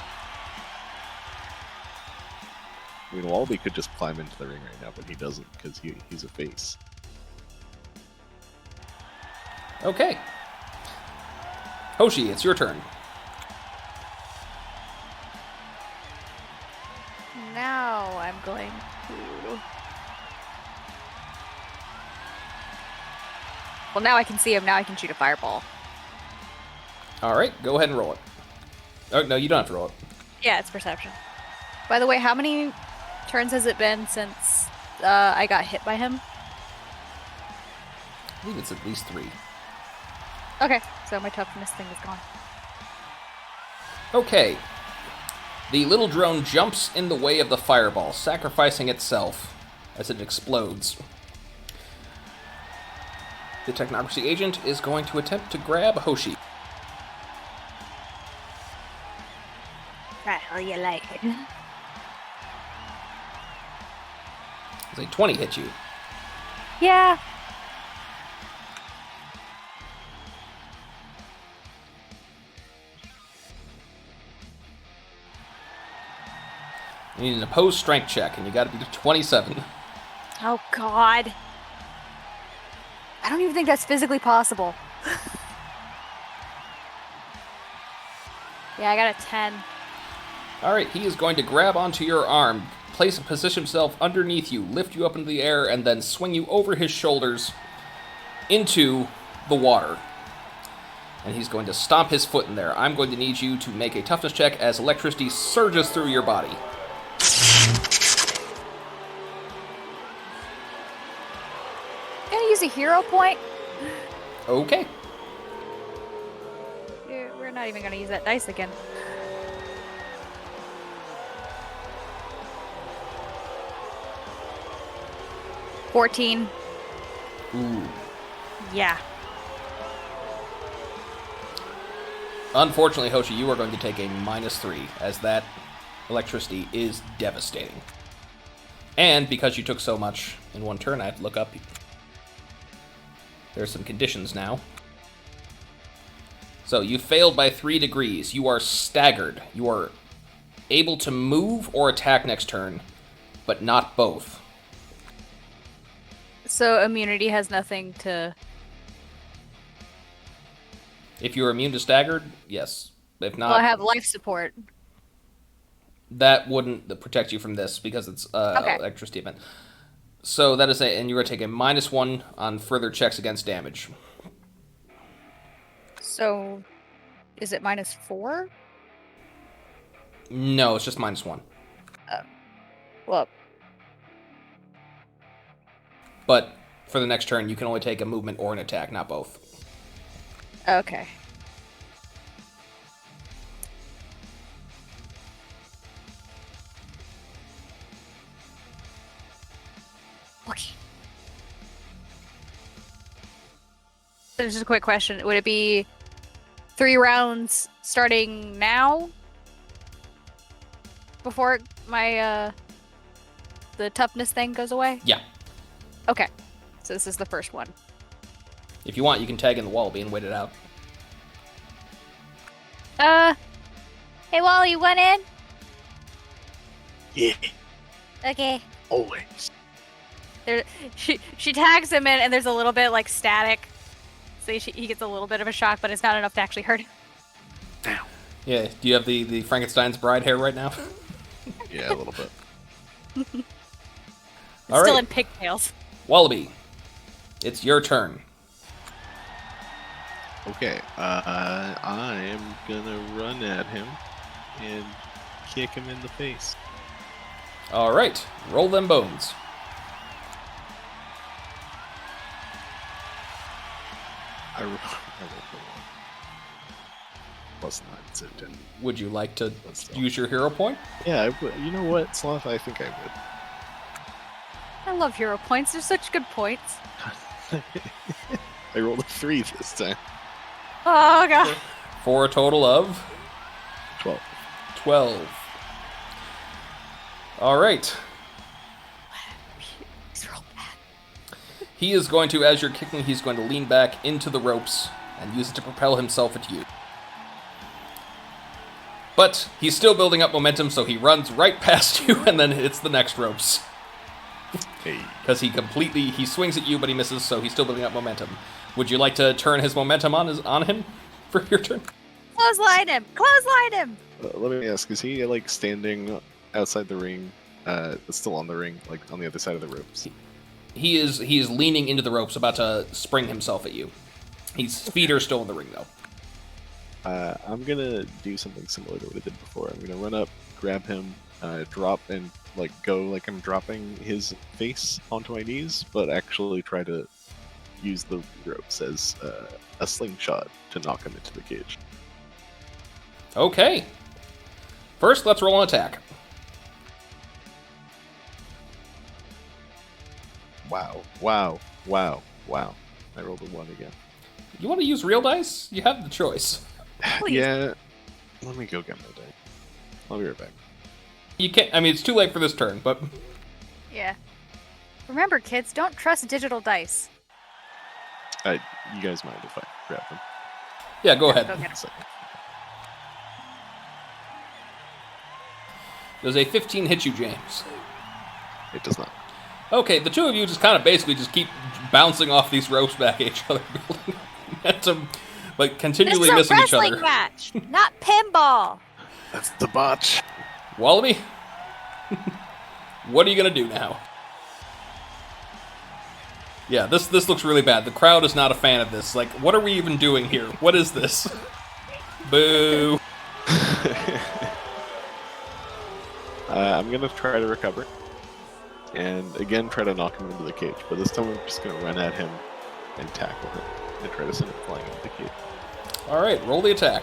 I mean, Wallaby could just climb into the ring right now, but he doesn't because he's a face. Okay. Hoshi, it's your turn. Now I'm going to... Well, now I can see him. Now I can shoot a fireball. All right, go ahead and roll it. Oh, no, you don't have to roll it. Yeah, it's perception. By the way, how many turns has it been since I got hit by him? I believe it's at least 3. Okay, so my toughness thing is gone. Okay. The little drone jumps in the way of the fireball, sacrificing itself as it explodes. The technocracy agent is going to attempt to grab Hoshi. Right, how you like it? Does a 20 hit you? Yeah. You need an opposed strength check, and you got to be 27. Oh, God. I don't even think that's physically possible. Yeah, I got a 10. All right, he is going to grab onto your arm, position himself underneath you, lift you up into the air, and then swing you over his shoulders into the water. And he's going to stomp his foot in there. I'm going to need you to make a toughness check as electricity surges through your body. Gonna use a hero point. Okay. We're not even gonna use that dice again. $14. Ooh. Yeah. Unfortunately, Hoshi, you are going to take a -3, as that electricity is devastating. And because you took so much in one turn, I have to look up. There's some conditions now. So you failed by 3 degrees. You are staggered. You are able to move or attack next turn, but not both. So immunity has nothing to... If you're immune to staggered, yes. If not, Well, I have life support. that wouldn't protect you from this because it's Okay. electricity event. So that is and you're going to take a -1 on further checks against damage. So, is it -4? No, it's just -1. Well, But for the next turn, you can only take a movement or an attack, not both. okay. Okay. So just a quick question. Would it be 3 rounds starting now? Before my, the toughness thing goes away? Yeah. Okay. So this is the first one. If you want, you can tag in the Wallaby and wait it out. Hey Wally, you went in? Yeah, Okay. always. She tags him in, and there's a little bit like static, so he gets a little bit of a shock, but it's not enough to actually hurt him. Now. Yeah, do you have the Frankenstein's bride hair right now? Yeah, a little bit. It's All still right. in pigtails. Wallaby, it's your turn. Okay, I am gonna run at him and kick him in the face. All right, roll them bones. I rolled the 1. +9, so 10. Would you like to Let's go. use your hero point? Yeah, you know what, Sloth? I think I would. I love hero points. They're such good points. I rolled a 3 this time. Oh god. For a total of 12. 12. All right. He's real bad. He is going to, as you're kicking, he's going to lean back into the ropes and use it to propel himself at you. But he's still building up momentum, so he runs right past you and then hits the next ropes. Hey. Because he swings at you, but he misses, so he's still building up momentum. Would you like to turn his momentum on him for your turn? Clothesline him! Clothesline him! Let me ask, is he like standing outside the ring, still on the ring, like on the other side of the ropes? He is leaning into the ropes, about to spring himself at you. His feet are still in the ring, though. I'm gonna do something similar to what I did before. I'm gonna run up, grab him, drop, and like go like I'm dropping his face onto my knees, but actually try to use the ropes as a slingshot to knock him into the cage. Okay. First, let's roll an attack. Wow! Wow! Wow! Wow! I rolled a 1 again. You want to use real dice? You have the choice. Please. Yeah. Let me go get my dice. I'll be right back. You can't. I mean, it's too late for this turn, but Yeah. Remember, kids, don't trust digital dice. You guys mind if I grab them? yeah, go Go ahead. get 'em. Second. Does a 15 hit you, James? It does not. Okay, the two of you just kind of basically just keep bouncing off these ropes back at each other, building momentum, but continually This is a missing each wrestling other. match, not pinball. That's the botch. Wallaby? What are you going to do now? Yeah, this looks really bad. The crowd is not a fan of this. Like, what are we even doing here? What is this? Boo. I'm going to try to recover. And again, try to knock him into the cage. But this time I'm just going to run at him and tackle him. And try to send him flying into the cage. Alright, roll the attack.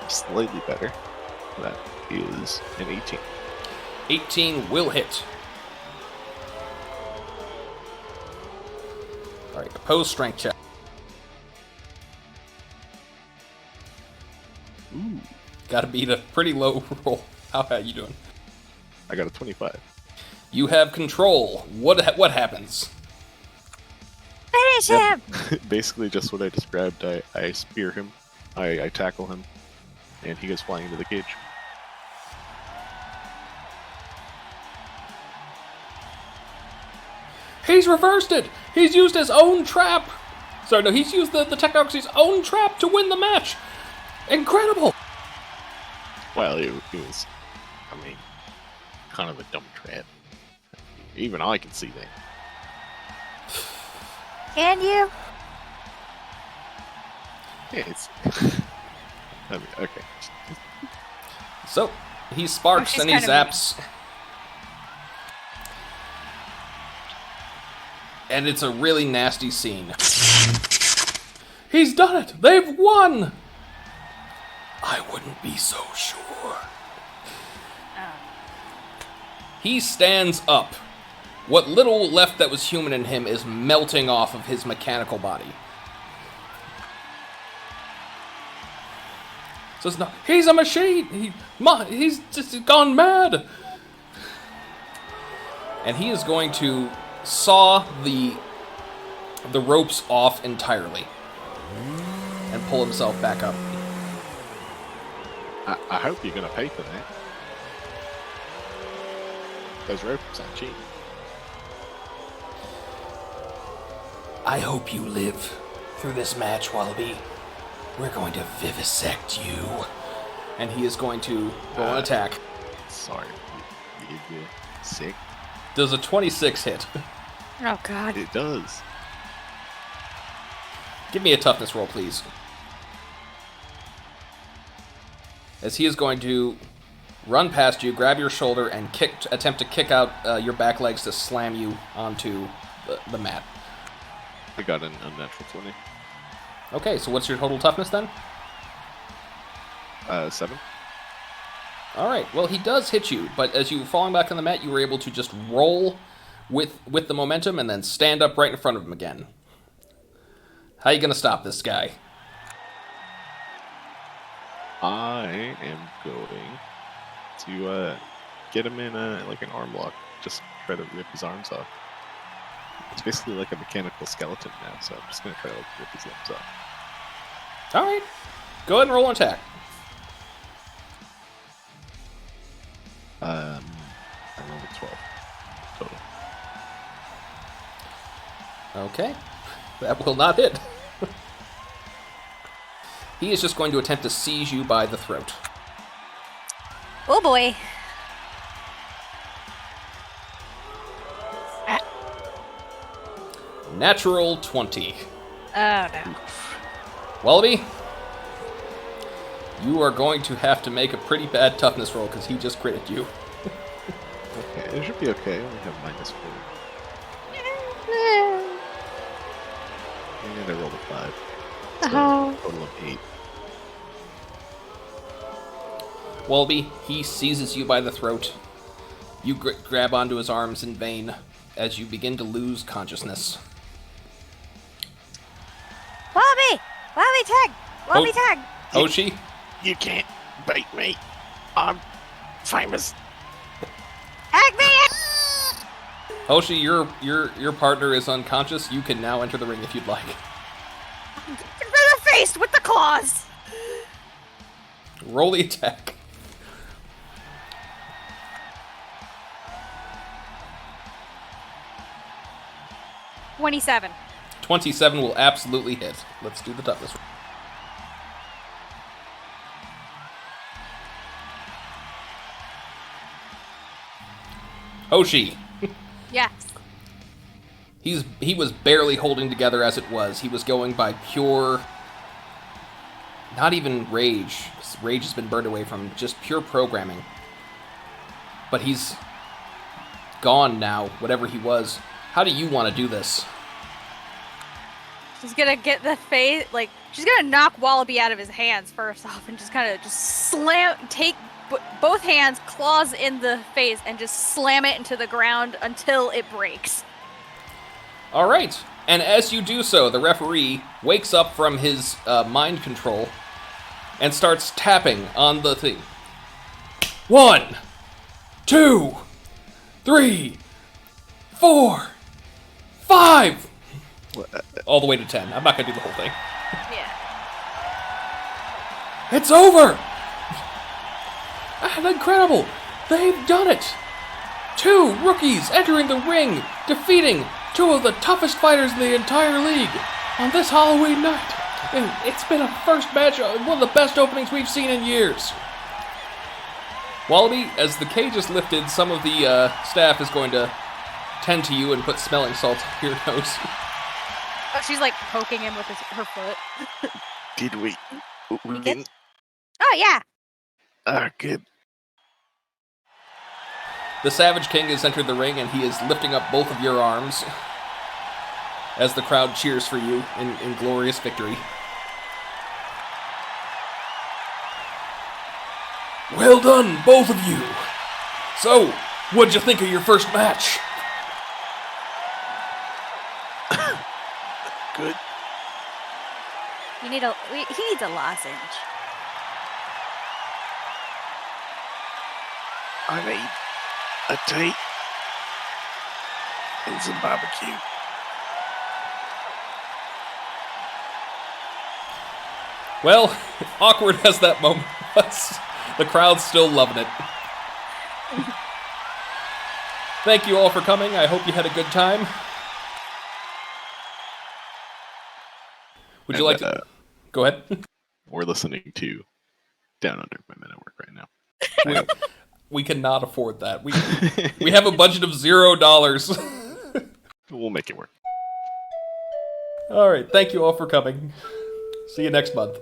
Slightly better. That is an 18. 18 will hit. Alright, opposed strength check. Ooh. Gotta beat a pretty low roll. How are you doing? I got a 25. You have control. What happens? Finish him! Basically just what I described. I spear him, I tackle him, and he goes flying into the cage. He's reversed it! He's used his own trap! Sorry, no, he's used the Technocracy's own trap to win the match! Incredible! Well, it was, I mean, kind of a dumb trap. Even I can see that. Can you? Yeah, it's... I mean, okay. So, he sparks she's and he kind of zaps. And it's a really nasty scene. He's done it! They've won! I wouldn't be so sure. He stands up. What little left that was human in him is melting off of his mechanical body. So it's not, he's a machine! He's just gone mad! And he is going to saw the ropes off entirely. And pull himself back up. I hope you're going to pay for that. Those ropes aren't cheap. I hope you live through this match, Wallaby. We're going to vivisect you. And he is going to roll an attack. Sorry. You sick? Does a 26 hit? Oh, God. It does. Give me a toughness roll, please. As he is going to run past you, grab your shoulder, and attempt to kick out your back legs to slam you onto the mat. I got an unnatural 20. Okay, so what's your total toughness then? 7. Alright, well, he does hit you, but as you were falling back on the mat, you were able to just roll with the momentum and then stand up right in front of him again. How are you going to stop this guy? I am going to get him in like an arm lock. Just try to rip his arms off. It's basically like a mechanical skeleton now, so I'm just going to try to rip his limbs off. Alright, go ahead and roll an attack. I rolled a 12 total. Okay, that will not hit. He is just going to attempt to seize you by the throat. Oh, boy. Natural 20. Oh, no. Wallaby, you are going to have to make a pretty bad toughness roll because he just critted you. Okay, it should be okay. I only have -4. And I rolled a 5. So total of 8. Wallaby, he seizes you by the throat. You grab onto his arms in vain as you begin to lose consciousness. Wallaby! Wallaby tag! Wallaby tag! Hoshi, You can't bite me. I'm famous. Tag me! Hoshi, your partner is unconscious. You can now enter the ring if you'd like. For the face with the claws! Roll the attack. $27. 27 will absolutely hit. Let's do the toughness roll. Hoshi. Yes. He was barely holding together as it was. He was going by pure, not even rage. Rage has been burned away from him, just pure programming. But he's gone now, whatever he was. How do you want to do this? She's gonna get the face, like, she's gonna knock Wallaby out of his hands first off and just kind of slam, take both hands, claws in the face, and just slam it into the ground until it breaks. All right. And as you do so, the referee wakes up from his mind control and starts tapping on the thing. 1, 2, 3, 4, 5. All the way to 10. I'm not going to do the whole thing. Yeah. It's over! Incredible! They've done it! 2 rookies entering the ring, defeating 2 of the toughest fighters in the entire league on this Halloween night. And it's been a first match, one of the best openings we've seen in years. Wallaby, as the cage is lifted, some of the staff is going to tend to you and put smelling salts up your nose. Oh, she's like poking him with her foot. Did we? We good? didn't. Oh, yeah. Good. The Savage King has entered the ring and he is lifting up both of your arms as the crowd cheers for you in glorious victory. Well done, both of you. So, what'd you think of your first match? Good. He needs a lozenge. I made a tape and some barbecue. Well, awkward as that moment was, the crowd's still loving it. Thank you all for coming. I hope you had a good time. Would you like to... Go ahead. We're listening to Down Under by Men at Work right now. We cannot afford that. We have a budget of $0. We'll make it work. All right. Thank you all for coming. See you next month.